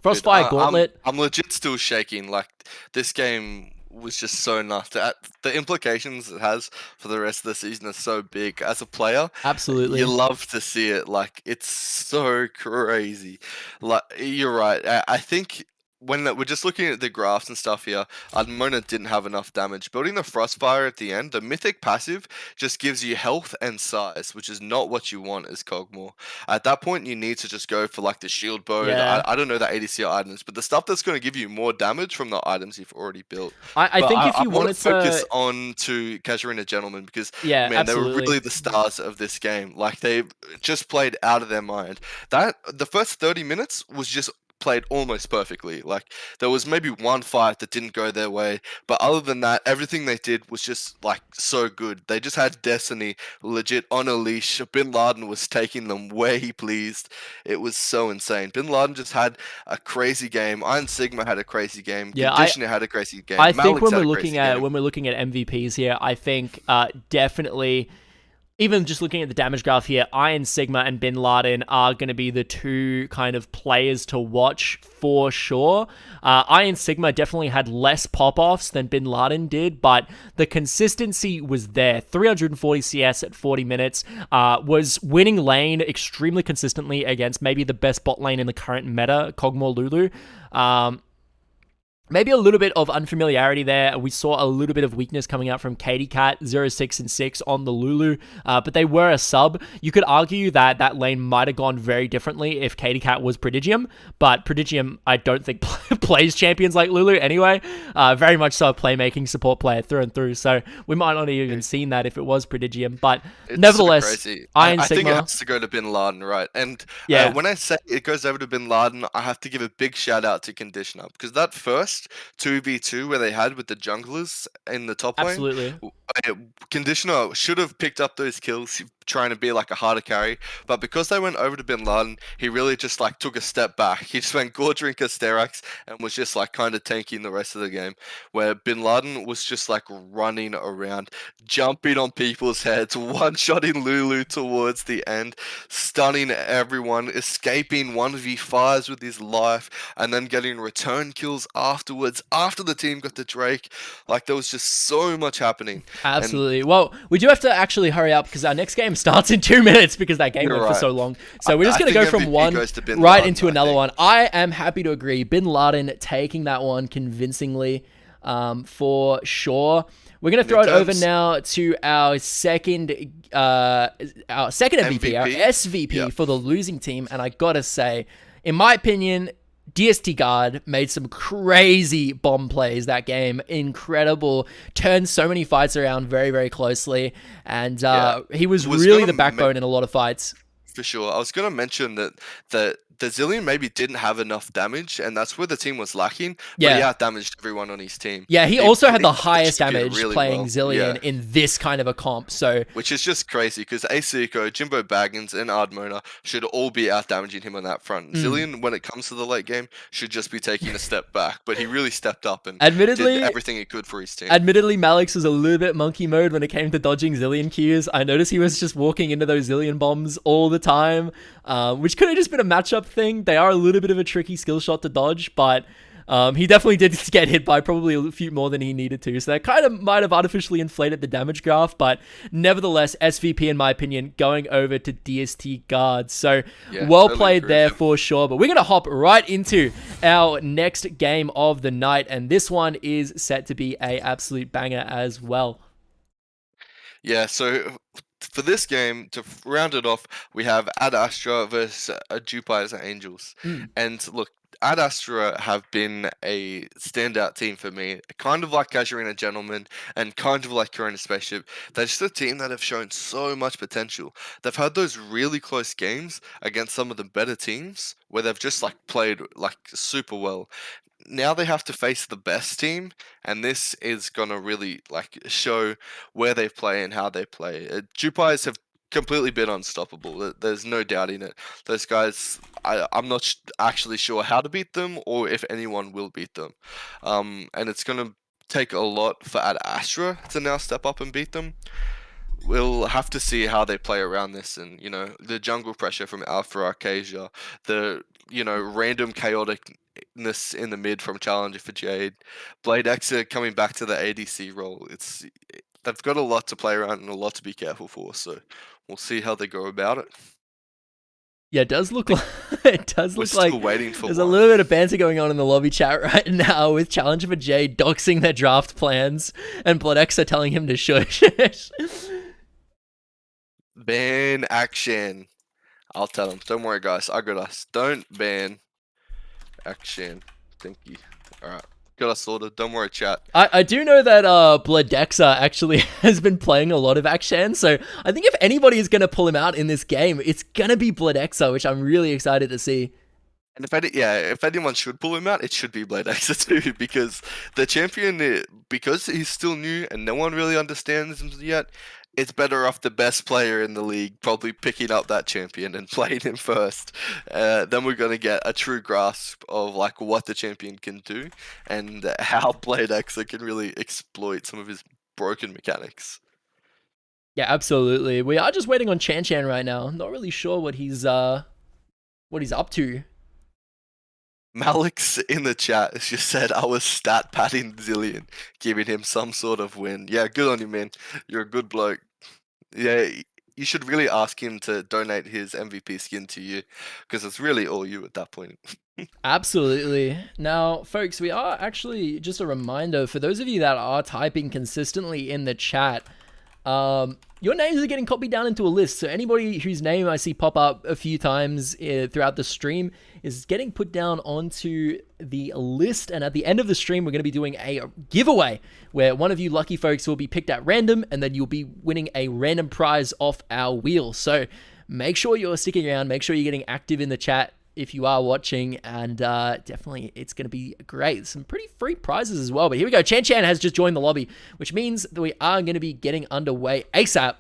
S1: Frostfire Gauntlet.
S2: I'm legit still shaking. Like, this game was just so nuts. The implications it has for the rest of the season are so big. As a player,
S1: absolutely,
S2: you love to see it. Like, it's so crazy. Like, you're right. I think when we're just looking at the graphs and stuff here, Ardmona didn't have enough damage. Building the Frostfire at the end, the Mythic passive just gives you health and size, which is not what you want as Cogmore. At that point, you need to just go for like the Shield Bow.
S1: Yeah.
S2: I don't know the ADC items, but the stuff that's going to give you more damage from the items you've already built.
S1: I think if you wanted to
S2: focus on to Casuarina Gentlemen, because they were really the stars of this game. Like, they just played out of their mind. The first 30 minutes was just played almost perfectly. Like, there was maybe one fight that didn't go their way, but other than that, everything they did was just like so good. They just had Destiny legit on a leash. Bin Laden was taking them where he pleased. It was so insane. Bin Laden just had a crazy game. Iron Sigma had a crazy game. Conditioner had a crazy game.
S1: I think when we're looking at MVPs here, I think definitely, even just looking at the damage graph here, Iron Sigma and Bin Laden are going to be the two kind of players to watch for sure. Iron Sigma definitely had less pop-offs than Bin Laden did, but the consistency was there. 340 CS at 40 minutes, was winning lane extremely consistently against maybe the best bot lane in the current meta, Cogmore Lulu. maybe a little bit of unfamiliarity there. We saw a little bit of weakness coming out from Katie Cat, 0, 6, and 6 on the Lulu, but they were a sub. You could argue that that lane might have gone very differently if Katie Cat was Prodigium, but Prodigium, I don't think, plays champions like Lulu anyway. Very much so a playmaking support player through and through, so we might not have even seen that if it was Prodigium, but
S2: it's
S1: nevertheless,
S2: so crazy.
S1: Iron
S2: I think it
S1: Sigma,
S2: has to go to Bin Laden, right? And
S1: yeah,
S2: when I say it goes over to Bin Laden, I have to give a big shout out to Conditioner, because that first 2v2 where they had with the junglers in the top lane,
S1: absolutely.
S2: Conditioner should have picked up those kills, trying to be like a harder carry, but because they went over to Bin Laden, he really just like took a step back. He just went Gore Drinker Sterax and was just like kind of tanking the rest of the game, where Bin Laden was just like running around, jumping on people's heads, one-shotting Lulu towards the end, stunning everyone, escaping 1v5s with his life, and then getting return kills afterwards after the team got the Drake. Like, there was just so much happening.
S1: Absolutely. Well, we do have to actually hurry up because our next game starts in 2 minutes because that game went for so long. So we're just going to go from one right into another one. I am happy to agree. Bin Laden taking that one convincingly, for sure. We're going to throw it over now to our second MVP, our SVP for the losing team. And I got to say, in my opinion, DST Guard made some crazy bomb plays that game. Incredible. Turned so many fights around very, very closely. And he was really the backbone in a lot of fights.
S2: For sure. I was going to mention that the Zilean maybe didn't have enough damage, and that's where the team was lacking. But he out-damaged everyone on his team.
S1: Yeah, he also had the highest damage playing Zilean in this kind of a comp. So,
S2: which is just crazy, because ACST, Jimbo Baggins, and Ardmona should all be out-damaging him on that front. Zilean, when it comes to the late game, should just be taking a step back. But he really stepped up and did everything he could for his team.
S1: Admittedly, Malix was a little bit monkey mode when it came to dodging Zilean Qs. I noticed he was just walking into those Zilean bombs all the time, which could have just been a matchup thing. They are a little bit of a tricky skill shot to dodge, but he definitely did get hit by probably a few more than he needed to. So that kind of might have artificially inflated the damage graph, but nevertheless, SVP, in my opinion, going over to DST Guard. So well played there for sure. But we're going to hop right into our next game of the night, and this one is set to be a absolute banger as well.
S2: Yeah, so for this game, to round it off, we have Ad Astra versus Jewpies and Angels. And look, Ad Astra have been a standout team for me, kind of like Casuarina Gentlemen and kind of like Corona Spaceship. They're just a team that have shown so much potential. They've had those really close games against some of the better teams where they've just like played like super well. Now they have to face the best team, and this is gonna really like show where they play and how they play. Jewpies have completely been unstoppable. There's no doubting it. Those guys, I'm not actually sure how to beat them or if anyone will beat them. And it's gonna take a lot for Ad Astra to now step up and beat them. We'll have to see how they play around this, and the jungle pressure from Alpha Arcasia, the random chaoticness in the mid from Challenger for Jade, Blade Exa coming back to the ADC role. They've got a lot to play around and a lot to be careful for, so we'll see how they go about it.
S1: Yeah, it does look like
S2: waiting for
S1: there's a little bit of banter going on in the lobby chat right now with Challenger for Jade doxing their draft plans and Bloodexa telling him to shush.
S2: Ban action. I'll tell them. Don't worry, guys. I got us. Don't ban action. Thank you. Alright. Got us sorted. Don't worry, chat.
S1: I do know that Bloodexa actually has been playing a lot of action, so I think if anybody is going to pull him out in this game, it's going to be Bloodexa, which I'm really excited to see.
S2: And if anyone should pull him out, it should be Blade Exa too, because the champion, because he's still new and no one really understands him yet, it's better off the best player in the league probably picking up that champion and playing him first. Then we're going to get a true grasp of like what the champion can do and how Blade Exa can really exploit some of his broken mechanics.
S1: Yeah, absolutely. We are just waiting on Chan Chan right now. I'm not really sure what he's up to.
S2: Malix in the chat has just said I was stat padding Zilean, giving him some sort of win. Yeah, good on you, man. You're a good bloke. Yeah, you should really ask him to donate his MVP skin to you, because it's really all you at that point.
S1: Absolutely. Now, folks, we are actually, just a reminder for those of you that are typing consistently in the chat, your names are getting copied down into a list. So anybody whose name I see pop up a few times throughout the stream is getting put down onto the list. And at the end of the stream, we're going to be doing a giveaway where one of you lucky folks will be picked at random, and then you'll be winning a random prize off our wheel. So make sure you're sticking around. Make sure you're getting active in the chat if you are watching, and definitely it's going to be great. Some pretty free prizes as well. But here we go. Chan has just joined the lobby, which means that we are going to be getting underway ASAP.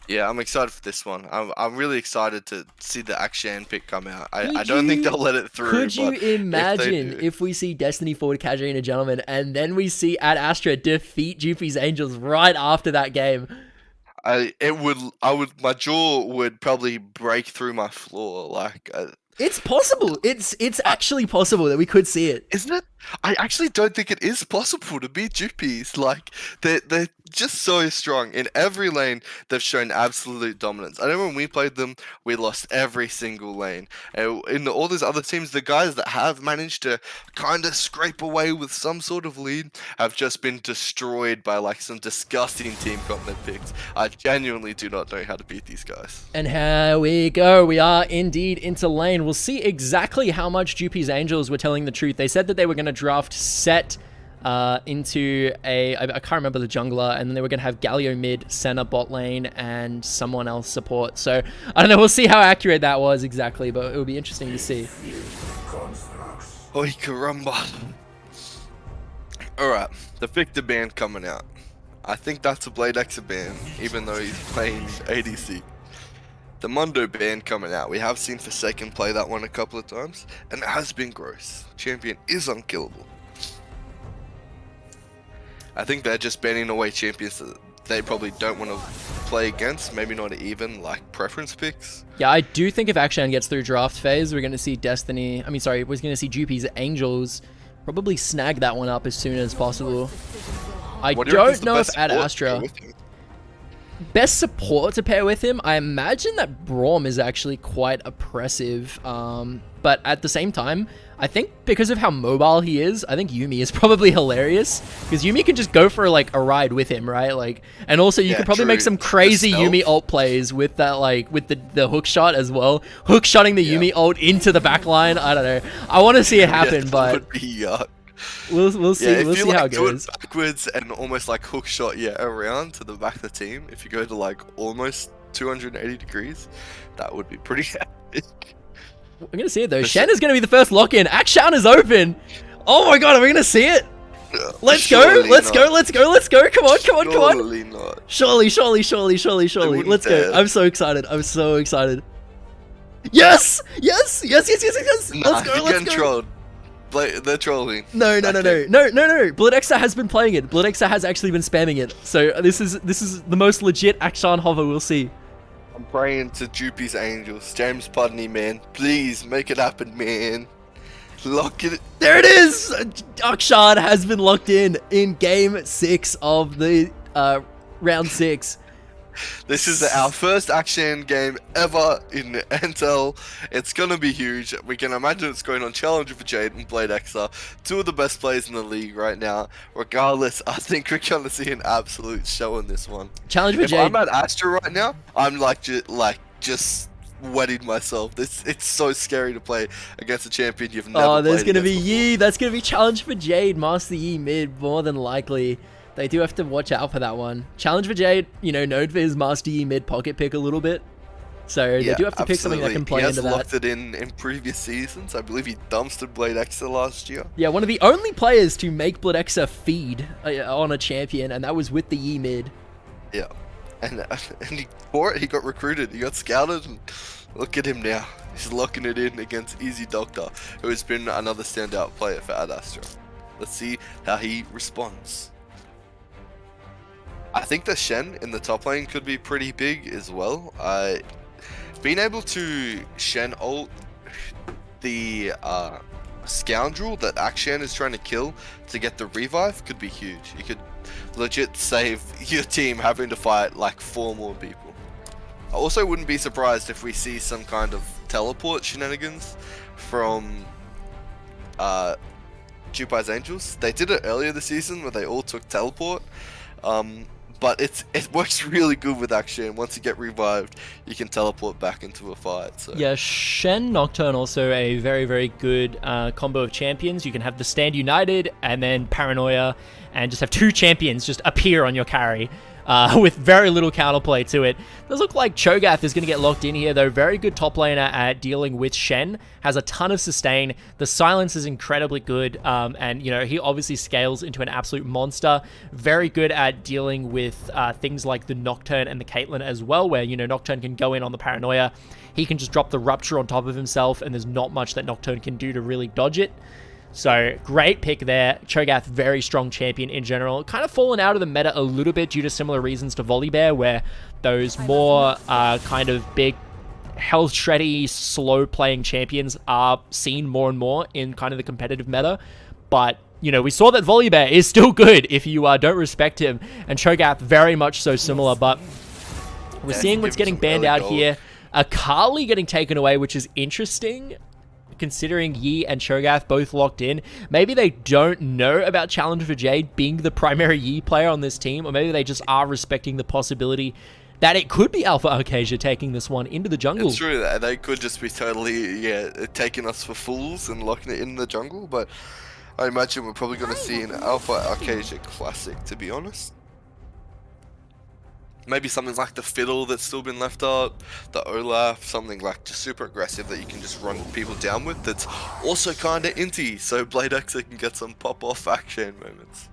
S2: Yeah, I'm excited for this one. I'm really excited to see the Akshan pick come out. I don't think they'll let it through.
S1: Could you imagine if we see Destiny forward Casuarina, gentlemen, and then we see at Astra defeat Jewpies Angels right after that game?
S2: My jaw would probably break through my floor. Like,
S1: it's possible. It's actually possible that we could see it.
S2: Isn't it? I actually don't think it is possible to beat Jewpies. Like, they're just so strong. In every lane, they've shown absolute dominance. I know when we played them, we lost every single lane. In all those other teams, the guys that have managed to kind of scrape away with some sort of lead have just been destroyed by, like, some disgusting team comp they picked. I genuinely do not know how to beat these guys.
S1: And here we go. We are indeed into lane. We'll see exactly how much Jewpies Angels were telling the truth. They said that they were going to draft Set into I can't remember the jungler, and then they were going to have Galio mid, Senna bot lane, and someone else support. So I don't know, we'll see how accurate that was exactly, but it will be interesting to see.
S2: Oi caramba. Alright, the Victor band coming out. I think that's a Blade Exa band, even though he's playing ADC. The Mundo band coming out. We have seen Forsaken play that one a couple of times, and it has been gross. Champion is unkillable. I think they're just banning away champions that they probably don't want to play against. Maybe not even like preference picks.
S1: Yeah, I do think if Akshan gets through draft phase, we're going to see we're going to see Jewpies Angels probably snag that one up as soon as possible. I don't know if at Astra... Best support to pair with him, I imagine that Braum is actually quite oppressive, but at the same time, I think because of how mobile he is, I think Yuumi is probably hilarious, because Yuumi can just go for like a ride with him, right? Like, and also you could probably make some crazy Yuumi ult plays with that, like with the hook shot as well, hook shotting the Yuumi ult into the back line. I don't know, I want to see it happen, but
S2: would be yuck.
S1: We'll see. We'll see how it goes.
S2: Backwards and almost like hook shot around to the back of the team. If you go to like almost 280 degrees, that would be pretty epic.
S1: We're gonna see it though. Shen is gonna be the first lock-in. Akshan is open. Oh my god, are we gonna see it? Let's go. Let's go. Come on.
S2: Surely not.
S1: Surely. Let's go. I'm so excited. Yes. Let's go.
S2: Trolled. They're trolling.
S1: No. Blood Exa has been playing it. Blood Exa has actually been spamming it. So this is the most legit Akshan hover we'll see.
S2: I'm praying to Jewpies Angels. James Pudney, man. Please make it happen, man. Lock it.
S1: There it is. Akshan has been locked in game 6 of the round 6.
S2: This is our first action game ever in NTEL. It's gonna be huge. We can imagine it's going on Challenger for Jade and Blade Exa, two of the best players in the league right now. Regardless, I think we're gonna see an absolute show in this one.
S1: Challenger for Jade.
S2: If I'm at Astra right now, I'm just wetting myself. It's so scary to play against a champion you've never played.
S1: Oh, there's gonna be
S2: before.
S1: Yi. That's gonna be Challenge for Jade. Master Yi mid, more than likely. They do have to watch out for that one. Challenge for Jade, known for his Master Yi mid pocket pick a little bit. So they do have to pick something that can play into that.
S2: He has locked it in previous seasons. I believe he dumpstered Blade Exa last year.
S1: Yeah, one of the only players to make Blade Exa feed on a champion, and that was with the Yi mid.
S2: Yeah, and he got recruited. He got scouted, and look at him now. He's locking it in against Easy Doctor, who has been another standout player for Ad Astra. Let's see how he responds. I think the Shen in the top lane could be pretty big as well. Being able to Shen ult the scoundrel that Akshan is trying to kill to get the revive could be huge. You could legit save your team having to fight like 4 more people. I also wouldn't be surprised if we see some kind of teleport shenanigans from Jewpies Angels. They did it earlier this season where they all took teleport. But it works really good with Action. Once you get revived, you can teleport back into a fight. So.
S1: Yeah, Shen Nocturne also a very, very good combo of champions. You can have the Stand United and then Paranoia, and just have 2 champions just appear on your carry. With very little counterplay to it. Does look like Cho'Gath is going to get locked in here, though. Very good top laner at dealing with Shen. Has a ton of sustain. The silence is incredibly good. And, you know, he obviously scales into an absolute monster. Very good at dealing with things like the Nocturne and the Caitlyn as well, where, you know, Nocturne can go in on the Paranoia. He can just drop the Rupture on top of himself, and there's not much that Nocturne can do to really dodge it. So, great pick there. Cho'Gath, very strong champion in general. Kind of fallen out of the meta a little bit due to similar reasons to Volibear, where those more kind of big, health shreddy, slow-playing champions are seen more and more in kind of the competitive meta. But, you know, we saw that Volibear is still good if you don't respect him, and Cho'Gath very much so similar, but we're seeing what's getting banned out here. Akali getting taken away, which is interesting, considering Yi and Cho'Gath both locked in. Maybe they don't know about Challenge for Jade being the primary Yi player on this team, or maybe they just are respecting the possibility that it could be Alpha Arcasia taking this one into the jungle.
S2: It's true that they could just be totally, taking us for fools and locking it in the jungle, but I imagine we're probably going to see an Alpha Arcasia classic, to be honest. Maybe something like the Fiddle that's still been left up, the Olaf, something like just super aggressive that you can just run people down with, that's also kind of inty, so Blade Xer can get some pop-off action moments.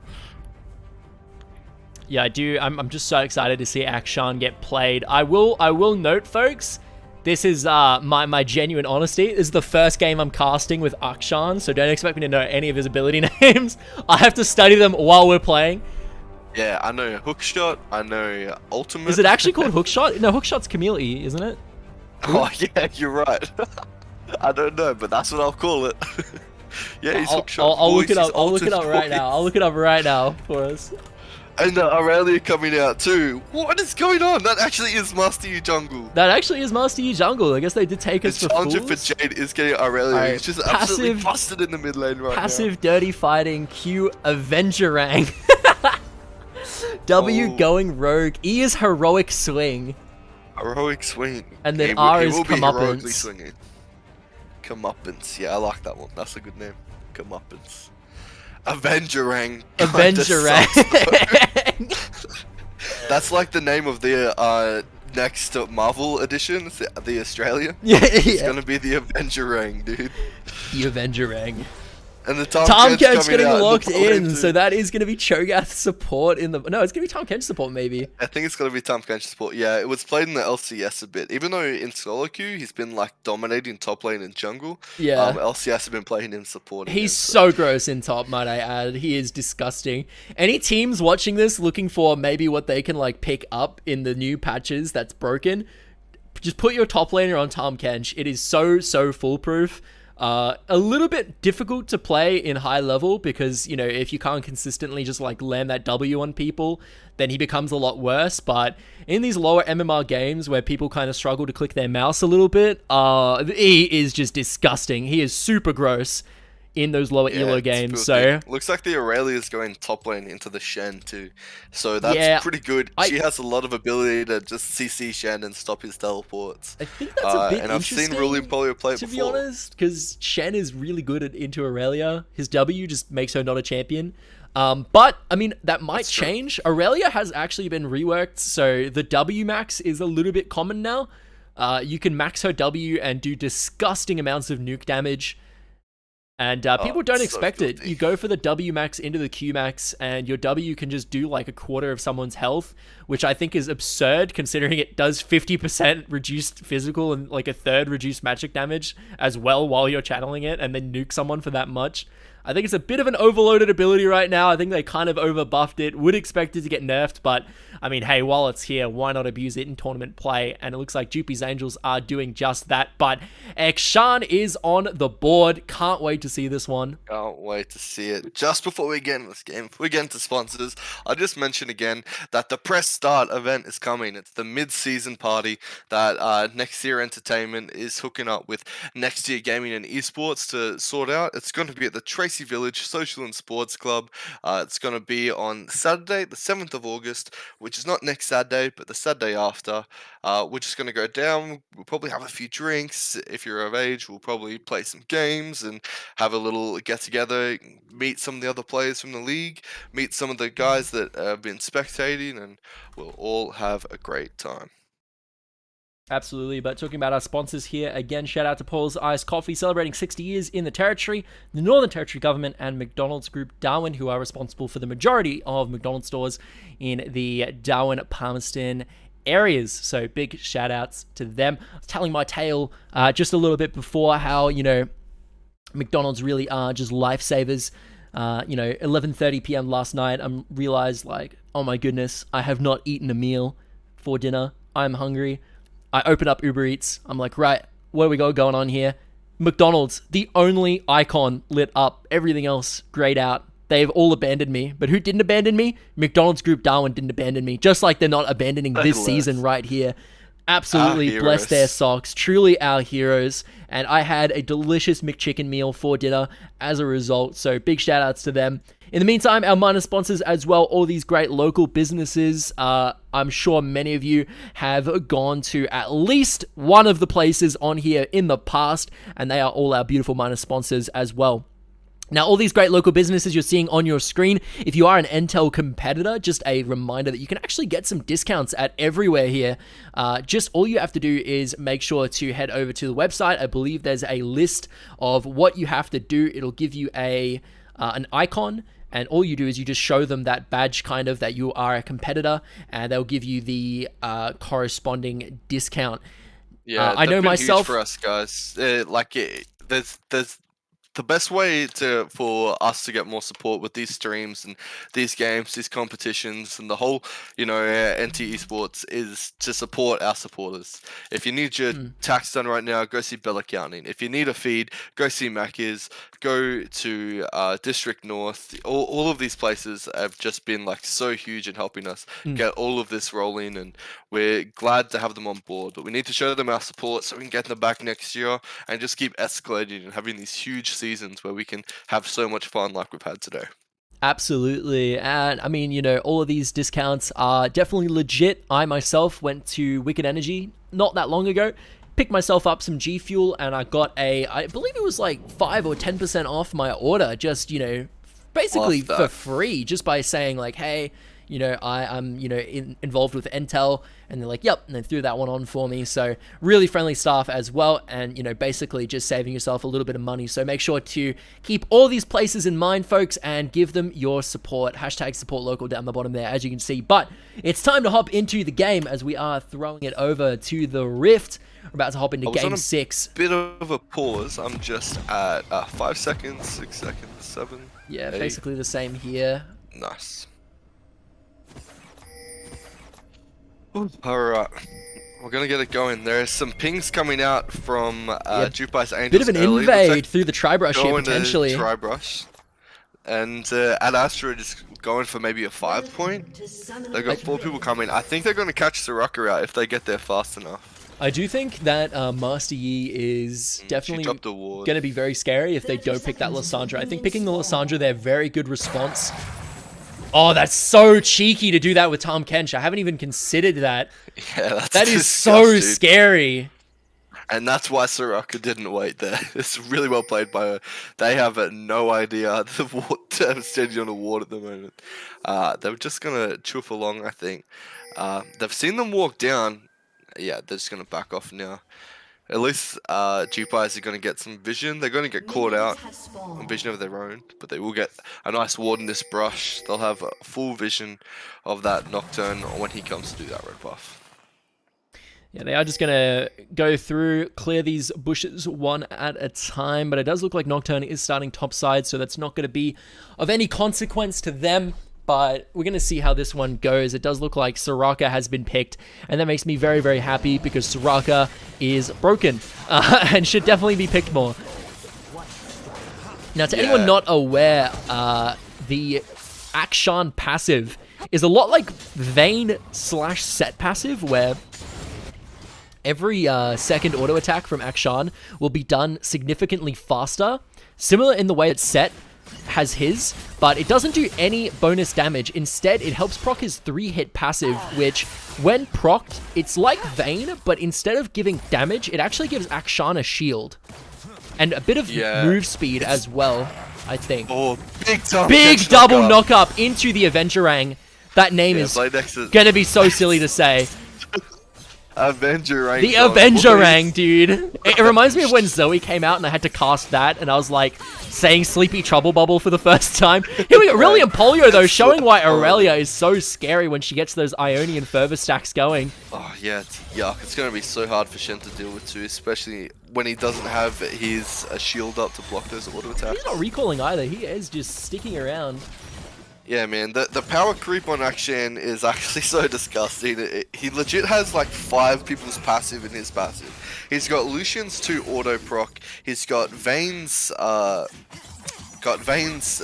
S1: Yeah, I do. I'm just so excited to see Akshan get played. I will note, folks, this is my genuine honesty. This is the first game I'm casting with Akshan, so don't expect me to know any of his ability names. I have to study them while we're playing.
S2: Yeah, I know Hookshot, I know Ultimate.
S1: Is it actually called Hookshot? No, Hookshot's Camille, isn't it?
S2: Oh yeah, you're right. I don't know, but that's what I'll call it. Yeah, he's Hookshot.
S1: I'll look it up. I'll look it up right now. I'll look it up right now for us.
S2: And Aurelia coming out too. What is going on? That actually is Master Yi Jungle.
S1: That actually is Master Yi Jungle. I guess they did take us for fools.
S2: The challenger for Jade is getting Aurelia. Right, he's just absolutely busted in the mid lane right now.
S1: Passive dirty fighting. Q Avengerang. W going rogue. E is heroic swing.
S2: Heroic swing.
S1: And then R is comeuppance.
S2: Comeuppance. Yeah, I like that one. That's a good name. Comeuppance. Avengerang.
S1: Avengerang.
S2: That's like the name of the next Marvel edition, the Australia.
S1: Yeah.
S2: It's gonna be the Avengerang, dude.
S1: The Avengerang.
S2: And the Tom
S1: Kench's getting locked in, so that is going to be Cho'Gath support in the... No, it's going to be Tom Kench support, maybe.
S2: I think it's going to be Tom Kench support, yeah. It was played in the LCS a bit. Even though in solo queue, he's been, like, dominating top lane and jungle.
S1: Yeah.
S2: LCS have been playing him support.
S1: He's so gross in top, might I add. He is disgusting. Any teams watching this looking for maybe what they can, like, pick up in the new patches that's broken, just put your top laner on Tom Kench. It is so foolproof. A little bit difficult to play in high level because, you know, if you can't consistently just like land that W on people, then he becomes a lot worse. But in these lower MMR games where people kind of struggle to click their mouse a little bit, he is just disgusting. He is super gross in those lower elo games. So
S2: looks like the Aurelia is going top lane into the Shen too, so that's pretty good. She has a lot of ability to just CC Shen and stop his teleports.
S1: I think that's a bit
S2: and I've seen Rulian Polio play it before.
S1: To be honest, because Shen is really good into Aurelia. His W just makes her not a champion. But I mean that might change. Aurelia has actually been reworked, so the W max is a little bit common now. You can max her W and do disgusting amounts of nuke damage. And people don't expect it. You go for the W max into the Q max, and your W can just do like a quarter of someone's health, which I think is absurd considering it does 50% reduced physical and like a third reduced magic damage as well while you're channeling it, and then nuke someone for that much. I think it's a bit of an overloaded ability right now. I think they kind of overbuffed it. Would expect it to get nerfed, but I mean, hey, while it's here, why not abuse it in tournament play? And it looks like Jewpies Angels are doing just that. But Xshan is on the board. Can't wait to see this one.
S2: Can't wait to see it. Just before we get into this game, before we get into sponsors, I'll just mention again that the Press Start event is coming. It's the mid-season party that Next Year Entertainment is hooking up with Next Year Gaming and Esports to sort out. It's going to be at the Tracy Village Social and Sports Club. It's going to be on Saturday, the 7th of August, which is not next Saturday, but the Saturday after. We're just going to go down. We'll probably have a few drinks. If you're of age, we'll probably play some games and have a little get together, meet some of the other players from the league, meet some of the guys that have been spectating, and we'll all have a great time.
S1: Absolutely, but talking about our sponsors here, again, shout out to Paul's Iced Coffee, celebrating 60 years in the Territory, the Northern Territory Government, and McDonald's Group Darwin, who are responsible for the majority of McDonald's stores in the Darwin-Palmerston areas. So big shout outs to them. I was telling my tale just a little bit before how, McDonald's really are just lifesavers. 11:30 p.m. last night, I realized, oh my goodness, I have not eaten a meal for dinner. I'm hungry. I open up Uber Eats. I'm like, right, what do we got going on here? McDonald's, the only icon lit up. Everything else grayed out. They've all abandoned me. But who didn't abandon me? McDonald's Group Darwin didn't abandon me. Just like they're not abandoning this season right here. Absolutely bless their socks. Truly our heroes. And I had a delicious McChicken meal for dinner as a result. So big shout outs to them. In the meantime, our minor sponsors as well, all these great local businesses. I'm sure many of you have gone to at least one of the places on here in the past, and they are all our beautiful minor sponsors as well. Now, all these great local businesses you're seeing on your screen, if you are an NTEL competitor, just a reminder that you can actually get some discounts at everywhere here. Just all you have to do is make sure to head over to the website. I believe there's a list of what you have to do. It'll give you an icon, and all you do is you just show them that badge kind of that you are a competitor, and they'll give you the corresponding discount.
S2: Yeah,
S1: I know myself.
S2: Huge for us guys, there's the best way for us to get more support with these streams and these games, these competitions, and the whole, NT Esports is to support our supporters. If you need your tax done right now, go see Bell Accounting. If you need a feed, go see Macca's. Go to District North. All of these places have just been so huge in helping us get all of this rolling, and we're glad to have them on board. But we need to show them our support so we can get them back next year and just keep escalating and having these huge seasons where we can have so much fun like we've had today.
S1: Absolutely. And I mean, all of these discounts are definitely legit. I myself went to Wicked Energy not that long ago, picked myself up some G Fuel, and I got I believe it was 5 or 10% off my order, just, basically for free, just by saying hey, I'm, involved with NTEL, and they're like, yep, and they threw that one on for me. So really friendly staff as well, and, basically just saving yourself a little bit of money. So make sure to keep all these places in mind, folks, and give them your support. Hashtag support local down the bottom there, as you can see. But it's time to hop into the game as we are throwing it over to the Rift. We're about to hop into game 6.
S2: Bit of a pause. I'm just at 5 seconds, 6 seconds, 7.
S1: Yeah,
S2: 8.
S1: basically the same here.
S2: Nice. Alright, we're gonna get it going. There's some pings coming out from Jewpies Angels.
S1: Bit of an invade through the Tri-Brush here, potentially.
S2: Tri-Brush. And at Astra just going for maybe a 5-point. They've got 4 people coming. I think they're gonna catch Soraka out if they get there fast enough.
S1: I do think that Master Yi is definitely going to be very scary if they don't pick that Lissandra. I think picking the Lissandra there, very good response. Oh, that's so cheeky to do that with Tom Kench. I haven't even considered that.
S2: Yeah,
S1: that is so scary.
S2: And that's why Soraka didn't wait there. It's really well played by her. They have no idea they're standing on a ward at the moment. They're just going to chuff along, I think. They've seen them walk down. Yeah, they're just going to back off now. At least Jewpies are going to get some vision. They're going to get caught out on vision of their own, but they will get a nice ward in this brush. They'll have full vision of that Nocturne when he comes to do that red buff.
S1: Yeah, they are just going to go through, clear these bushes one at a time, but it does look like Nocturne is starting topside, so that's not going to be of any consequence to them, but we're going to see how this one goes. It does look like Soraka has been picked, and that makes me very, very happy because Soraka is broken and should definitely be picked more. Now, to anyone not aware, the Akshan passive is a lot like Vayne/Set passive, where every second auto attack from Akshan will be done significantly faster, similar in the way that Set has his, but it doesn't do any bonus damage. Instead, it helps proc his 3-hit passive, which, when procced, it's like Vayne, but instead of giving damage, it actually gives Akshan a shield. And a bit of move speed as well, I think.
S2: Oh,
S1: big double knock-up into the Avengerang. That name is going to be so silly to say.
S2: Avengerang.
S1: The Avengerang, dude. It reminds me of when Zoe came out and I had to cast that, and I was like saying Sleepy Trouble Bubble for the first time. Here we go. Really, Empoleon, though, showing why Aurelia is so scary when she gets those Ionian fervor stacks going.
S2: Oh, yeah, it's yuck. It's going to be so hard for Shen to deal with, too, especially when he doesn't have his shield up to block those auto attacks.
S1: He's not recalling either. He is just sticking around.
S2: Yeah, man, the power creep on Akshan is actually so disgusting. He legit has like 5 people's passive in his passive. He's got Lucian's 2 auto proc. He's got Vayne's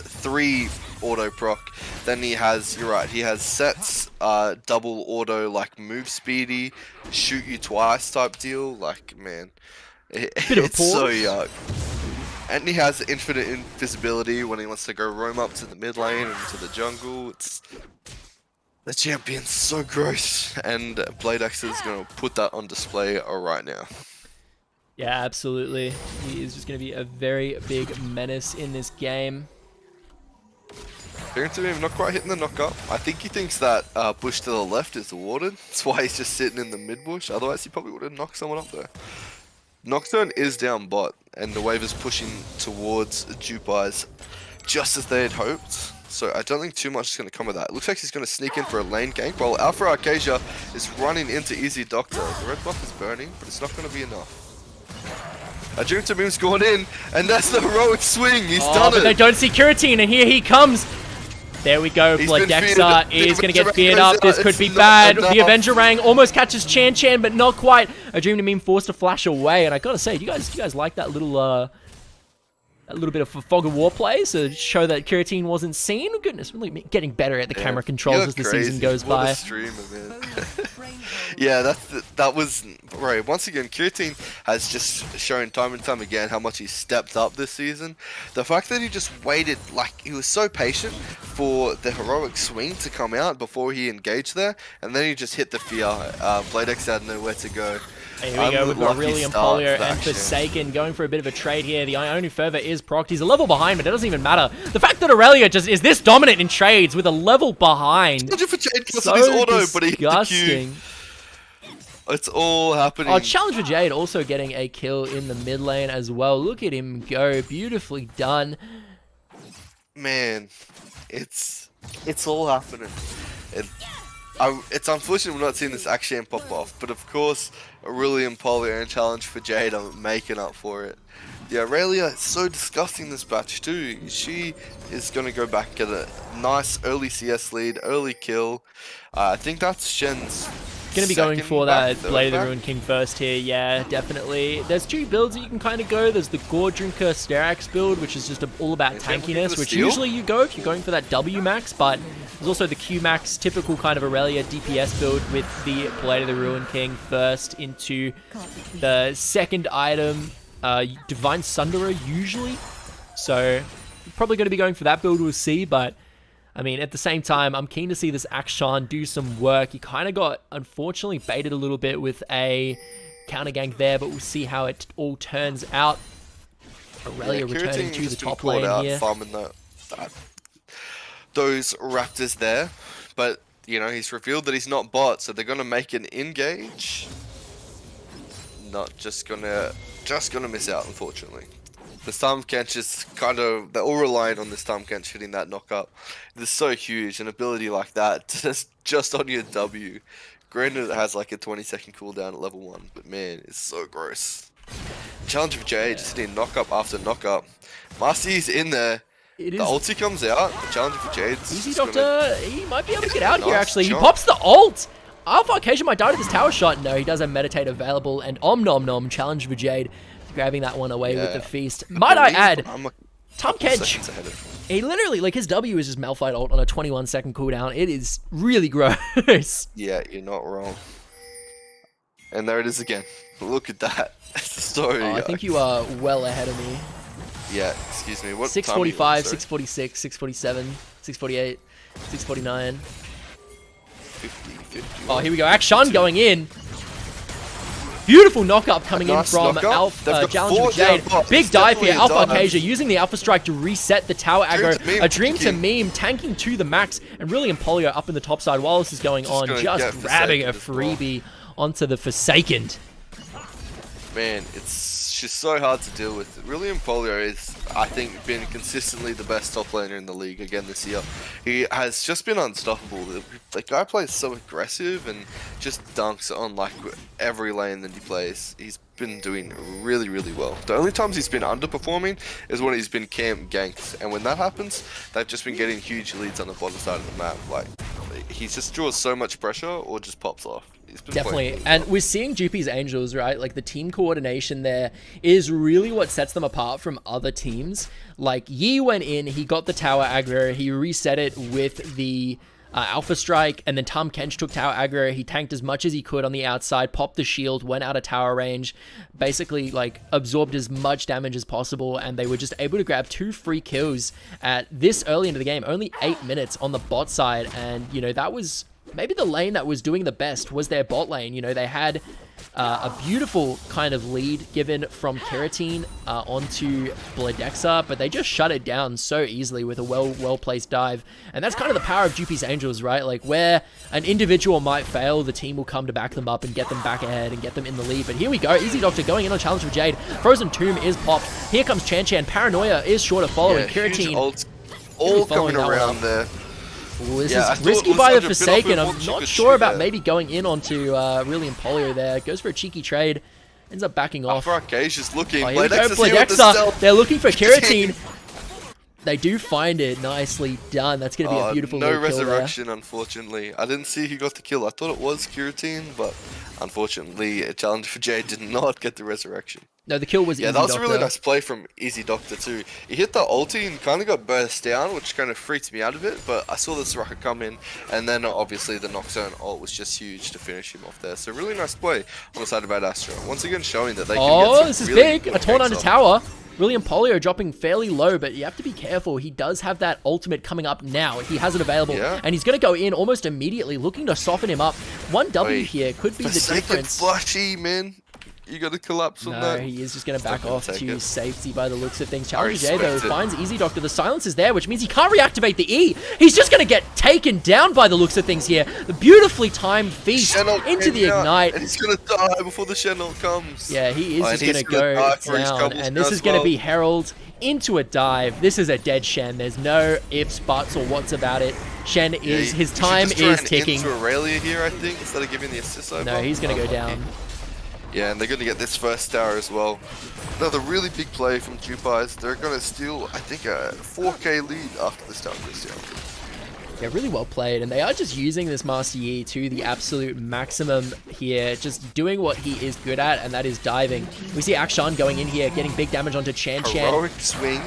S2: 3 auto proc. Then he has, you're right, he has Set's double auto like move speedy, shoot you twice type deal. Like, man, it's so yuck. And he has infinite invisibility when he wants to go roam up to the mid lane and to the jungle. The champion's so gross, and Blade X is going to put that on display right now.
S1: Yeah, absolutely. He is just going to be a very big menace in this game.
S2: Appearing to him not quite hitting the knockup. I think he thinks that bush to the left is the warded. That's why he's just sitting in the mid bush. Otherwise, he probably would have knocked someone up there. Nocturne is down bot, and the wave is pushing towards Jewpies just as they had hoped. So I don't think too much is going to come of that. It looks like he's going to sneak in for a lane gank, while Alpha Arcasia is running into Easy Doctor. The red buff is burning, but it's not going to be enough. Ajunta Moon's gone in, and that's the heroic swing. He's done it.
S1: They don't see Curatine, and here he comes. There we go. Bledexa is going to get feared up. This could be bad. The Avengerang almost catches Chan Chan, but not quite. Adream Meme forced to flash away, and I gotta say, do you guys like that little bit of fog of war play to show that Curatine wasn't seen? Goodness, really getting better at the camera controls as the season goes by.
S2: What a streamer, man. Yeah, that was right. Once again, Curatine has just shown time and time again how much he's stepped up this season. The fact that he just waited, like he was so patient for the heroic swing to come out before he engaged there, and then he just hit the fear. Bladex had nowhere to go.
S1: Here we go, we've got Aurelian Polio and Forsaken going for a bit of a trade here. The Ionian Fervor is procced. He's a level behind, but it doesn't even matter. The fact that Aurelia just is this dominant in trades with a level behind.
S2: So auto, but he hit the Q. It's all happening.
S1: Oh, Challenge for Jade also getting a kill in the mid lane as well. Look at him go. Beautifully done.
S2: Man, it's all happening. It's unfortunate we're not seeing this action pop off, but of course, Aurelian Polio and Challenge for Jade are making up for it. The Aurelia is so disgusting this batch too. She is going to go back, get a nice early CS lead, early kill. I think that's Shen's
S1: going to be going for that Blade of the Ruined King first here, yeah, definitely. There's 2 builds that you can kind of go. There's the Gore Drinker Sterax build, which is just all about tankiness, which usually you go if you're going for that W max, but there's also the Q max, typical kind of Aurelia DPS build with the Blade of the Ruined King first into the second item, Divine Sunderer usually. So probably going to be going for that build, we'll see, but I mean, at the same time, I'm keen to see this Akshan do some work. He kind of got, unfortunately, baited a little bit with a counter gank there, but we'll see how it all turns out. Aurelia returning to the top lane here.
S2: Farming those Raptors there, but, you know, he's revealed that he's not bot, so they're going to make an engage. Not just going to miss out, unfortunately. The Storm Kench is kind of, they're all relying on the Storm Kench hitting that knockup. It's so huge, an ability like that, just on your W Granted, it has like a 20-second cooldown at level 1, but man, it's so gross. Challenge of Jade, just hitting knock up after knock up. Marcy's in there.
S1: It
S2: The
S1: is
S2: ulti comes out. The challenge for Jade's
S1: Easy
S2: just
S1: Doctor. He might be able to get out here,
S2: Nice
S1: actually. He
S2: jump.
S1: pops the ult. Alpha Arcasia might die to this tower shot. No, he does have Meditate available. And Om Nom Nom, challenge for Jade. Grabbing that one away with the feast. Might I add,
S2: I'm a
S1: Tom
S2: couple
S1: Kench,
S2: seconds ahead of him.
S1: he literally, like, his W is just Malphite ult on a 21-second cooldown. It is really gross.
S2: Yeah, you're not wrong. And there it is again. Look at that. It's the story.
S1: Oh, I think you are well ahead of me.
S2: Yeah, excuse me. What
S1: 645,
S2: time
S1: 646, 647, 648, 649.
S2: 50, 50.
S1: Oh, here we go. Action going in. Beautiful knock-up coming in
S2: Nice
S1: from
S2: knock-up. They've got
S1: Challenge
S2: 4
S1: with Jade.
S2: down bots.
S1: Big
S2: It's
S1: dive here.
S2: definitely a
S1: Alpha
S2: dive.
S1: Arcasia using the Alpha Strike to reset the tower
S2: Dream
S1: aggro.
S2: to meme,
S1: A Dream to
S2: tanking.
S1: Meme, tanking to the max. And really Empoleon up in the top side while this is going on.
S2: gonna
S1: Just
S2: get
S1: grabbing a
S2: Forsaken as well.
S1: freebie onto the Forsaken.
S2: Man, it's just so hard to deal with. Really, Polio is, I think, been consistently the best top laner in the league again this year. He has just been unstoppable. The guy plays so aggressive and just dunks on like every lane that he plays. He's been doing really, really well. The only times he's been underperforming is when he's been camp ganked, and when that happens, they've just been getting huge leads on the bottom side of the map. Like, he just draws so much pressure or just pops off. He's been
S1: Definitely.
S2: playing really
S1: And
S2: well.
S1: we're seeing Jewpies Angels, right? Like the team coordination there is really what sets them apart from other teams. Like Yi went in, he got the tower aggro, he reset it with the Alpha Strike, and then Tom Kench took tower aggro. He tanked as much as he could on the outside, popped the shield, went out of tower range, basically like absorbed as much damage as possible, and they were just able to grab 2 free kills at this early into the game. Only 8 minutes on the bot side, and you know, that was maybe the lane that was doing the best was their bot lane. You know, they had a beautiful kind of lead given from Keratine onto Bladexa, but they just shut it down so easily with a well-placed dive. And that's kind of the power of Jewpies Angels, right? Like where an individual might fail, the team will come to back them up and get them back ahead and get them in the lead. But here we go. Easy Doctor going in on challenge for Jade. Frozen Tomb is popped. Here comes Chan Chan. Paranoia is sure to follow, and
S2: huge
S1: Keratine
S2: ults all
S1: following
S2: coming
S1: that one
S2: around
S1: up.
S2: there.
S1: Ooh, this
S2: Yeah, I
S1: is
S2: thought
S1: risky
S2: it
S1: by
S2: was
S1: the
S2: such a bit
S1: Forsaken.
S2: off
S1: I'm
S2: with
S1: not
S2: what you
S1: sure
S2: could
S1: about
S2: shoot
S1: maybe going in onto really Empoleon there. Goes for a cheeky trade. Ends up backing off.
S2: Alpha Arcasia's looking.
S1: Oh, here we go.
S2: Bladexa's here with the
S1: Bladexa.
S2: stealth.
S1: They're looking for
S2: Just
S1: Keratine. They do find it. Nicely done. That's going to be a beautiful
S2: no
S1: little kill there.
S2: resurrection, unfortunately. I didn't see who got the kill. I thought it was Keratine, but unfortunately, a challenge for Jade did not get the resurrection.
S1: No, the kill was
S2: Yeah,
S1: Easy
S2: that was a
S1: Doctor.
S2: really nice play from Easy Doctor too. He hit the ulti and kind of got burst down, which kind of freaked me out a bit, but I saw this rocket come in, and then obviously the Nocturne ult was just huge to finish him off there. So really nice play on the side of Astra. Once again showing that they can get
S1: Oh,
S2: some
S1: this is
S2: really
S1: big.
S2: good
S1: A taunt
S2: ganks
S1: under
S2: off.
S1: tower. William Polio dropping fairly low, but you have to be careful. He does have that ultimate coming up now. He has it available,
S2: Yeah.
S1: and he's going to go in almost immediately, looking to soften him up. One W
S2: Wait,
S1: here could be the
S2: Forsaken
S1: difference.
S2: flashy, man. You got to collapse on
S1: No,
S2: that.
S1: he is just going to back
S2: gonna
S1: off
S2: take
S1: to
S2: it.
S1: safety by the looks of things. Challenger J,
S2: respect
S1: though,
S2: it.
S1: finds Easy Doctor. The silence is there, which means he can't reactivate the E. He's just going to get taken down by the looks of things here. The beautifully timed feast
S2: Shen-ult
S1: into the
S2: came out,
S1: ignite.
S2: and he's gonna die before the Shen-ult comes.
S1: Yeah, he is
S2: Oh,
S1: just
S2: and
S1: going to
S2: he's gonna
S1: go
S2: die for his
S1: down,
S2: troubles
S1: and this
S2: as
S1: is going to
S2: well.
S1: be Herald into a dive. This is a dead Shen. There's no ifs, buts, or whats about it. Shen
S2: Yeah,
S1: is,
S2: you
S1: his
S2: should
S1: time
S2: just try
S1: is
S2: and
S1: ticking.
S2: Into Aurelia here, I think, instead of giving the assist over.
S1: No, he's going to go down.
S2: Yeah, and they're going to get this first tower as well. Another really big play from Jewpies. They're going to steal, I think, a 4k lead after this tower this year.
S1: Yeah, really well played, and they are just using this Master Yi to the absolute maximum here, just doing what he is good at, and that is diving. We see Akshan going in here, getting big damage onto Chan Chan.
S2: Heroic swing.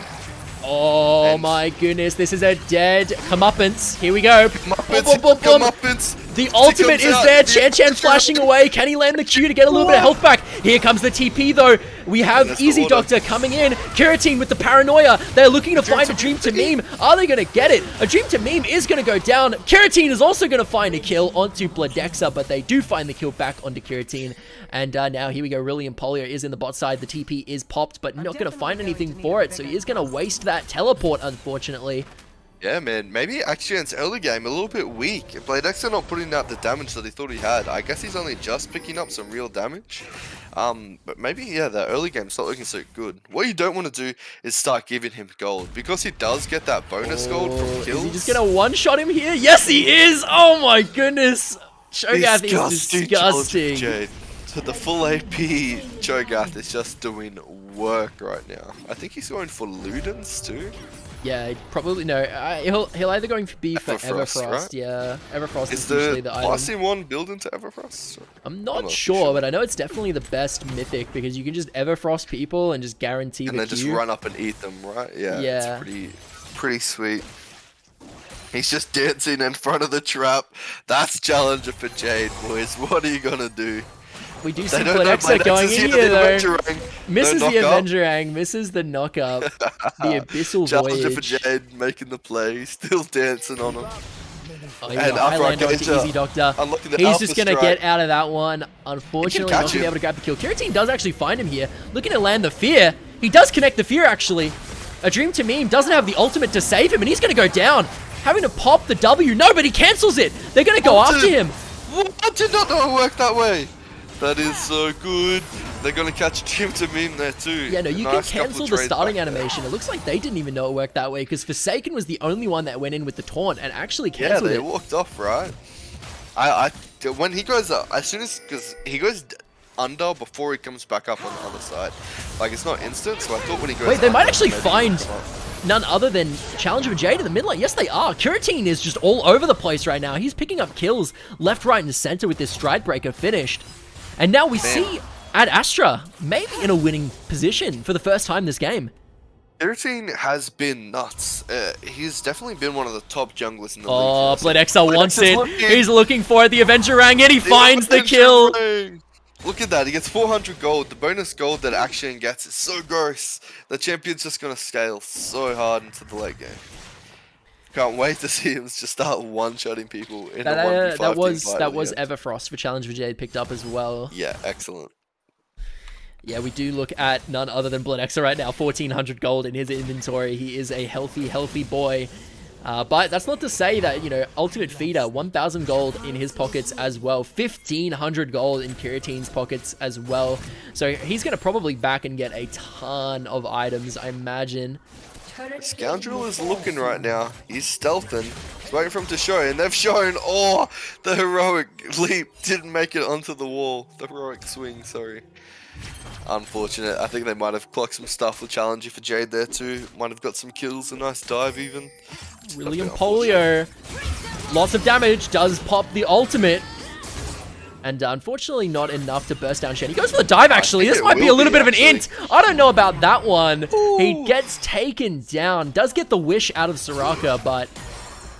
S1: Oh
S2: And-
S1: my goodness, this is a dead comeuppance. Here we go.
S2: Comeuppance,
S1: Boom, boom, boom, boom.
S2: comeuppance.
S1: The ultimate
S2: comes
S1: is
S2: out,
S1: there.
S2: and
S1: Chan Chan
S2: it's
S1: flashing
S2: beautiful.
S1: away. Can he land the Q to get a little bit of health back? Here comes the TP though. We have
S2: That's the
S1: Easy
S2: order.
S1: Doctor coming in. Keratine with the paranoia. They're looking to find a Dream to Meme. Are they going to get it? A Dream to Meme is going to go down. Keratine is also going to find a kill onto Bladexa, but they do find the kill back onto Keratine. And now here we go. Rillian Polio is in the bot side. The TP is popped, but not going to find anything for it. So he is going to waste that teleport, unfortunately.
S2: Yeah, man. Maybe Action's early game a little bit weak. Bladexa not putting out the damage that he thought he had. I guess he's only just picking up some real damage. But maybe, yeah, the early game's not looking so good. What you don't want to do is start giving him gold, because he does get that bonus gold from kills.
S1: Is he just going to one-shot him here? Yes, he is! Oh my goodness! Cho'Gath is
S2: Disgusting challenge for
S1: disgusting.
S2: Jade. So the full AP Cho'Gath is just doing work right now. I think he's going for Ludens too.
S1: Yeah, probably no. He'll either going to be for
S2: Everfrost,
S1: Everfrost.
S2: right?
S1: Yeah, Everfrost is
S2: Is
S1: usually
S2: the
S1: the item.
S2: Blasting one build into Everfrost?
S1: I'm not sure, but I know it's definitely the best mythic because you can just Everfrost people and just guarantee
S2: And
S1: the
S2: then just
S1: queue.
S2: run up and eat them, right? Yeah,
S1: Yeah.
S2: it's pretty sweet. He's just dancing in front of the trap. That's challenger for Jade, boys. What are you gonna do?
S1: We do
S2: They
S1: see
S2: don't know
S1: Bledexa going
S2: Bledexa's
S1: in
S2: here,
S1: here
S2: the
S1: though.
S2: Avenger Ring.
S1: Misses
S2: No
S1: the
S2: knock-up.
S1: Avenger Hang, misses the knock-up. The Abyssal
S2: Challenger
S1: Voyage.
S2: for Jade, making the play. Still dancing on him.
S1: Oh,
S2: And
S1: yeah,
S2: Alpha
S1: Highlander onto
S2: Arcadia
S1: Easy Doctor.
S2: unlocking the
S1: He's
S2: Alpha
S1: just going to
S2: Strike.
S1: get out of that one. Unfortunately, not
S2: catch
S1: going to be
S2: him.
S1: able to grab the kill. Kiratine does actually find him here. Looking to land the Fear. He does connect the Fear, actually. A Dream to Meme doesn't have the ultimate to save him, and he's going to go down. Having to pop the W. No, but he cancels it. They're going to go after him.
S2: I did not know it worked that way. That is so good. They're going to catch Dream to Meme there too.
S1: Yeah, no, you
S2: Nice
S1: can cancel
S2: couple
S1: the
S2: trades
S1: starting
S2: back there.
S1: animation. It looks like they didn't even know it worked that way because Forsaken was the only one that went in with the taunt and actually
S2: Yeah,
S1: canceled
S2: they
S1: it.
S2: walked off, right? When he goes up, as soon as, because he goes under before he comes back up on the other side. Like, it's not instant, so I thought when he goes
S1: Wait, they might
S2: under,
S1: actually
S2: maybe
S1: find
S2: he'll come up.
S1: none other than Challenger for Jade in the mid lane. Yes, they are. Kiratine is just all over the place right now. He's picking up kills left, right, and center with this Stride Breaker finished. And now we see Ad Astra maybe in a winning position for the first time this game.
S2: Kiratine has been nuts. He's definitely been one of the top junglers in the
S1: Oh,
S2: league.
S1: Bledexa wants
S2: Bledexa's
S1: it.
S2: looking.
S1: He's looking for it. The Avenger Rang and he finds the
S2: Avenger
S1: kill.
S2: Ring. Look at that. He gets 400 gold. The bonus gold that Action gets is so gross. The champion's just going to scale so hard into the late game. Can't wait to see him just start one-shotting people in a 1v5
S1: That was
S2: team fight at the end.
S1: Everfrost for Challenge for Jade picked up as well.
S2: Yeah, excellent.
S1: Yeah, we do look at none other than Bledexa right now. 1,400 gold in his inventory. He is a healthy boy. But that's not to say that, you know, Ultimate Feeder, 1,000 gold in his pockets as well. 1,500 gold in Kiratine's pockets as well. So he's going to probably back and get a ton of items, I imagine.
S2: Scoundrel is looking right now. He's stealthing. He's waiting for him to show, and they've shown. Oh, the heroic leap didn't make it onto the wall. The heroic swing, sorry. Unfortunate. I think they might have clocked some stuff with Challenger for Jade there too. Might have got some kills, a nice dive even.
S1: William Polio. Lots of damage. Does pop the ultimate. And unfortunately not enough to burst down Shen. He goes for the dive actually.
S2: think
S1: This
S2: it
S1: might be a
S2: will
S1: little
S2: be,
S1: bit of an int. I don't know about that one. He
S2: Ooh.
S1: gets taken down. Does get the wish out of Soraka, but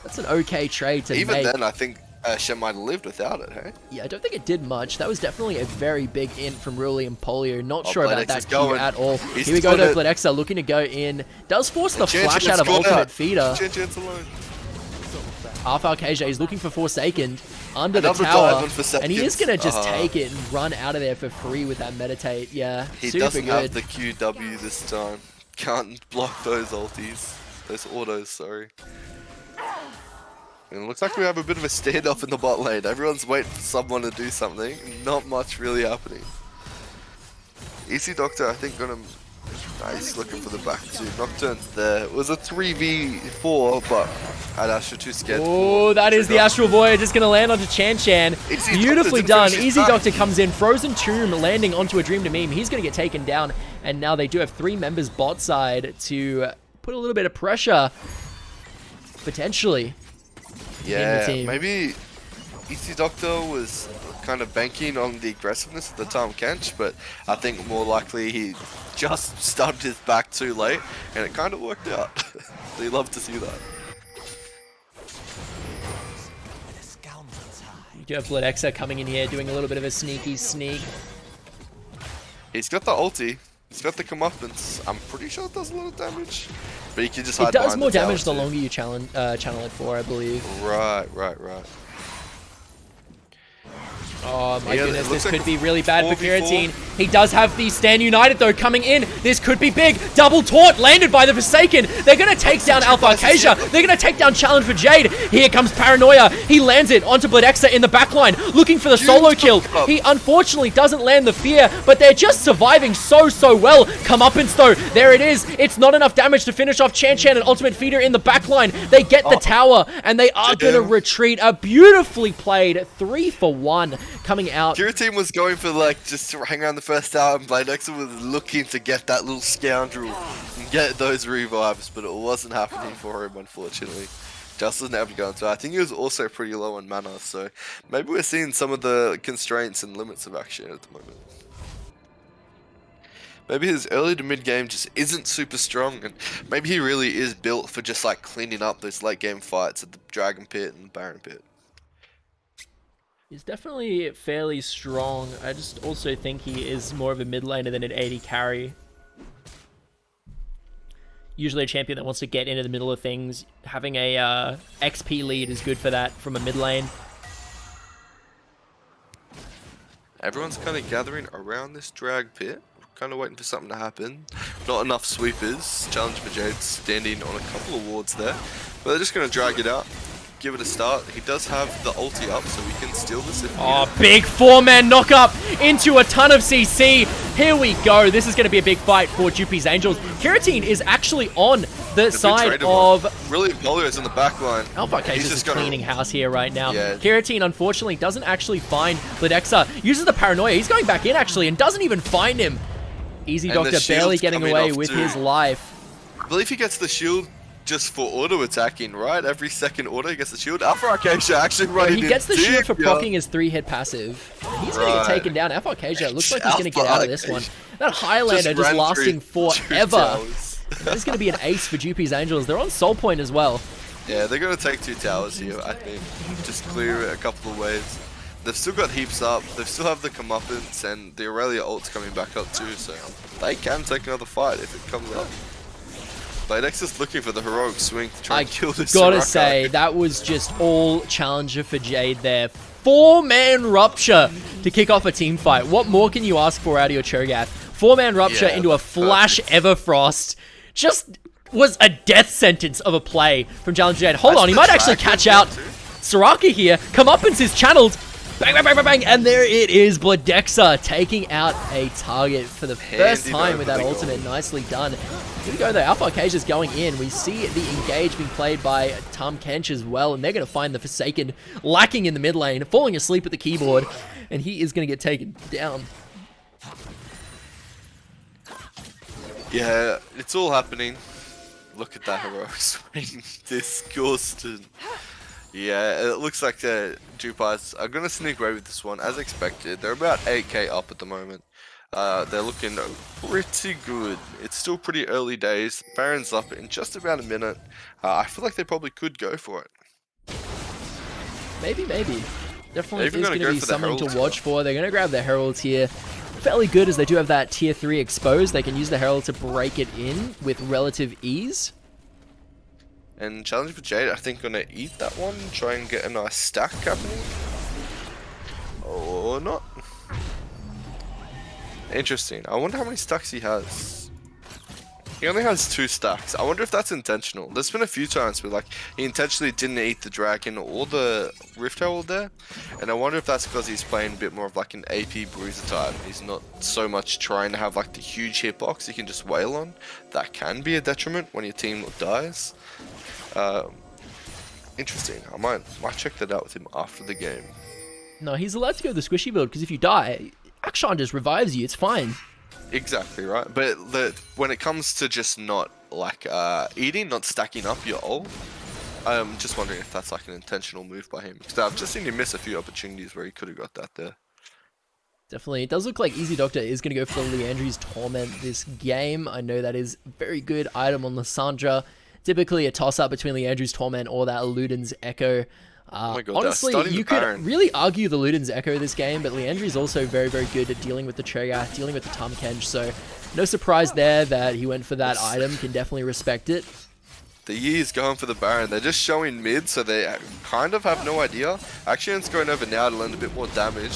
S1: that's an okay trade to
S2: Even
S1: make.
S2: then, I think Shen might have lived without it, hey?
S1: Yeah, I don't think it did much. That was definitely a very big int from Ruli and Polio. Not
S2: Oh,
S1: sure about
S2: Bledex
S1: that
S2: is
S1: Q
S2: going.
S1: at all.
S2: He's
S1: Here we go
S2: got
S1: to
S2: it.
S1: Bledexa looking to go in. Does force the
S2: Chan
S1: flash
S2: Chan's
S1: out of
S2: got
S1: Ultimate
S2: out.
S1: Feeder.
S2: Chan's alone.
S1: Alpha KJ is looking for Forsaken under
S2: Another
S1: the tower.
S2: dive on Forsaken.
S1: And he is going to just take it and run out of there for free with that Meditate. Yeah,
S2: He
S1: super
S2: doesn't
S1: good.
S2: have the QW this time. Can't block those ultis. Those autos, sorry. And it looks like we have a bit of a standoff in the bot lane. Everyone's waiting for someone to do something. Not much really happening. Easy Doctor, I think, gonna... Nah, he's looking for the back two. Nocturne's there. It was a 3v4, but Ad Astra too scared.
S1: Oh, that is the Astral Voyage. Just going to land onto Chan Chan.
S2: Easy
S1: Beautifully
S2: Doctor didn't
S1: done.
S2: finish his
S1: Easy
S2: back.
S1: Doctor comes in. Frozen Tomb landing onto a Dream to Meme. He's going to get taken down. And now they do have 3 members bot side to put a little bit of pressure, potentially.
S2: Yeah,
S1: team.
S2: maybe Easy Doctor was kind of banking on the aggressiveness at the time Kench, but I think more likely he just stubbed his back too late, and it kind of worked out. So you love to see that.
S1: You do have Bledexa coming in here, doing a little bit of a sneaky sneak.
S2: He's got the ulti, he's got the comeuppance. I'm pretty sure it does a lot of damage, but he can just hide
S1: It does
S2: behind
S1: more
S2: the tower
S1: damage the
S2: too.
S1: longer you channel it for, I believe.
S2: Right.
S1: Oh my
S2: Yeah,
S1: goodness,
S2: it
S1: this
S2: looks like
S1: could be really bad for
S2: 4v4.
S1: Kiratine. He does have the Stand United, though, coming in. This could be big. Double taunt landed by the Forsaken. They're going to take down Alpha Arcasia. They're going to take down Challenge for Jade. Here comes Paranoia. He lands it onto Bloodexer in the backline, looking for the solo kill. He unfortunately doesn't land the fear, but they're just surviving so well. Comeuppance, though. There it is. It's not enough damage to finish off Chan Chan and Ultimate Feeder in the backline. They get the tower, and they are going to retreat. A beautifully played 3 for 1 coming out.
S2: Your team was going for, like, just to hang around the first tower, and Bladexa was looking to get that little scoundrel and get those revives, but it wasn't happening for him, unfortunately. Just wasn't able to go into it. I think he was also pretty low on mana, so maybe we're seeing some of the constraints and limits of action at the moment. Maybe his early to mid game just isn't super strong, and maybe he really is built for just like cleaning up those late game fights at the Dragon Pit and the Baron Pit.
S1: He's definitely fairly strong. I just also think he is more of a mid laner than an AD carry. Usually a champion that wants to get into the middle of things. Having a XP lead is good for that from a mid lane.
S2: Everyone's kind of gathering around this drag pit, kind of waiting for something to happen. Not enough sweepers. Challenge for Jade standing on a couple of wards there, but they're just going to drag it out. Give it a start. He does have the ulti up, so we can steal this if
S1: big 4-man knock-up into a ton of CC. Here we go. This is going to be a big fight for Jewpies Angels. Kiratine is actually on the side of...
S2: Really, Polio's in the back line.
S1: Alpha Arcasia is just cleaning house here right now.
S2: Yeah.
S1: Kiratine, unfortunately, doesn't actually find Bloodexer. Uses the Paranoia. He's going back in, actually, and doesn't even find him. Easy Doctor barely getting away with his life.
S2: I believe he gets the shield just for auto attacking, right? Every second auto he gets the shield. Alpha Arcasia actually running in.
S1: He gets the shield for proccing his 3-hit passive. He's going to get taken down. Alpha Arcasia looks like he's going to get out of this one. That Highlander just lasting forever. That is going to be an ace for Jewpies Angels. They're on soul point as well.
S2: Yeah, they're going to take 2 towers here, I think. Just clear it a couple of waves. They've still got heaps up. They still have the comeuppance, and the Aurelia ult's coming back up too, so they can take another fight if it comes up. Bladex is looking for the heroic swing to try and kill this.
S1: Gotta say, that was just all Challenger for Jade there. 4-man Rupture to kick off a team fight. What more can you ask for out of your Cho'Gath? 4-man Rupture into a Flash Everfrost. Just was a death sentence of a play from Challenger Jade. Hold on, he might actually catch out Soraka here. Comeuppance is channeled. Bang, bang, bang, bang, bang, and there it is. Bloodexer taking out a target for the first time with that ultimate. Nicely done. Here we go, though. Alpha Arcasia's going in. We see the engage being played by Tahm Kench as well, and they're going to find the Forsaken lacking in the mid lane, falling asleep at the keyboard, and he is going to get taken down.
S2: Yeah, it's all happening. Look at that heroic swing. Disgusting. Yeah, it looks like the Jewpies are going to sneak away with this one, as expected. They're about 8k up at the moment. They're looking pretty good. It's still pretty early days. Baron's up in just about a minute. I feel like they probably could go for it.
S1: Maybe. Definitely is going to be something to watch for. They're going to grab the Heralds here. Fairly good, as they do have that tier 3 exposed. They can use the Herald to break it in with relative ease.
S2: And Challenge for Jade, I think, gonna eat that one, try and get a nice stack happening. Or not. Interesting. I wonder how many stacks he has. He only has 2 stacks. I wonder if that's intentional. There's been a few times where, like, he intentionally didn't eat the dragon or the Rift Herald there. And I wonder if that's because he's playing a bit more of like an AP bruiser type. He's not so much trying to have like the huge hitbox he can just wail on. That can be a detriment when your team dies. Interesting. I might check that out with him after the game.
S1: No, he's allowed to go the squishy build, because if you die, Akshan just revives you. It's fine.
S2: Exactly right. But when it comes to just not like eating, not stacking up your ult, I'm just wondering if that's like an intentional move by him, because I've just seen him miss a few opportunities where he could have got that there.
S1: Definitely. It does look like Easy Doctor is going to go for the Leandri's Torment this game. I know that is a very good item on Lissandra. Typically a toss-up between Leandri's Torment or that Luden's Echo.
S2: Oh my God,
S1: honestly, you could really argue the Luden's Echo this game, but Leandri is also very, very good at dealing with the Cho'Gath, dealing with the Tahm Kench, so no surprise there that he went for that item. Can definitely respect it.
S2: The Yi is going for the Baron. They're just showing mid, so they kind of have no idea. Action's going over now to land a bit more damage.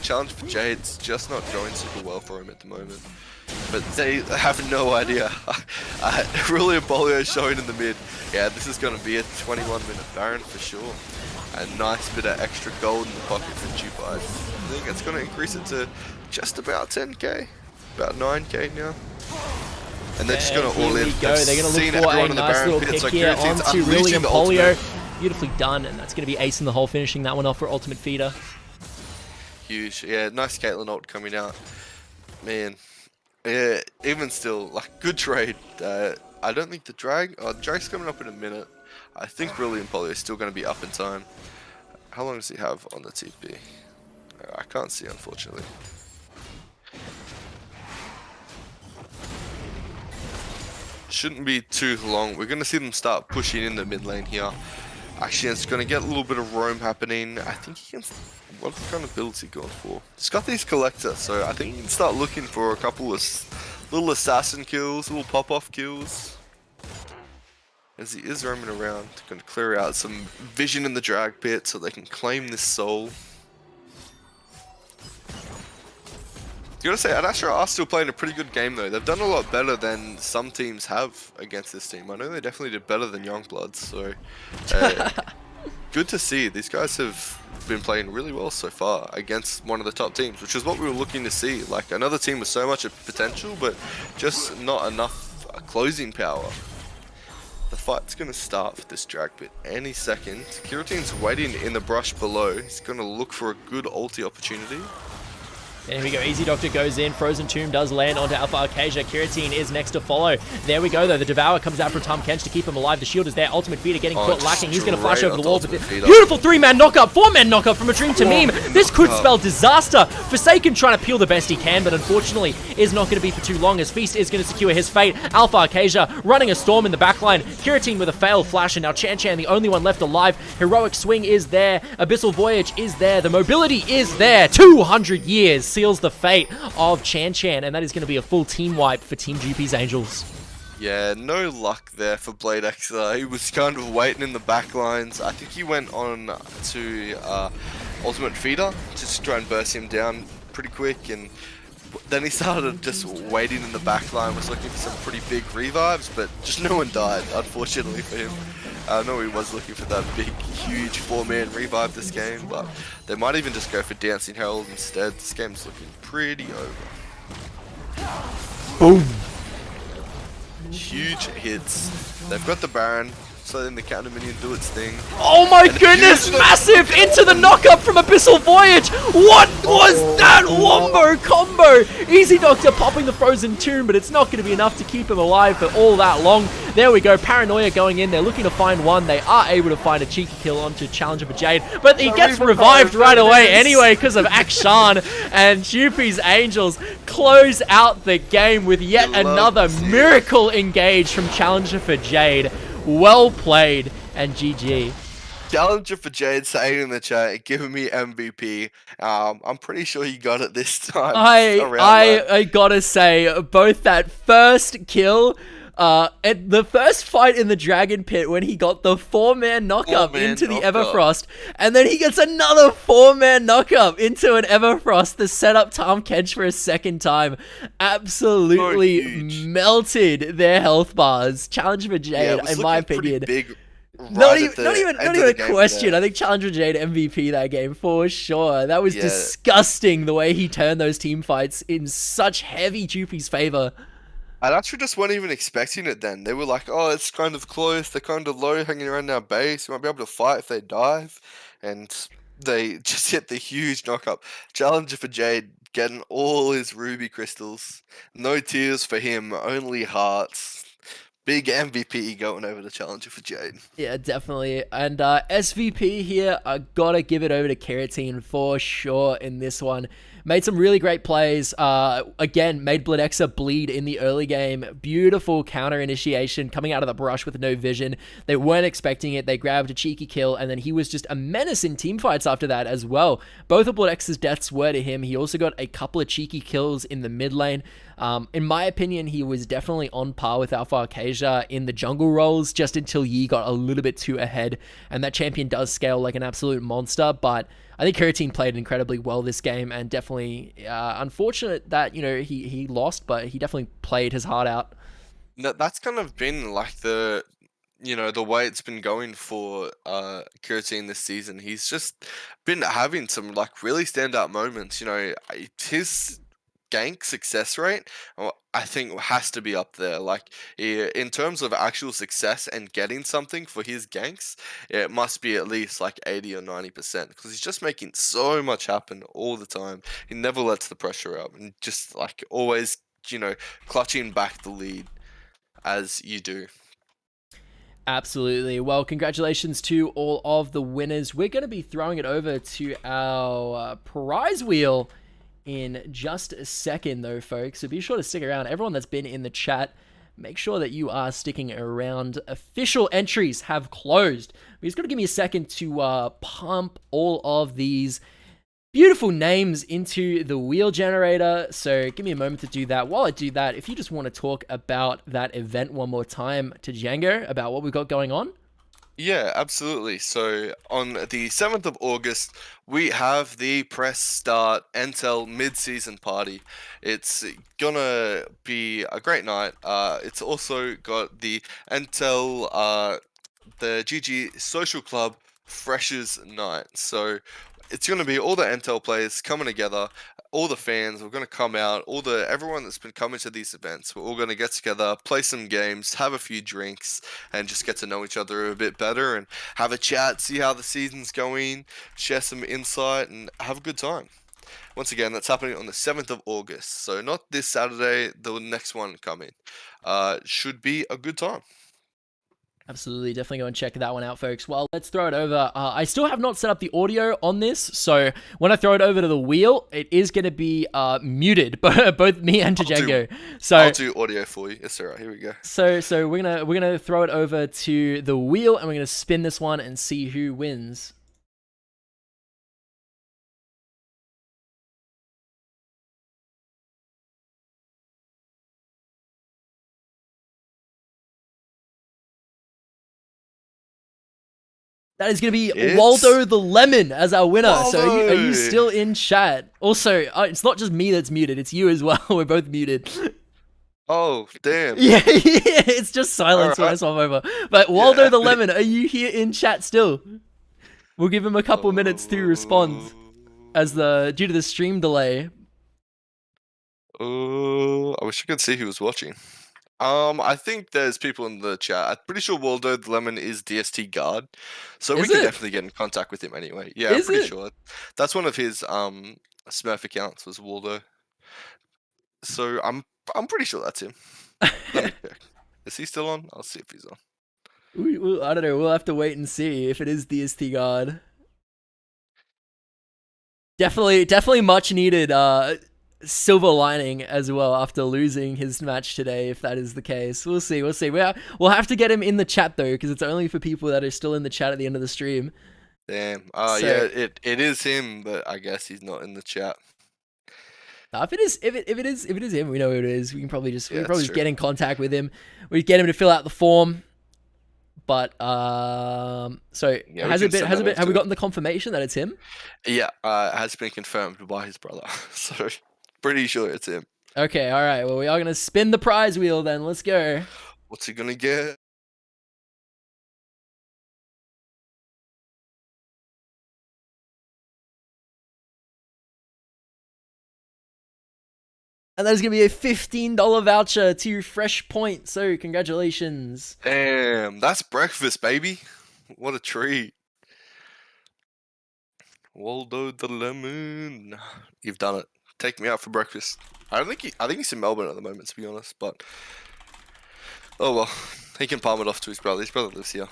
S2: challenge for Jade's just not going super well for him at the moment. But they have no idea. Really, Bolio showing in the mid. Yeah, this is going to be a 21-minute Baron for sure. A nice bit of extra gold in the pocket for Jewpies. I think it's going to increase it to just about 10k, about 9k now. And they're just going to all in.
S1: They're going to look for a nice little pick here onto William Polio. Beautifully done, and that's going to be Ace in the hole, finishing that one off for Ultimate Feeder.
S2: Huge, yeah, nice Caitlyn ult coming out. Man, yeah, even still, like, good trade. I don't think the drag's coming up in a minute. I think Brilliant Polio is still going to be up in time. How long does he have on the TP? I can't see, unfortunately. Shouldn't be too long. We're going to see them start pushing in the mid lane here. Actually, it's going to get a little bit of roam happening. I think he can... What kind of builds he going for? He's got these collectors, so I think he can start looking for a couple of little assassin kills, little pop-off kills. As he is roaming around, going to clear out some vision in the drag pit so they can claim this soul. You gotta say, Astra are still playing a pretty good game though. They've done a lot better than some teams have against this team. I know they definitely did better than Youngbloods, so good to see. These guys have been playing really well so far against one of the top teams, which is what we were looking to see. Like another team with so much potential, but just not enough closing power. The fight's going to start for this drag pit any second. Kiritine's waiting in the brush below. He's going to look for a good ulti opportunity.
S1: There we go, Easy Doctor goes in, Frozen Tomb does land onto Alpha Arcasia, Kiritine is next to follow. There we go though, the Devour comes out from Tom Kench to keep him alive, the shield is there, Ultimate Feeder getting caught lacking, he's going to flash over the wall, but beautiful 3-man knockup, 4-man knockup from a Dream Tamim. This could spell disaster. Forsaken trying to peel the best he can, but unfortunately is not going to be for too long as Feast is going to secure his fate. Alpha Arcasia running a storm in the backline, Kiritine with a failed flash, and now Chan Chan the only one left alive. Heroic Swing is there, Abyssal Voyage is there, the mobility is there, 200 years seals the fate of Chan Chan, and that is going to be a full team wipe for Team Jewpies Angels.
S2: Yeah, no luck there for Blade X. He was kind of waiting in the back lines. I think he went on to Ultimate Feeder just to try and burst him down pretty quick, and then he started just waiting in the back line, was looking for some pretty big revives, but just no one died, unfortunately for him. I know he was looking for that big, huge 4-man revive this game, but they might even just go for Dancing Herald instead. This game's looking pretty over.
S1: Boom!
S2: Huge hits. They've got the Baron, so then the counter minion do its thing.
S1: Oh my goodness, massive into the knockup from Abyssal Voyage. What was that wombo combo? Easy Doctor popping the Frozen Tomb, but it's not going to be enough to keep him alive for all that long. There we go, Paranoia going in, they're looking to find one. They are able to find a cheeky kill onto Challenger for Jade, but he gets revived right away anyway because of Akshan, and Jewpies Angels close out the game with yet another miracle engage from Challenger for Jade. Well played, and GG.
S2: Challenger for Jade saying in the chat, giving me MVP. I'm pretty sure he got it this time.
S1: I gotta say, both that first kill, at the first fight in the Dragon Pit when he got the 4-man knockup into the Everfrost, and then he gets another 4-man knockup into an Everfrost to set up Tom Kench for a second time. Absolutely melted their health bars. Challenge for Jade, in my opinion. Not even a question. I think Challenger Jade MVP that game for sure. That was disgusting the way he turned those team fights in such heavy Jewpies' favor.
S2: I actually just weren't even expecting it then. They were like, oh, it's kind of close. They're kind of low, hanging around our base. We might be able to fight if they dive. And they just hit the huge knockup. Challenger for Jade getting all his ruby crystals. No tears for him, only hearts. Big MVP going over the Challenger for Jade. Yeah,
S1: definitely. And SVP here, I gotta give it over to Kiritine for sure in this one. Made some really great plays. Again, made Bloodexer bleed in the early game. Beautiful counter initiation coming out of the brush with no vision. They weren't expecting it. They grabbed a cheeky kill, and then he was just a menace in teamfights after that as well. Both of Bloodexer's deaths were to him. He also got a couple of cheeky kills in the mid lane. In my opinion, he was definitely on par with Alpha Arcasia in the jungle roles just until Yi got a little bit too ahead, and that champion does scale like an absolute monster, but I think Curtin played incredibly well this game, and definitely unfortunate that he lost, but he definitely played his heart out.
S2: No, that's kind of been like the way it's been going for Curtin this season. He's just been having some like really standout moments. His gank success rate, I think, has to be up there. Like, in terms of actual success and getting something for his ganks, it must be at least like 80 or 90%, because he's just making so much happen all the time. He never lets the pressure up, and just like always, clutching back the lead as you do.
S1: Absolutely. Well, congratulations to all of the winners. We're going to be throwing it over to our prize wheel in just a second, though, folks. So be sure to stick around. Everyone that's been in the chat, make sure that you are sticking around. Official entries have closed. But he's got to give me a second to pump all of these beautiful names into the wheel generator. So give me a moment to do that. While I do that, if you just want to talk about that event one more time to Django about what we've got going on.
S2: Yeah, absolutely. So on the 7th of August, we have the Press Start NTEL mid-season party. It's gonna be a great night. It's also got the NTEL, the GG Social Club Freshers Night. So it's gonna be all the NTEL players coming together, all the fans. We're gonna come out, everyone that's been coming to these events. We're all gonna get together, play some games, have a few drinks, and just get to know each other a bit better and have a chat, see how the season's going, share some insight, and have a good time. Once again, that's happening on the 7th of August. So not this Saturday, the next one coming. Should be a good time.
S1: Absolutely, definitely go and check that one out, folks. Well, let's throw it over. I still have not set up the audio on this, so when I throw it over to the wheel, it is going to be muted, both me and Django. So
S2: I'll do audio for you. Yes, alright. Here we go.
S1: So we're gonna throw it over to the wheel, and we're gonna spin this one and see who wins. That is going to be Waldo the Lemon as our winner.
S2: Waldo.
S1: So are you still in chat? Also, it's not just me that's muted. It's you as well. We're both muted.
S2: Oh, damn.
S1: Yeah, it's just silence when I swap over. But Waldo the Lemon, are you here in chat still? We'll give him a couple minutes to respond due to the stream delay.
S2: I wish I could see who was watching. I think there's people in the chat. I'm pretty sure Waldo the Lemon is DST guard, so we can definitely get in contact with him anyway. Yeah, I'm pretty sure. That's one of his Smurf accounts was Waldo. So I'm pretty sure that's him. Let me check. Is he still on? I'll see if he's on.
S1: I don't know. We'll have to wait and see if it is DST guard. Definitely much needed silver lining as well after losing his match today, if that is the case. We'll see. We'll have to get him in the chat though, because it's only for people that are still in the chat at the end of the stream.
S2: Damn. Yeah, it is him, but I guess he's not in the chat.
S1: If it is him, we know who it is. We can probably just get in contact with him. We get him to fill out the form. But so yeah, have we gotten the confirmation that it's him?
S2: Yeah, it has been confirmed by his brother. So pretty sure it's him.
S1: Okay, all right. Well, we are gonna spin the prize wheel then. Let's go.
S2: What's he gonna get?
S1: And that is going to be a $15 voucher to Fresh Point. So, congratulations.
S2: Damn, that's breakfast, baby. What a treat. Waldo the Lemon. You've done it. Take me out for breakfast. I think he's in Melbourne at the moment, to be honest. But oh well, he can palm it off to his brother. His brother lives here.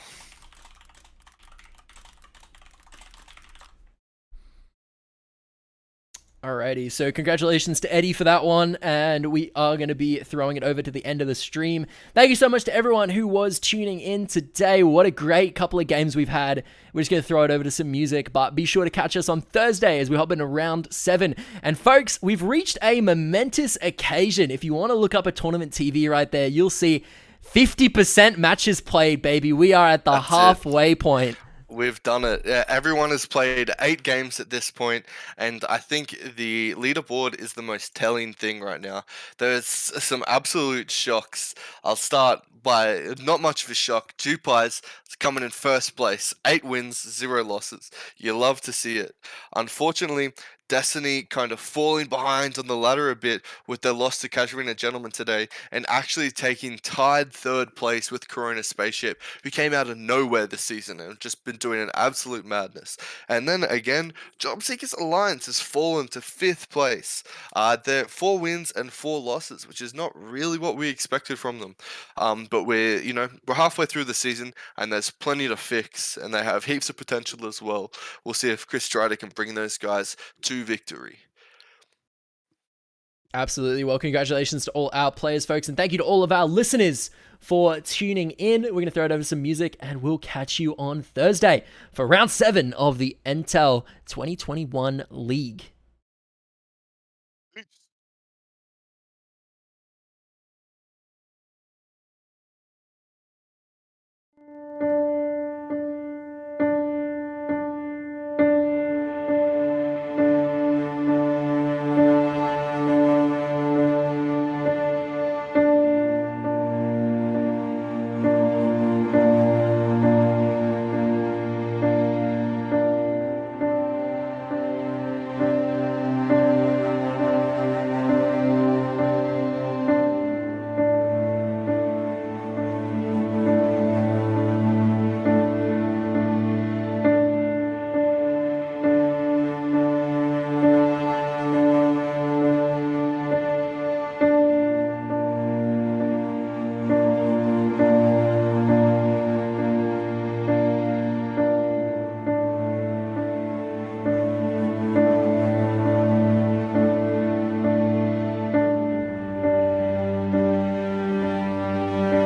S1: Alrighty, so congratulations to Eddie for that one, and we are going to be throwing it over to the end of the stream. Thank you so much to everyone who was tuning in today. What a great couple of games we've had. We're just going to throw it over to some music, but be sure to catch us on Thursday as we hop into round 7. And folks, we've reached a momentous occasion. If you want to look up a tournament TV right there, you'll see 50% matches played, baby. We are at the halfway point.
S2: We've done it. Yeah, everyone has played 8 games at this point, and I think the leaderboard is the most telling thing right now. There's some absolute shocks. I'll start by not much of a shock. Jewpies is coming in first place, 8 wins, 0 losses. You love to see it. Unfortunately, Destiny kind of falling behind on the ladder a bit with their loss to Casuarina Gentlemen today, and actually taking tied third place with Corona Spaceship, who came out of nowhere this season and have just been doing an absolute madness. And then again, Jobseekers Alliance has fallen to 5th place. They're 4 wins and 4 losses, which is not really what we expected from them. But we're halfway through the season, and there's plenty to fix, and they have heaps of potential as well. We'll see if Chris Strider can bring those guys to victory.
S1: Absolutely. Well, congratulations to all our players, folks, and thank you to all of our listeners for tuning in. We're going to throw it over to some music, and we'll catch you on Thursday for round 7 of the NTEL 2021 League.